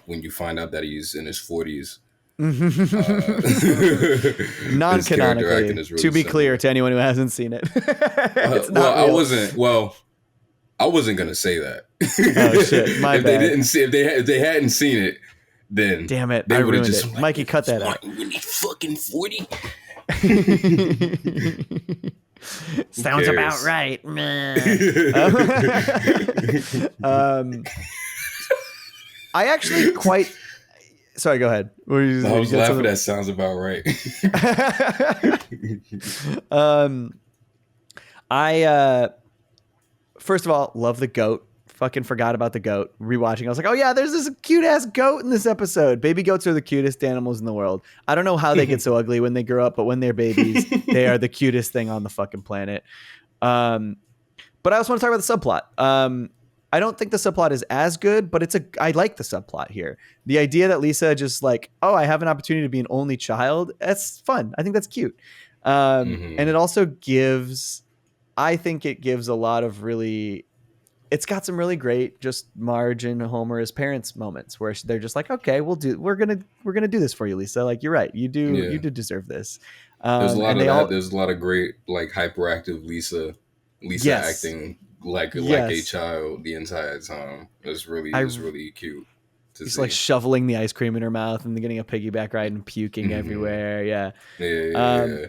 Speaker 2: when you find out that he's in his 40s.
Speaker 1: Non-canonically,
Speaker 2: really
Speaker 1: to be clear to anyone who hasn't seen it. It's not real.
Speaker 2: I wasn't gonna say that.
Speaker 1: Oh shit, my bad.
Speaker 2: If they hadn't seen it, then
Speaker 1: damn it,
Speaker 2: they
Speaker 1: I
Speaker 2: would have
Speaker 1: ruined
Speaker 2: just
Speaker 1: it. Mikey, cut that out.
Speaker 2: When he's fucking 40.
Speaker 1: Sounds about right. I actually quite. Sorry, go ahead.
Speaker 2: I was laughing. That sounds about right.
Speaker 1: I first of all love the goat. Fucking forgot about the goat. Rewatching, I was like, oh yeah, there's this cute ass goat in this episode. Baby goats are the cutest animals in the world. I don't know how they get so ugly when they grow up, but when they're babies, they are the cutest thing on the fucking planet. But I also want to talk about the subplot. I don't think the subplot is as good, but I like the subplot here. The idea that Lisa just like, oh, I have an opportunity to be an only child. That's fun. I think that's cute. And it also I think it gives a lot of it's got some really great just Marge and Homer as parents moments where they're just like, okay, we're going to do this for you, Lisa. Like, you're right. You do deserve this.
Speaker 2: There's a lot
Speaker 1: and
Speaker 2: of
Speaker 1: they
Speaker 2: that.
Speaker 1: all,
Speaker 2: There's a lot of great like hyperactive Lisa
Speaker 1: yes,
Speaker 2: acting like a child the entire time. It's really cute to
Speaker 1: She's
Speaker 2: see.
Speaker 1: like shoveling the ice cream in her mouth and getting a piggyback ride and puking everywhere. Yeah.
Speaker 2: Yeah.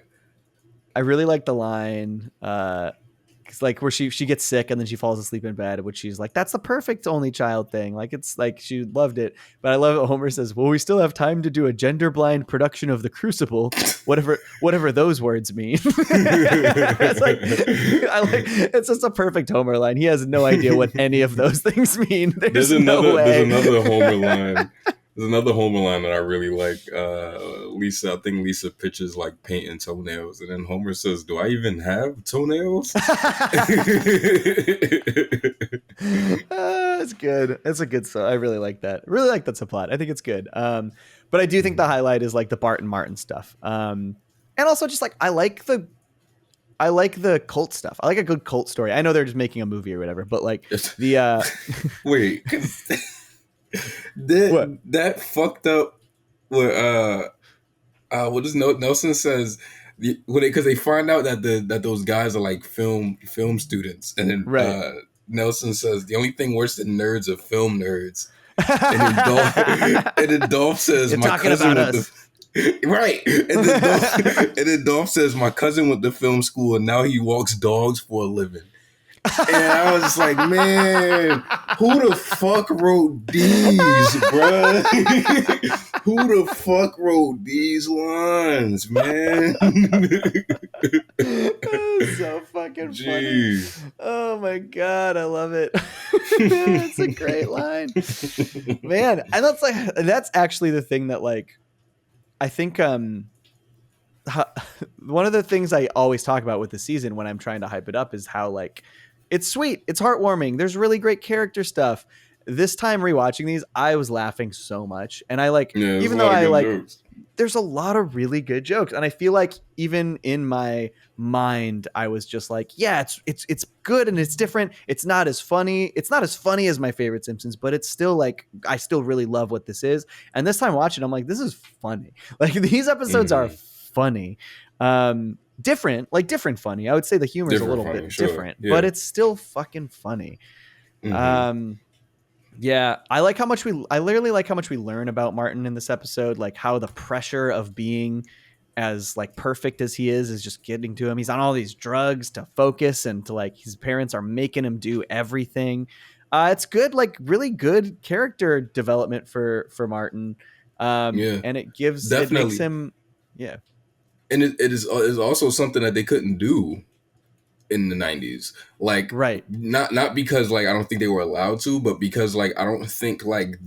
Speaker 1: I really like the line, it's like where she gets sick and then she falls asleep in bed, which she's like, that's the perfect only child thing. Like, it's like she loved it. But I love it. Homer says, well, we still have time to do a gender blind production of The Crucible, whatever those words mean. It's like, it's just a perfect Homer line. He has no idea what any of those things mean. There's
Speaker 2: another Homer line. There's another Homer line that I really like. Lisa, I think Lisa pitches like painting toenails, and then Homer says, "Do I even have toenails?"
Speaker 1: It's good. It's a good song. I really like that. Really like that subplot. I think it's good. But I do think the highlight is like the Bart and Martin stuff. And also just like I like the cult stuff. I like a good cult story. I know they're just making a movie or whatever, but like the
Speaker 2: wait. That fucked up what does Nelson says because they find out that those guys are like film students, and then Nelson says the only thing worse than nerds are film nerds, and then Dolph says
Speaker 1: you're
Speaker 2: my cousin with right, and then Dolph says my cousin went to film school and now he walks dogs for a living. And I was just like, man, who the fuck wrote these, bro? Who the fuck wrote these lines, man?
Speaker 1: So fucking funny. Oh my God, I love it. It's a great line. Man, and that's actually the thing that like I think one of the things I always talk about with the season when I'm trying to hype it up is how like it's sweet, it's heartwarming, there's really great character stuff. This time rewatching these, I was laughing so much, and I like even though I like jokes. There's a lot of really good jokes, and I feel like even in my mind I was just like, yeah, it's good and it's different. It's not as funny as my favorite Simpsons, but it's still like I still really love what this is. And this time watching, I'm like, this is funny. Like these episodes are funny. Different funny. I would say the humor is a little bit different, but it's still fucking funny. Yeah, I literally like how much we learn about Martin in this episode, like how the pressure of being as like perfect as he is just getting to him. He's on all these drugs to focus, and to like his parents are making him do everything. It's good, like really good character development for Martin. And it makes him
Speaker 2: and it is also something that they couldn't do in the 90s, like not because like I don't think they were allowed to, but because like I don't think like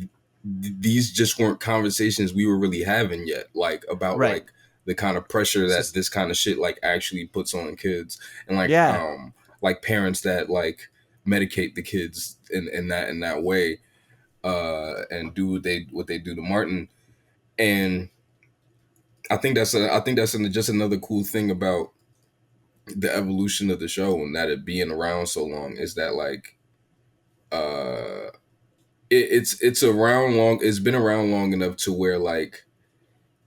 Speaker 2: these just weren't conversations we were really having yet, like about like the kind of pressure that this kind of shit like actually puts on kids, and like like parents that like medicate the kids in that way, and do what they do to Martin. And I think that's just another cool thing about the evolution of the show, and that it being around so long, is that like it's around long. It's been around long enough to where like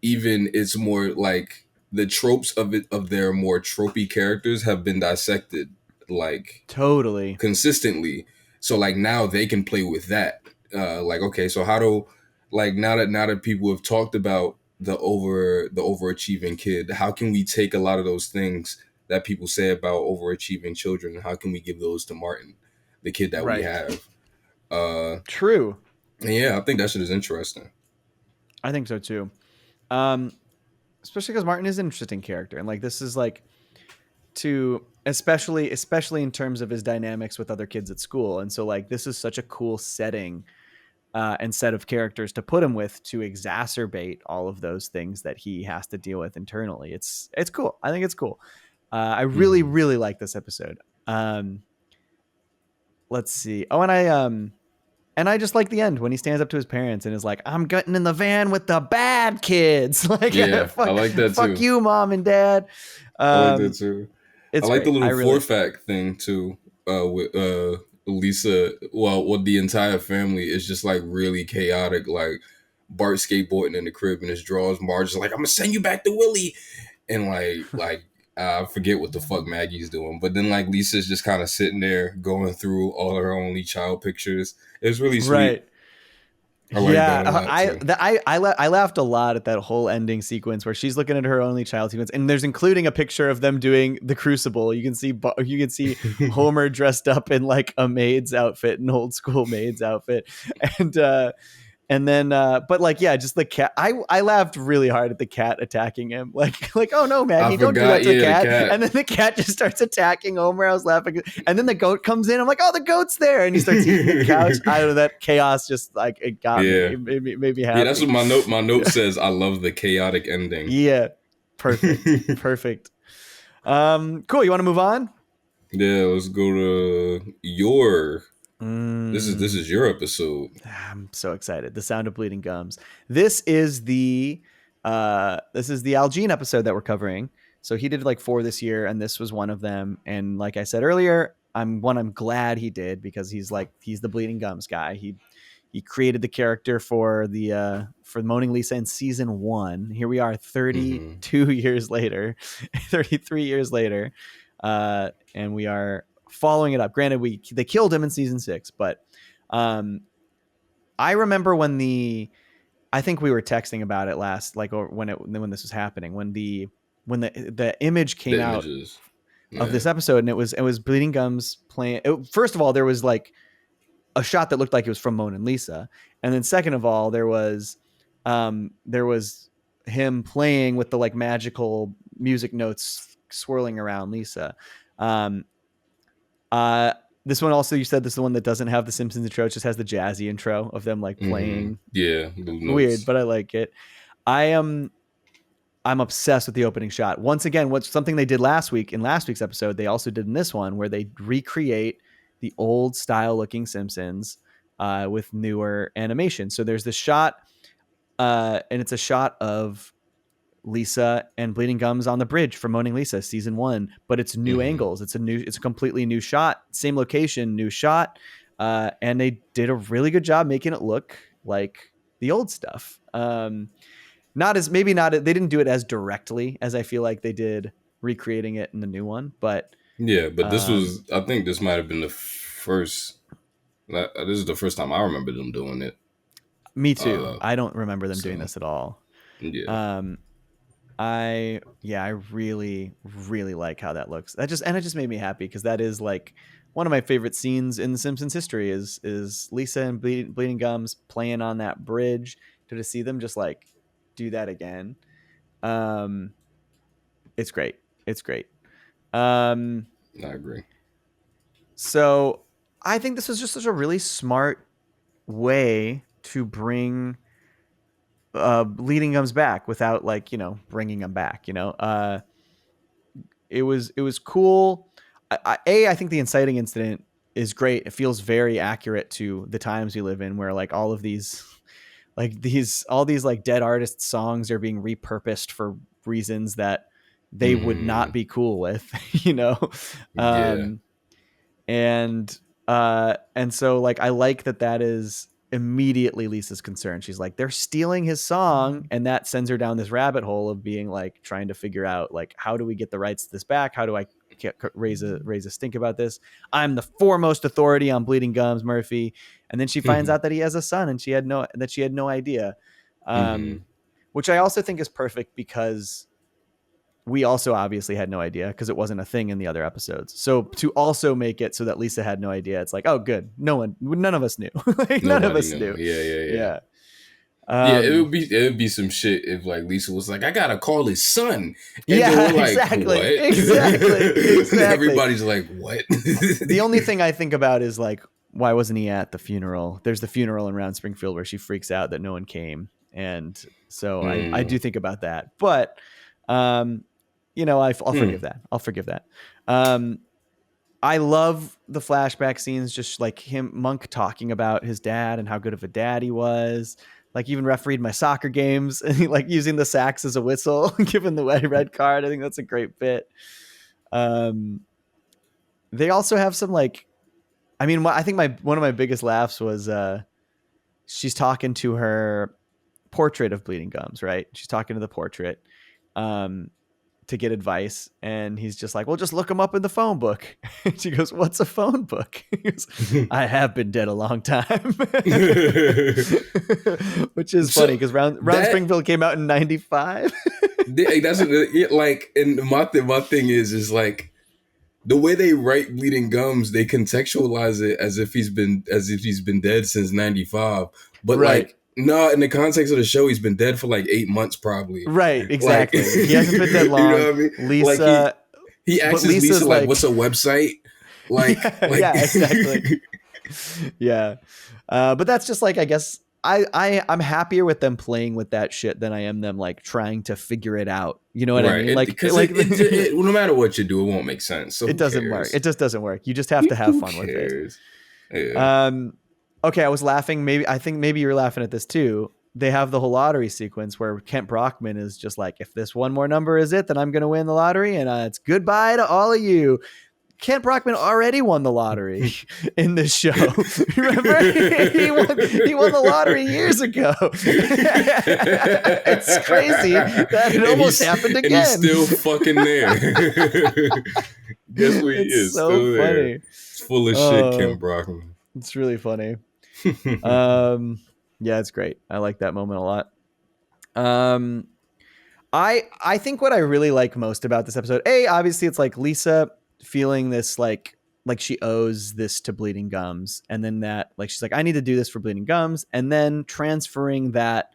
Speaker 2: even it's more like the tropes of their more tropey characters have been dissected like
Speaker 1: totally
Speaker 2: consistently. So like now they can play with that. Like, okay, so how do like now that people have talked about the overachieving kid, how can we take a lot of those things that people say about overachieving children, and how can we give those to Martin, the kid that we have?
Speaker 1: True.
Speaker 2: Yeah, I think that shit is interesting.
Speaker 1: I think so too. Especially because Martin is an interesting character, and like this is like especially in terms of his dynamics with other kids at school, and so like this is such a cool setting and set of characters to put him with to exacerbate all of those things that he has to deal with internally. It's cool. I think it's cool. I really like this episode. let's see. Oh, and I just like the end when he stands up to his parents and is like, "I'm getting in the van with the bad kids." Like,
Speaker 2: Yeah,
Speaker 1: fuck,
Speaker 2: I like that
Speaker 1: fuck
Speaker 2: too.
Speaker 1: you, mom and dad.
Speaker 2: I like that too. I
Speaker 1: It's
Speaker 2: like the
Speaker 1: great. I
Speaker 2: little
Speaker 1: really,
Speaker 2: four fact thing too. With Lisa, well, with the entire family is just like really chaotic. Like Bart skateboarding in the crib in his drawers. Marge is like, "I'm gonna send you back to Willie," and like I forget what the fuck Maggie's doing, but then like Lisa's just kind of sitting there going through all her only child pictures. It's really sweet.
Speaker 1: right.
Speaker 2: I like
Speaker 1: Yeah,
Speaker 2: that a lot too.
Speaker 1: I laughed a lot at that whole ending sequence where she's looking at her only child sequence, and there's including a picture of them doing the Crucible. You can see Homer dressed up in like a maid's outfit, an old school maid's outfit, and and then but like yeah, just the cat. I laughed really hard at the cat attacking him. Like oh no, Maggie,
Speaker 2: I
Speaker 1: don't do that
Speaker 2: forgot,
Speaker 1: to the
Speaker 2: yeah, the
Speaker 1: cat.
Speaker 2: cat.
Speaker 1: And then the cat just starts attacking Homer. I was laughing, and then the goat comes in. I'm like, oh, the goat's there, and he starts eating the couch. I don't know, that chaos just like it got me.
Speaker 2: Yeah.
Speaker 1: It made me happy.
Speaker 2: Yeah, that's what my note says. I love the chaotic ending.
Speaker 1: Yeah, perfect, perfect. Cool. You want to move on?
Speaker 2: Yeah, let's go to your. This
Speaker 1: Mm.
Speaker 2: is your episode.
Speaker 1: I'm so excited. The Sound of Bleeding Gums. This is the Algene episode that we're covering. So he did like 4 this year, and this was one of them. And like I said earlier, I'm glad he did, because he's the Bleeding Gums guy. He created the character for Moaning Lisa in season 1. Here we are 32 years later, 33 years later. And we are following it up. Granted, they killed him in season 6, but I remember I think we were texting about it last, like when this was happening, when the image came out of this episode, and it was Bleeding Gums playing. First of all, there was like a shot that looked like it was from Moan and Lisa, and then second of all, there was him playing with the like magical music notes swirling around Lisa. This one also, you said this is the one that doesn't have the Simpsons intro. It just has the jazzy intro of them like playing.
Speaker 2: Yeah,
Speaker 1: weird, but I like it. I'm obsessed with the opening shot. Once again, what's something they did last week in last week's episode, they also did in this one, where they recreate the old style looking Simpsons with newer animation. So there's this shot, and it's a shot of Lisa and Bleeding Gums on the bridge for Moaning Lisa season 1, but it's new angles. It's a completely new shot, same location, new shot. And they did a really good job making it look like the old stuff. They didn't do it as directly as I feel like they did recreating it in the new one, but
Speaker 2: yeah, but I think this might've been the first, this is the first time I remember them doing it.
Speaker 1: Me too. I don't remember them doing this at all.
Speaker 2: Yeah.
Speaker 1: I really, really like how that looks. It just made me happy, because that is like one of my favorite scenes in The Simpsons history is Lisa and Bleeding Gums playing on that bridge. To see them just like do that again. It's great. It's great.
Speaker 2: I agree.
Speaker 1: So I think this was just such a really smart way to bring Bleeding Gums back without bringing them back. It was cool. I think the inciting incident is great. It feels very accurate to the times we live in, where like all of these dead artist songs are being repurposed for reasons that they would not be cool with, and so like I like that is immediately Lisa's concern. She's like, they're stealing his song, and that sends her down this rabbit hole of being like trying to figure out like, how do we get the rights to this back? How do I raise a stink about this? I'm the foremost authority on Bleeding Gums, Murphy. And then she finds out that he has a son, and she had no idea, which I also think is perfect, because we also obviously had no idea, because it wasn't a thing in the other episodes. So to also make it so that Lisa had no idea, it's like, oh, good. None of us knew. None of us knew.
Speaker 2: Yeah. It would be some shit if like Lisa was like, I gotta call his son. And we're like,
Speaker 1: exactly.
Speaker 2: What?
Speaker 1: Exactly.
Speaker 2: Everybody's like, what?
Speaker 1: The only thing I think about is like, why wasn't he at the funeral? There's the funeral in Round Springfield where she freaks out that no one came. And so I do think about that. But, I'll forgive that. I love the flashback scenes, just like Monk talking about his dad and how good of a dad he was. Like even refereed my soccer games and like using the sax as a whistle, given the red card. I think that's a great bit. They also have some like, I mean, I think one of my biggest laughs was she's talking to her portrait of Bleeding Gums, right? She's talking to the portrait to get advice, and he's just like, well, just look him up in the phone book. And she goes, what's a phone book? He goes, I have been dead a long time. Which is funny because Round Springfield came out in 95.
Speaker 2: That's like, and my thing is like, the way they write Bleeding Gums, they contextualize it as if he's been dead since 95. But like, no, in the context of the show, he's been dead for like 8 months probably.
Speaker 1: Right, exactly. Like, he hasn't been dead long. You know what I mean? Lisa,
Speaker 2: like he asks Lisa like, what's a website? Like,
Speaker 1: yeah, exactly. Yeah. But that's just like, I guess I'm happier with them playing with that shit than I am them like trying to figure it out. You know what I mean?
Speaker 2: No matter what you do, it won't make sense. So
Speaker 1: it doesn't work. It just doesn't work. You just have to have fun with it. Yeah. Okay, I was laughing. I think maybe you're laughing at this too. They have the whole lottery sequence where Kent Brockman is just like, if this one more number is it, then I'm going to win the lottery, and it's goodbye to all of you. Kent Brockman already won the lottery in this show. Remember? He won the lottery years ago. It's crazy that it almost happened again.
Speaker 2: And he's still fucking there. Guess where he is?
Speaker 1: So
Speaker 2: still
Speaker 1: funny.
Speaker 2: There. It's full of shit, Kent Brockman.
Speaker 1: It's really funny. Yeah, it's great. I like that moment a lot. I think what I really like most about this episode, obviously it's like Lisa feeling this like she owes this to Bleeding Gums, and then that like she's like, I need to do this for Bleeding Gums, and then transferring that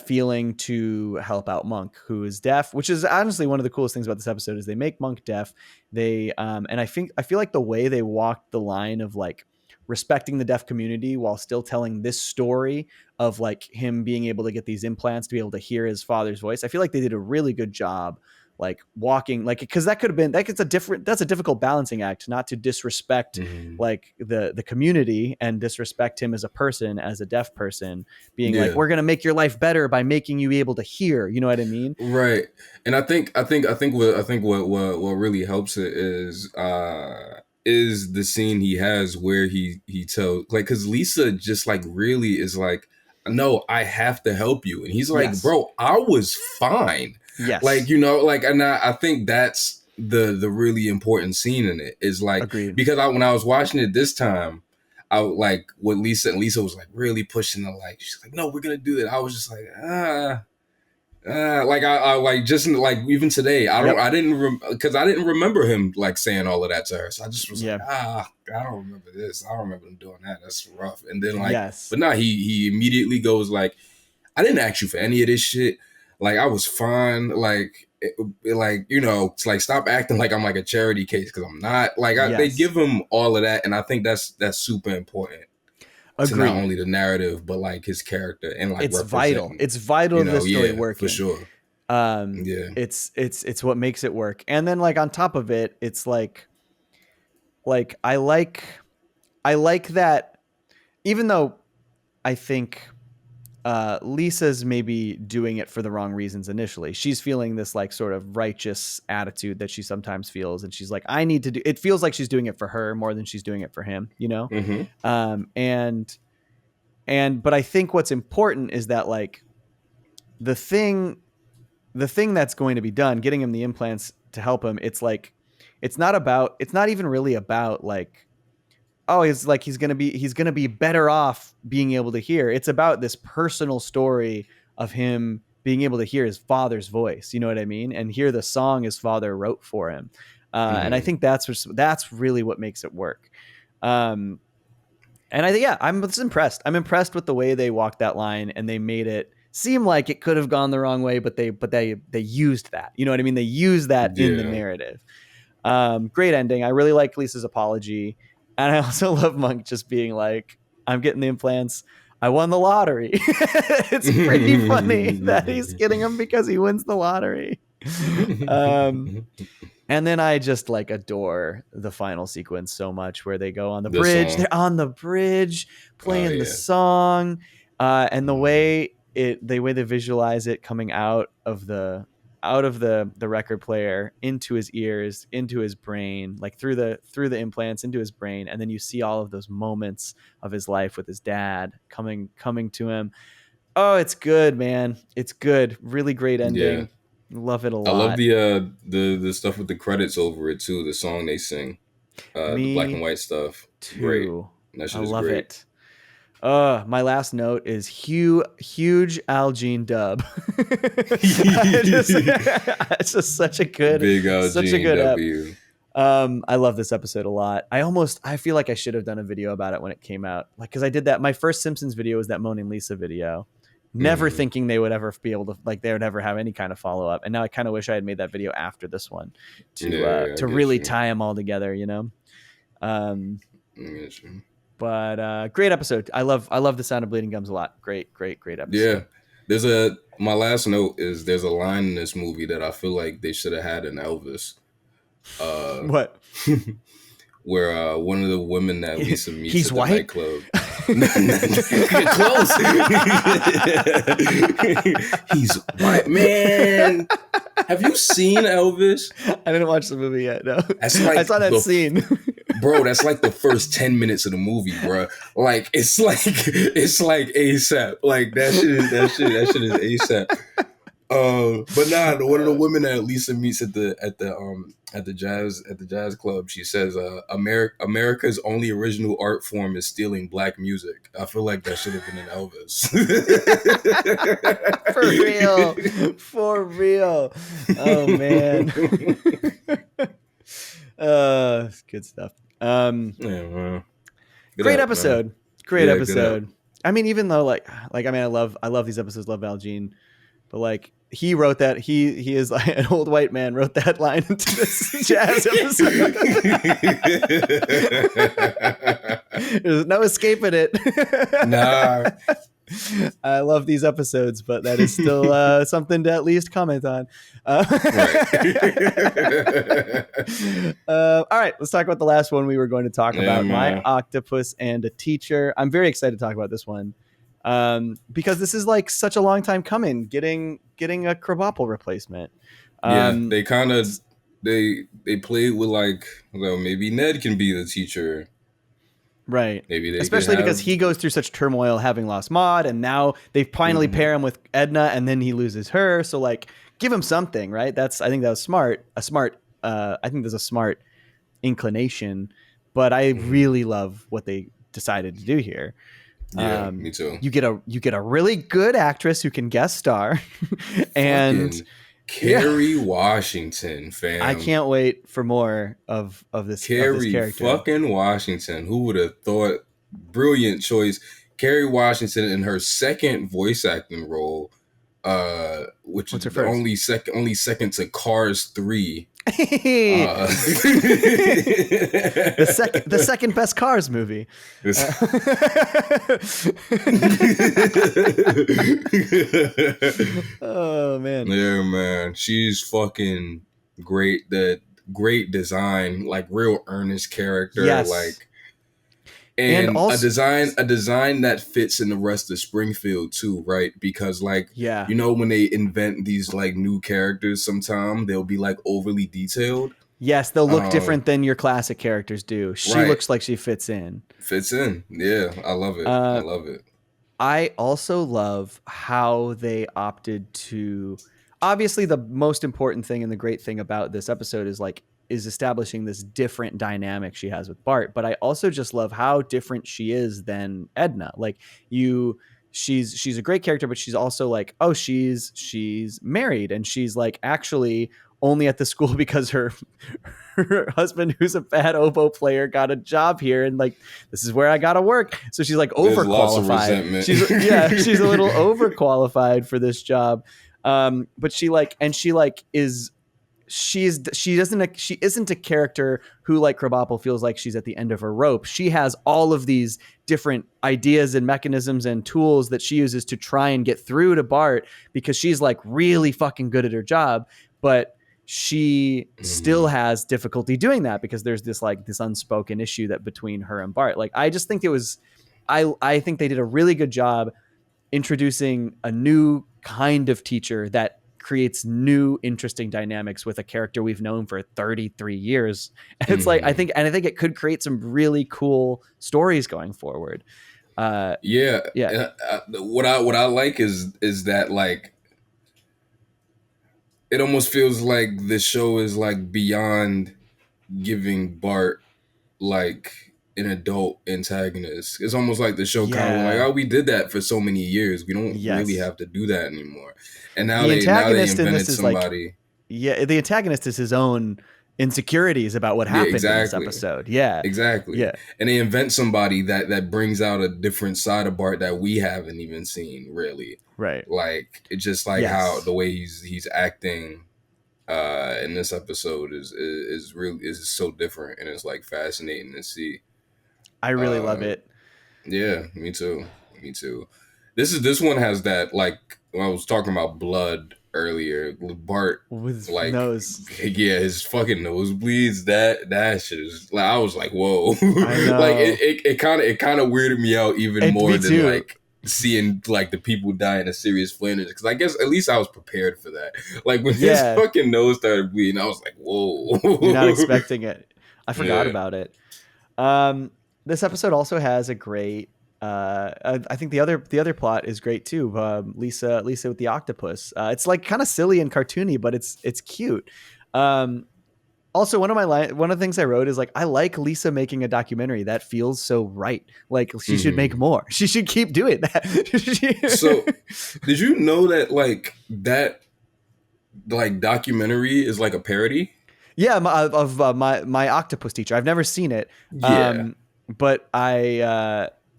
Speaker 1: feeling to help out Monk, who is deaf, which is honestly one of the coolest things about this episode is they make Monk deaf. They and I feel like the way they walked the line of like respecting the deaf community while still telling this story of like him being able to get these implants to be able to hear his father's voice, I feel like they did a really good job like walking, like, because that could have been, that's a difficult balancing act, not to disrespect like the community and disrespect him as a person, as a deaf person, being like, we're gonna make your life better by making you able to hear. You know what I mean?
Speaker 2: Right. And I think what really helps it is the scene he has where he tells, like, because Lisa just like really is like, no, I have to help you, and he's like, bro, I was fine.
Speaker 1: Yes.
Speaker 2: Like, you know, like, and I think that's the really important scene in it is like,
Speaker 1: Agreed.
Speaker 2: Because when I was watching it this time, I like with Lisa, and Lisa was like really pushing the, like, she's like, no, we're going to do that. I was just like, like I like just like even today, I didn't because I didn't remember him like saying all of that to her. So I just was like, I don't remember this. I don't remember him doing that. That's rough. And then like, but now he immediately goes like, I didn't ask you for any of this shit. Like, I was fine. Like, like, you know, it's like, stop acting like I'm like a charity case, because I'm not. Like, they give him all of that, and I think that's super important. To not only the narrative, but like his character, and like
Speaker 1: it's vital. It's vital to the story working.
Speaker 2: For sure.
Speaker 1: It's what makes it work. And then like on top of it, it's like I like that, even though I think Lisa's maybe doing it for the wrong reasons initially. She's feeling this like sort of righteous attitude that she sometimes feels, and she's like, I need to do it. Feels like she's doing it for her more than she's doing it for him, you know? But I think what's important is that like the thing that's going to be done, getting him the implants to help him, it's like, it's not even really about like, oh, he's going to be better off being able to hear. It's about this personal story of him being able to hear his father's voice. You know what I mean? And hear the song his father wrote for him. And I think that's really what makes it work. And I'm just impressed. I'm impressed with the way they walked that line, and they made it seem like it could have gone the wrong way, but they used that. You know what I mean? They used that in the narrative. Great ending. I really like Lisa's apology. And I also love Monk just being like, I'm getting the implants. I won the lottery. It's pretty funny that he's getting them because he wins the lottery. And then I just like adore the final sequence so much where they go on the
Speaker 2: The
Speaker 1: bridge.
Speaker 2: song.
Speaker 1: They're on the bridge playing the
Speaker 2: yeah.
Speaker 1: song. And the way the way they visualize it coming out of the record player into his ears, into his brain, like through the implants into his brain, and then you see all of those moments of his life with his dad coming to him. Oh, it's good, man. It's good. Really great ending.
Speaker 2: Yeah.
Speaker 1: Love it a lot.
Speaker 2: I love the stuff with the credits over it too. The song they sing, the black and white stuff.
Speaker 1: Too.
Speaker 2: Great. That shit
Speaker 1: I
Speaker 2: is
Speaker 1: love
Speaker 2: great.
Speaker 1: it. My last note is huge Al Jean dub. It's just such a good,
Speaker 2: Big
Speaker 1: such a good
Speaker 2: W.
Speaker 1: I love this episode a lot. I feel like I should have done a video about it when it came out. Like, cause I did that. My first Simpsons video was that Moaning Lisa video, never thinking they would ever be able to, like, they would ever have any kind of follow up. And now I kind of wish I had made that video after this one to really tie them all together, you know? But great episode. I love the sound of bleeding gums a lot. Great episode.
Speaker 2: Yeah. My last note is there's a line in this movie that I feel like they should have had in Elvis.
Speaker 1: What?
Speaker 2: Where one of the women that Lisa meets
Speaker 1: He's
Speaker 2: at the
Speaker 1: white?
Speaker 2: nightclub. Close. He's white, man. Have you seen Elvis?
Speaker 1: I didn't watch the movie yet. No,
Speaker 2: That's like
Speaker 1: I saw that scene.
Speaker 2: Bro, that's like the first 10 minutes of the movie, bro. Like it's like ASAP. Like that shit is ASAP. But nah, one of the women that Lisa meets at the jazz club, she says, America's only original art form is stealing black music. I feel like that should have been in Elvis.
Speaker 1: For real. Oh man. Good stuff.
Speaker 2: Yeah, man.
Speaker 1: Great episode.
Speaker 2: Man.
Speaker 1: Great
Speaker 2: Yeah,
Speaker 1: episode. I mean, even though I love these episodes, love Al Jean, but like he wrote that he is like an old white man wrote that line into this jazz episode. There's no escaping it.
Speaker 2: Nah.
Speaker 1: I love these episodes, but that is still something to at least comment on. All right, let's talk about the last one we were going to talk about.
Speaker 2: Man.
Speaker 1: My Octopus and a Teacher. I'm very excited to talk about this one because this is like such a long time coming. Getting a Krabappel replacement.
Speaker 2: They kind of they played with like, well, maybe Ned can be the teacher.
Speaker 1: Right.
Speaker 2: Maybe they
Speaker 1: especially because he goes through such turmoil having lost Maud, and now they finally pair him with Edna, and then he loses her. So like, give him something, right? I think that was smart. I think there's a smart inclination, but I really love what they decided to do here.
Speaker 2: Yeah, me too.
Speaker 1: You get a really good actress who can guest star, and
Speaker 2: Kerry Washington, fam.
Speaker 1: I can't wait for more of this character.
Speaker 2: Fucking Washington. Who would have thought? Brilliant choice. Kerry Washington in her second voice acting role, which is only second to Cars 3.
Speaker 1: The second best Cars movie. Oh man.
Speaker 2: Yeah, man. She's fucking great. The great design, like real earnest character.
Speaker 1: Yes.
Speaker 2: Like and also, a design that fits in the rest of Springfield too, right? Because like, you know, when they invent these like new characters, sometimes they'll be like overly detailed.
Speaker 1: Yes, they'll look different than your classic characters do. She looks like she fits in.
Speaker 2: Yeah, I love it. I love it.
Speaker 1: I also love how they opted to. Obviously, the most important thing and the great thing about this episode is establishing this different dynamic she has with Bart. But I also just love how different she is than Edna. Like she's a great character, but she's also like, oh, she's married, and she's like actually only at the school because her husband, who's a bad oboe player, got a job here, and like, this is where I gotta work. So she's like overqualified. She's a little overqualified for this job. But she isn't a character who, like Krabappel, feels like she's at the end of her rope. She has all of these different ideas and mechanisms and tools that she uses to try and get through to Bart, because she's like really fucking good at her job, but she still has difficulty doing that because there's this like this unspoken issue that between her and Bart. Like, I just think it was, I think they did a really good job introducing a new kind of teacher that creates new interesting dynamics with a character we've known for 33 years. And it's like, I think it could create some really cool stories going forward.
Speaker 2: What I like is that like, it almost feels like the show is like beyond giving Bart like an adult antagonist. It's almost like the show kind of like, oh, we did that for so many years. We don't really have to do that anymore. And now they invented somebody.
Speaker 1: The antagonist is his own insecurities about what happened in this episode. Yeah, exactly. Yeah,
Speaker 2: and they invent somebody that brings out a different side of Bart that we haven't even seen really.
Speaker 1: Right.
Speaker 2: Like, it's just like how the way he's acting in this episode is really so different, and it's like fascinating to see.
Speaker 1: I really love it.
Speaker 2: Yeah, me too. This one has that, like, when I was talking about blood earlier, Bart
Speaker 1: with
Speaker 2: like
Speaker 1: nose.
Speaker 2: Yeah, his fucking nosebleeds. That shit is like, I was like, whoa. Like it kind of weirded me out even more than like seeing like the people dying of Serious Flanders, because I guess at least I was prepared for that. Like when his fucking nose started bleeding, I was like, whoa.
Speaker 1: You're not expecting it. I forgot about it. This episode also has a great I think the other plot is great too. Lisa with the octopus. It's like kind of silly and cartoony, but it's cute. Also, one of the things I wrote is like, I like Lisa making a documentary. That feels so right. Like, she should make more. She should keep doing that.
Speaker 2: So, did you know that that documentary is like a parody?
Speaker 1: Yeah, of my octopus teacher. I've never seen it.
Speaker 2: Yeah.
Speaker 1: But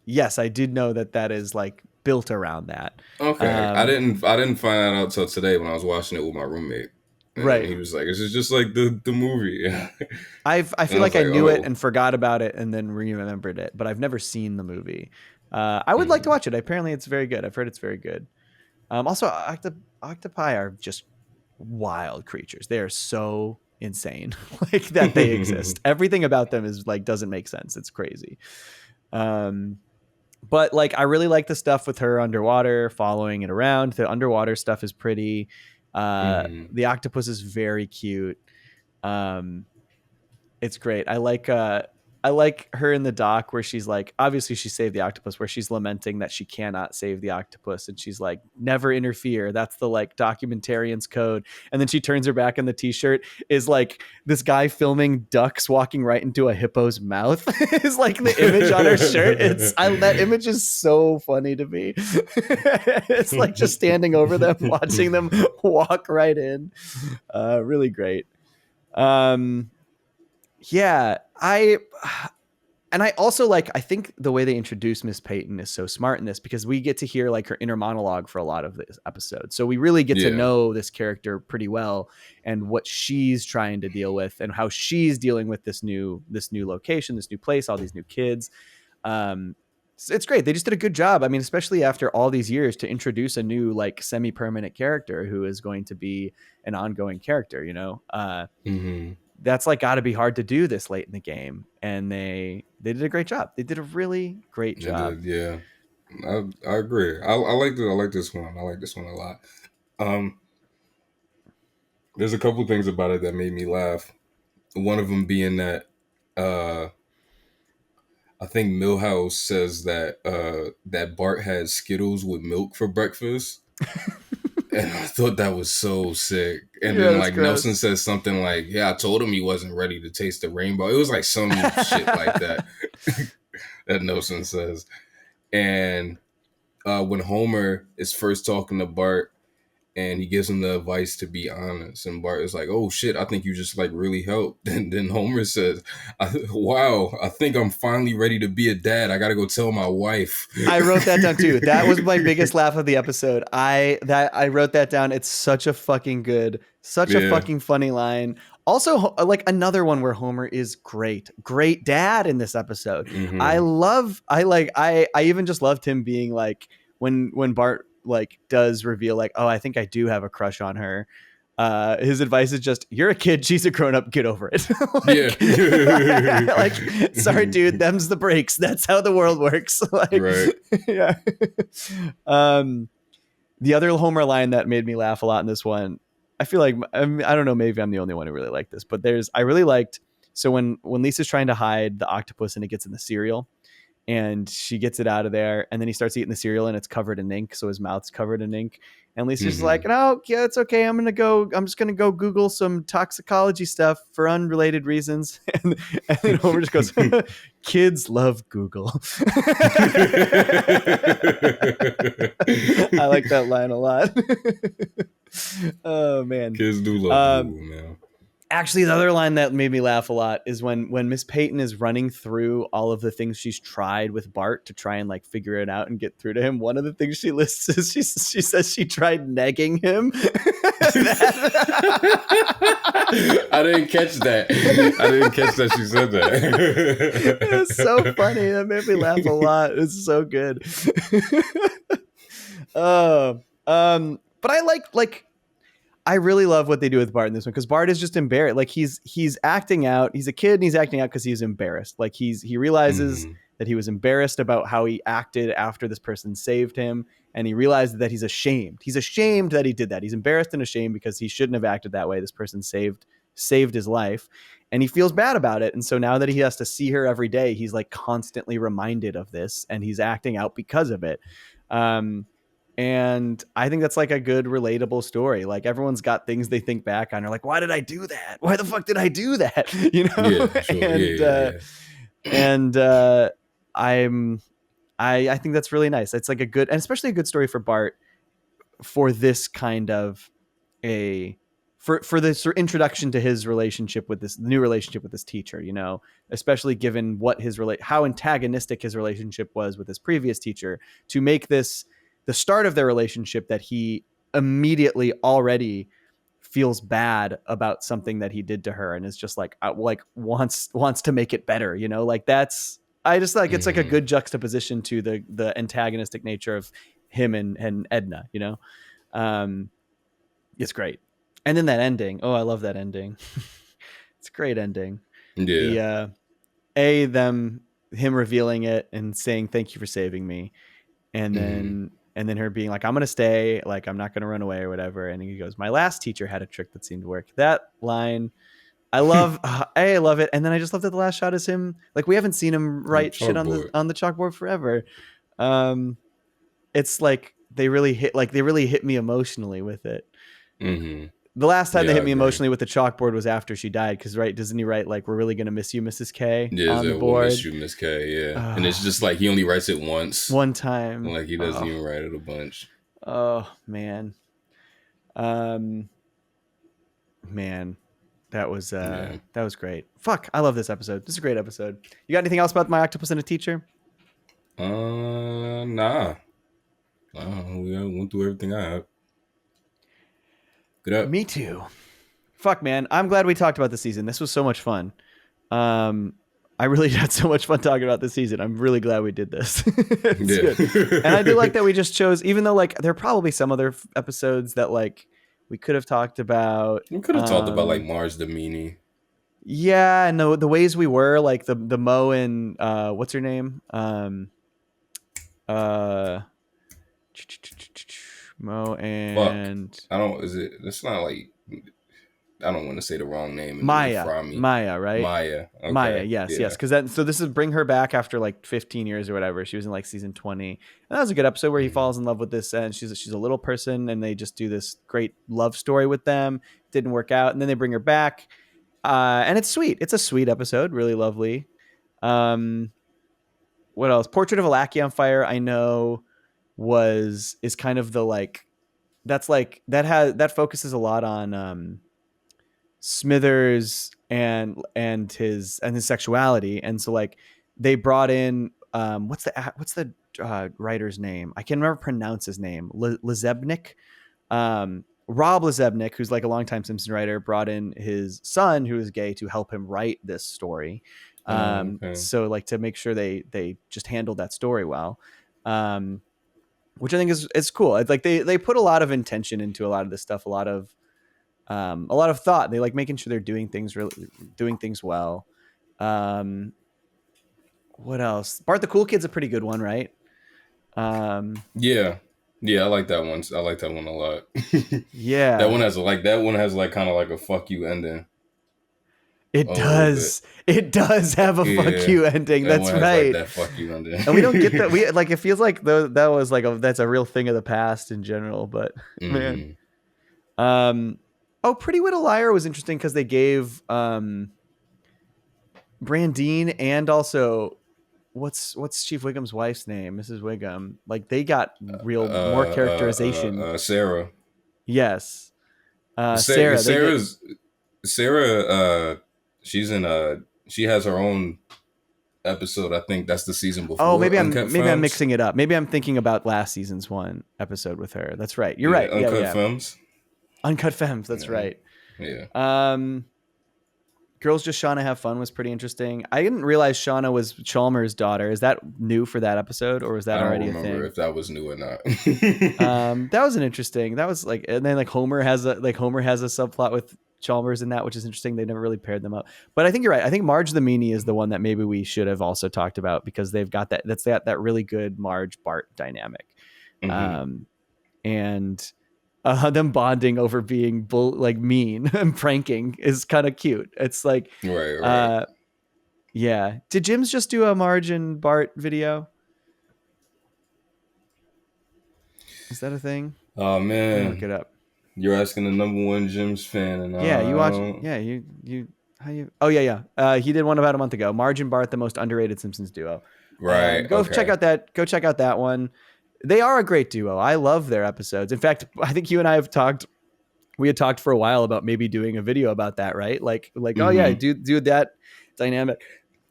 Speaker 1: yes, I did know that is like built around that.
Speaker 2: Okay, I didn't find that out till today when I was watching it with my roommate. And
Speaker 1: right,
Speaker 2: he was like, "This is just like the movie."
Speaker 1: I feel like I knew it and forgot about it and then remembered it, but I've never seen the movie. I would like to watch it. Apparently, it's very good. I've heard it's very good. Also, octopi are just wild creatures. They are so insane, like that they exist. Everything about them is like doesn't make sense. It's crazy. But like, I really like the stuff with her underwater, following it around. The underwater stuff is pretty. The octopus is very cute. It's great. I like her in the dock where she's like, obviously she saved the octopus, where she's lamenting that she cannot save the octopus, and she's like, never interfere. That's the like documentarian's code. And then she turns her back, and the t-shirt is like this guy filming ducks walking right into a hippo's mouth. Is like the image on her shirt. That image is so funny to me. It's like just standing over them, watching them walk right in. Really great. Yeah, I also like, I think the way they introduce Miss Peyton is so smart in this, because we get to hear like her inner monologue for a lot of this episode. So we really get to know this character pretty well and what she's trying to deal with and how she's dealing with this new location, this new place, all these new kids. It's great. They just did a good job. I mean, especially after all these years, to introduce a new like semi-permanent character who is going to be an ongoing character, you know? That's like got to be hard to do this late in the game, and they did a great job. They did a really great job.
Speaker 2: Yeah, I agree. I like this one. I like this one a lot. There's a couple things about it that made me laugh. One of them being that I think Milhouse says that Bart had Skittles with milk for breakfast. And I thought that was so sick. And then like gross. Nelson says something like, "Yeah, I told him he wasn't ready to taste the rainbow." It was like some shit like that that Nelson says. And when Homer is first talking to Bart and he gives him the advice to be honest, and Bart is like, "Oh shit, I think you just like really helped." And then Homer says, "Wow, I think I'm finally ready to be a dad. I gotta go tell my wife."
Speaker 1: I wrote that down too. That was my biggest laugh of the episode. I wrote that down. It's such a fucking fucking funny line. Also, like another one where Homer is great dad in this episode. I even just loved him being like, when Bart like does reveal like, "Oh, I think I do have a crush on her." his advice is just, you're a kid, she's a grown-up, get over it.
Speaker 2: Yeah.
Speaker 1: Like, sorry dude, them's the breaks, that's how the world works. Like,
Speaker 2: Right.
Speaker 1: Yeah. The other Homer line that made me laugh a lot in this one, I feel like, I don't know, maybe I'm the only one who really liked this, but I really liked, so when Lisa's trying to hide the octopus and it gets in the cereal, and she gets it out of there, and then he starts eating the cereal and it's covered in ink, so his mouth's covered in ink, and Lisa's like, no, yeah, it's okay, I'm just gonna go Google some toxicology stuff for unrelated reasons. And then Homer just goes, kids love Google. I like that line a lot. Oh man,
Speaker 2: Kids do love Google, man.
Speaker 1: Actually, the other line that made me laugh a lot is when Miss Peyton is running through all of the things she's tried with Bart to try and like figure it out and get through to him. One of the things she lists is she says she tried negging him.
Speaker 2: I didn't catch that. I didn't catch that she said that.
Speaker 1: It's so funny. That made me laugh a lot. It's so good. But I like. I really love what they do with Bart in this one, because Bart is just embarrassed. Like he's acting out. He's a kid and he's acting out because he's embarrassed. Like he realizes that he was embarrassed about how he acted after this person saved him, and he realized that he's ashamed. He's ashamed that he did that. He's embarrassed and ashamed because he shouldn't have acted that way. This person saved his life, and he feels bad about it. And so now that he has to see her every day, he's like constantly reminded of this, and he's acting out because of it. And I think that's like a good, relatable story. Like everyone's got things they think back on. They're like, why did I do that? Why the fuck did I do that? You know?
Speaker 2: Yeah, sure.
Speaker 1: I think that's really nice. It's like a good, and especially a good story for Bart for this kind of for this introduction to his relationship with this new relationship with this teacher, you know, especially given what how antagonistic his relationship was with his previous teacher, to make this the start of their relationship, that he immediately already feels bad about something that he did to her and is just like wants to make it better, you know, like I just like, it's like a good juxtaposition to the antagonistic nature of him and Edna, you know. It's great. And then that ending, I love that ending. It's a great ending.
Speaker 2: Yeah.
Speaker 1: Him revealing it and saying thank you for saving me, and then her being like, I'm going to stay, like, I'm not going to run away or whatever. And he goes, my last teacher had a trick that seemed to work. That line, I love, I love it. And then I just love that the last shot is him. Like, we haven't seen him write shit on the chalkboard forever. It's like, they really hit me emotionally with it.
Speaker 2: Mm-hmm.
Speaker 1: The last time they hit me emotionally with the chalkboard was after she died. Because, right, doesn't he write, like, we're really going to miss you, Mrs. K, on the board?
Speaker 2: We'll miss you, Miss K, yeah. And it's just like, he only writes it one time. Like, he doesn't even write it a bunch.
Speaker 1: Oh, man. Man, that was great. Fuck, I love this episode. This is a great episode. You got anything else about My Octopus and a Teacher?
Speaker 2: Nah. We went through everything I have. Good up.
Speaker 1: Me too. Fuck, man. I'm glad we talked about this season. This was so much fun. I really had so much fun talking about this season. I'm really glad we did this. It's good. And I do like that we just chose, even though like there are probably some other episodes that like we could have talked about.
Speaker 2: We could have talked about like Mars the Meanie.
Speaker 1: Yeah, and the ways we were, like the Mo and what's her name? Mo and
Speaker 2: Fuck. It's not like, I don't want to say the wrong name.
Speaker 1: Maya, right?
Speaker 2: Maya. Okay.
Speaker 1: Maya, yes. Because so this is bring her back after like 15 years or whatever. She was in like season 20. And that was a good episode where he falls in love with this, and she's a little person, and they just do this great love story with them. Didn't work out, and then they bring her back. And it's sweet. It's a sweet episode, really lovely. What else? Portrait of a Lackey on Fire, I know is kind of the like, that's like that focuses a lot on Smithers and his sexuality, and so like they brought in what's the writer's name? I can never pronounce his name. Lezebnik. Rob Lezebnik, who's like a longtime Simpson writer, brought in his son, who is gay, to help him write this story. Okay. So like to make sure they just handled that story well, which I think is cool. It's like they put a lot of intention into a lot of this stuff, a lot of a lot of thought. They like making sure they're doing things well. What else? Bart the Cool Kid's a pretty good one, right?
Speaker 2: Yeah, I like that one. I like that one a lot.
Speaker 1: Yeah,
Speaker 2: that one has kind of like a fuck you ending.
Speaker 1: It does. It does have a fuck you ending. That's right.
Speaker 2: Like that fuck you ending.
Speaker 1: And we don't get that. We like, it feels like that was like that's a real thing of the past in general. But man, Pretty Little Liar was interesting because they gave Brandine and also what's Chief Wiggum's wife's name, Mrs. Wiggum. Like they got more characterization.
Speaker 2: Sarah.
Speaker 1: Yes, Sarah.
Speaker 2: Sarah. She's in she has her own episode. I think that's the season before.
Speaker 1: Oh, maybe I'm mixing it up. Maybe I'm thinking about last season's one episode with her. That's right. You're right.
Speaker 2: Uncut Femmes.
Speaker 1: Uncut Femmes. That's right.
Speaker 2: Yeah.
Speaker 1: Girls Just Shauna Have Fun was pretty interesting. I didn't realize Shauna was Chalmers' daughter. Is that new for that episode, or was that already a thing? I don't remember
Speaker 2: if that was new or not.
Speaker 1: That was an interesting. That was like, and then like Homer has a subplot with Chalmers in that, which is interesting. They never really paired them up. But I think you're right. I think Marge the Meanie is the one that maybe we should have also talked about because they've got that really good Marge Bart dynamic. And them bonding over being mean and pranking is kind of cute. It's like,
Speaker 2: right.
Speaker 1: Yeah. Did Jim's just do a Marge and Bart video? Is that a thing?
Speaker 2: Oh man,
Speaker 1: look it up.
Speaker 2: You're asking the number one Jim's fan, and
Speaker 1: you watch. Yeah, you. How you? Oh yeah. He did one about a month ago. Marge and Bart, the most underrated Simpsons duo.
Speaker 2: Right.
Speaker 1: Go check out that one. They are a great duo. I love their episodes. In fact, I think you and I have talked. We had talked for a while about maybe doing a video about that, right? Like, oh yeah, do that dynamic.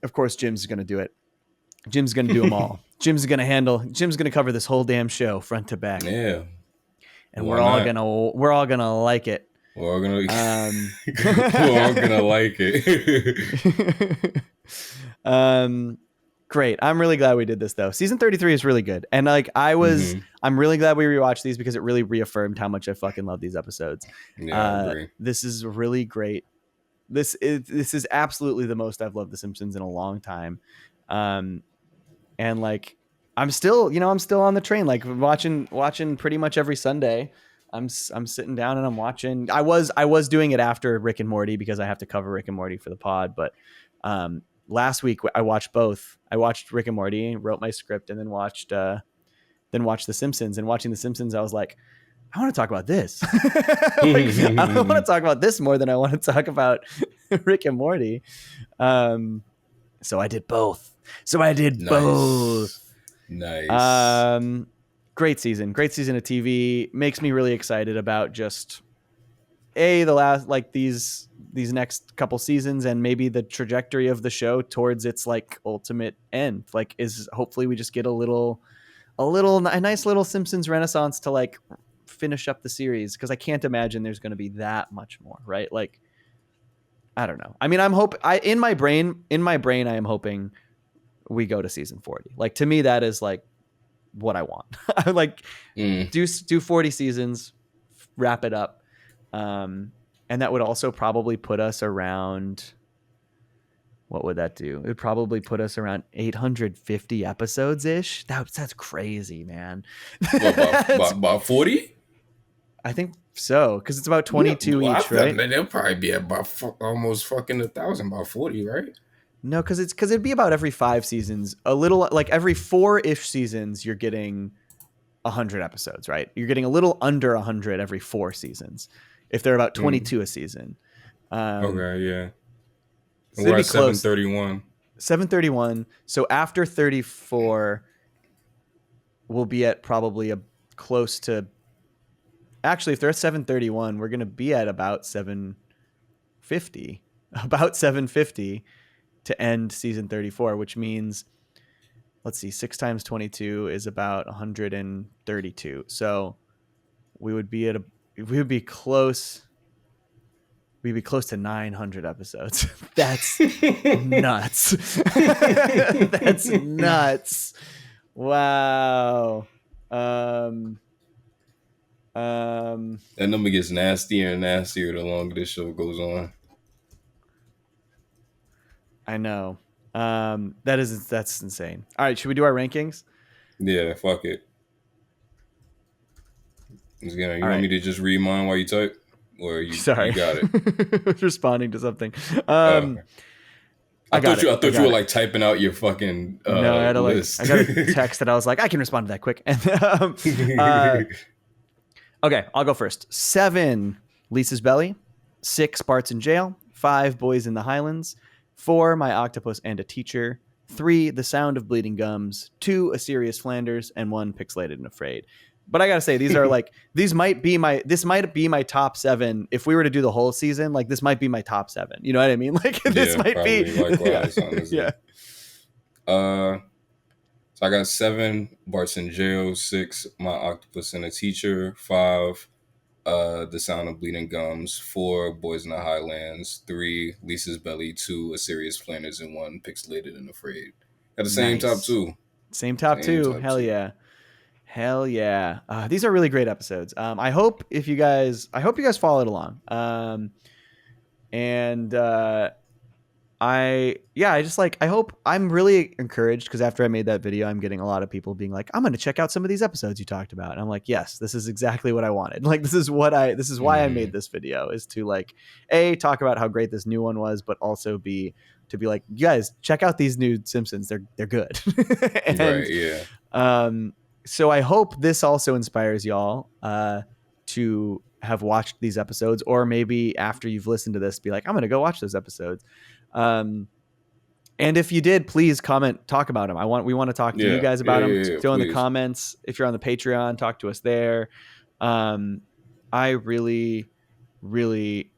Speaker 1: Of course, Jim's going to do it. Jim's going to do them all. Jim's going to cover this whole damn show front to back.
Speaker 2: Yeah.
Speaker 1: And we're all gonna like it.
Speaker 2: We're all gonna like it.
Speaker 1: Great. I'm really glad we did this though. Season 33 is really good. And like I'm really glad we rewatched these because it really reaffirmed how much I fucking love these episodes.
Speaker 2: Yeah, I agree.
Speaker 1: This is really great. This is absolutely the most I've loved The Simpsons in a long time. And like I'm still on the train, like watching pretty much every Sunday. I'm sitting down and I'm watching. I was doing it after Rick and Morty because I have to cover Rick and Morty for the pod. But last week I watched both. I watched Rick and Morty, wrote my script, and then watched The Simpsons. And watching The Simpsons, I was like, I want to talk about this. I want to talk about this more than I want to talk about Rick and Morty. So I did both.
Speaker 2: Nice.
Speaker 1: Great season of TV. Makes me really excited about just the last, like these next couple seasons and maybe the trajectory of the show towards its like ultimate end. Like is hopefully we just get a nice little Simpsons renaissance to like finish up the series, because I can't imagine there's going to be that much more, right? Like I don't know. I mean, in my brain I am hoping we go to season 40. Like to me, that is like what I want. I like do 40 seasons, wrap it up. And that would also probably put us around, what would that do? It would probably put us around 850 episodes ish. That's crazy, man.
Speaker 2: About 40?
Speaker 1: I think so, because it's about 22 each, right?
Speaker 2: They'll probably be about almost fucking 1,000, about 40, right?
Speaker 1: No, because it'd be about every 5 seasons. A little like every 4-ish seasons, you're getting 100 episodes, right? You're getting a little under 100 every 4 seasons, if they're about 22 a season.
Speaker 2: Okay, yeah.
Speaker 1: So
Speaker 2: we're at 731.
Speaker 1: 731. So after 34, we'll be at probably close to. Actually, if they're at 731, we're going to be at about 750. About 750. To end season 34, which means, let's see, 6 times 22 is about 132. So we would be close to 900 episodes. That's nuts. That's nuts. Wow.
Speaker 2: That number gets nastier and nastier the longer this show goes on.
Speaker 1: I know. That's insane. All right, should we do our rankings?
Speaker 2: Yeah, fuck it. You
Speaker 1: All
Speaker 2: want
Speaker 1: right.
Speaker 2: me to just read mine while you type? Or you got it?
Speaker 1: I was responding to something.
Speaker 2: Okay. I thought you were
Speaker 1: it.
Speaker 2: like typing out your fucking
Speaker 1: no, I had to
Speaker 2: list.
Speaker 1: I got a text that I was like, I can respond to that quick. And okay, I'll go first. 7, Lisa's Belly. 6, Barts in Jail. 5, Boyz N the Highlands. 4, My Octopus and a Teacher. 3, The Sound of Bleeding Gums. 2, A Serious Flanders. And 1, Pixelated and Afraid. But I gotta say, these are like this might be my top 7 if we were to do the whole season. Like this might be my top 7. You know what I mean? Like this might be.
Speaker 2: Likewise, yeah. So I got 7, Barts in Jail. 6, My Octopus and a Teacher. 5, The Sound of Bleeding Gums. 4, Boyz N the Highlands. 3, Lisa's Belly. 2, A Serious Flanders. And 1, Pixelated and Afraid. Got the same top 2.
Speaker 1: Same top 2. Hell yeah. Hell yeah. These are really great episodes. I hope you guys followed along. I hope I'm really encouraged because after I made that video, I'm getting a lot of people being like, I'm going to check out some of these episodes you talked about. And I'm like, yes, this is exactly what I wanted. Like, this is why I made this video, is to like, talk about how great this new one was, but also to be like, you guys check out these new Simpsons. They're good. And,
Speaker 2: right. Yeah.
Speaker 1: So I hope this also inspires y'all to have watched these episodes, or maybe after you've listened to this, be like, I'm going to go watch those episodes. And if you did, please comment, talk about them. We want to talk to you guys about them. Throw in the comments. If you're on the Patreon, talk to us there. I really, really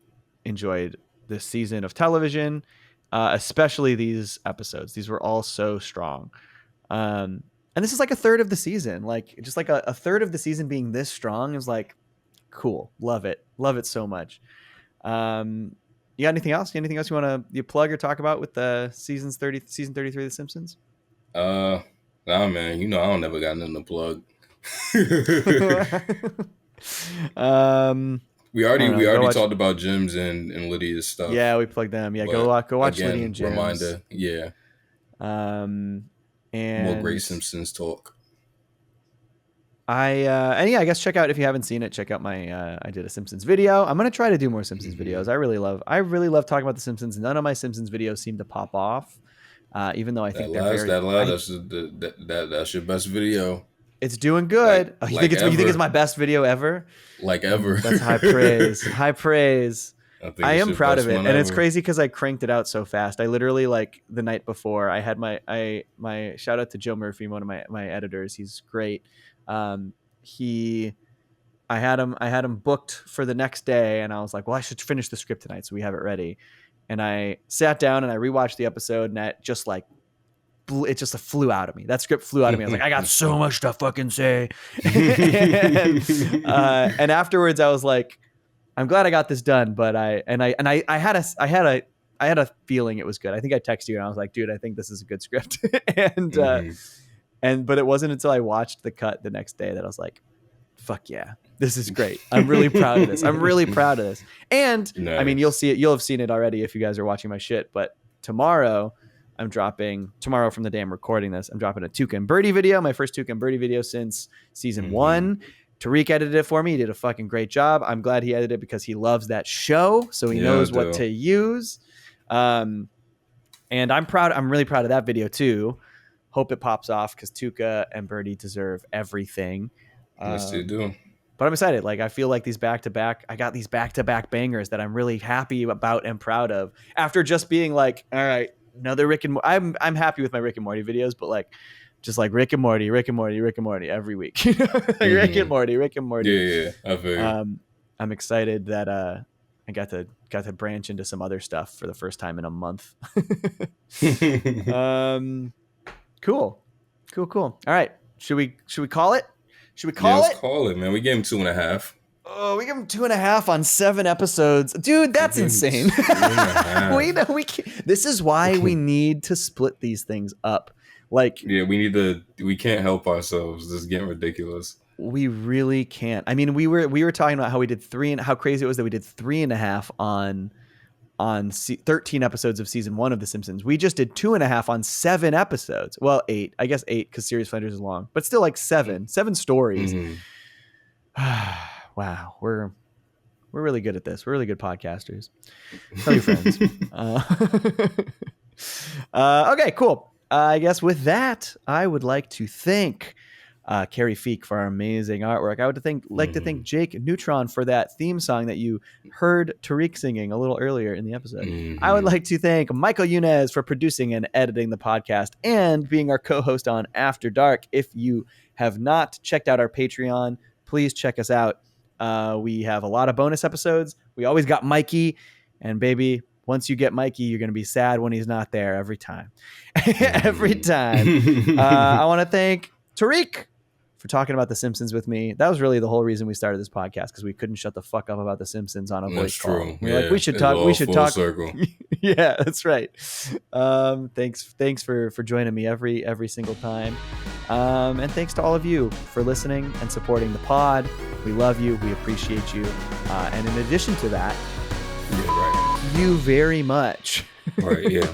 Speaker 1: enjoyed this season of television, especially these episodes. These were all so strong. And this is like a third of the season. Like just like a third of the season being this strong is like cool. Love it so much. You got anything else? Anything else you want to plug or talk about with the season 33 of The Simpsons?
Speaker 2: Nah, man. You know I don't never got nothing to plug. We already talked about Jim's and Lydia's stuff.
Speaker 1: Yeah, we plugged them. Yeah, go watch Lydia and Jim's.
Speaker 2: Reminder. Yeah.
Speaker 1: And
Speaker 2: more great Simpsons talk.
Speaker 1: I guess check out, if you haven't seen it, check out my I did a Simpsons video. I'm gonna try to do more Simpsons videos. I really love talking about the Simpsons. None of my Simpsons videos seem to pop off, even though I think
Speaker 2: that's your best video.
Speaker 1: It's doing good. You think it's my best video ever?
Speaker 2: Like ever.
Speaker 1: That's high praise. High praise. I am proud of it, and it's crazy because I cranked it out so fast. I literally, like, the night before, I had my shout out to Joe Murphy, one of my editors. He's great. I had him booked for the next day, and I was like, well, I should finish the script tonight so we have it ready. And I sat down and I rewatched the episode, and it just flew out of me. That script flew out of me. I was like, I got so much to fucking say. And afterwards, I was like, I'm glad I got this done, but I had a feeling it was good. I think I texted you and I was like, dude, I think this is a good script. But it wasn't until I watched the cut the next day that I was like, fuck yeah, this is great. I'm really proud of this. And nice. I mean, you'll have seen it already if you guys are watching my shit, but tomorrow from the day I'm recording this, I'm dropping a Tuca and Birdie video, my first Tuca and Birdie video since season 1. Tariq edited it for me. He did a fucking great job. I'm glad he edited it because he loves that show, so he knows what to use. And I'm proud. I'm really proud of that video too. Hope it pops off because Tuca and Birdie deserve everything.
Speaker 2: Yes, they do.
Speaker 1: But I'm excited. Like, I feel like I got these back-to-back bangers that I'm really happy about and proud of. After just being like, all right, another Rick and Morty. I'm happy with my Rick and Morty videos, but like, just like Rick and Morty every week. Rick and Morty.
Speaker 2: Yeah. I feel you.
Speaker 1: I'm excited that I got to branch into some other stuff for the first time in a month. Cool. All right. Should we call it?
Speaker 2: Let's call it, man. We gave him 2.5.
Speaker 1: Oh, we give him 2.5 on 7 episodes. Dude, that's insane. We can't. This is why we need to split these things up. Like,
Speaker 2: yeah, we can't help ourselves. This is getting ridiculous.
Speaker 1: We really can't. I mean, we were talking about how we did how crazy it was that we did 3.5 on 13 episodes of season 1 of The Simpsons. We just did 2.5 on 7 episodes. Well, 8, I guess 8 because Serious Flanders is long, but still like 7 stories. Wow, we're really good at this. We're really good podcasters. Tell your friends. Okay, cool. I guess with that, I would like to thank Carrie Feek for our amazing artwork. I would like to thank Jake Neutron for that theme song that you heard Tariq singing a little earlier in the episode. I would like to thank Michael Yunez for producing and editing the podcast and being our co-host on After Dark. If you have not checked out our Patreon, please check us out. We have a lot of bonus episodes. We always got Mikey, and baby, once you get Mikey, you're going to be sad when he's not there every time. Every time. I want to thank Tariq for talking about The Simpsons with me. That was really the whole reason we started this podcast, because we couldn't shut the fuck up about The Simpsons on a voice call. We're like, we should talk. We should talk. Yeah, that's right. Thanks for joining me every single time. And thanks to all of you for listening and supporting the pod. We love you. We appreciate you. And in addition to that, you very much.
Speaker 2: Right. Yeah.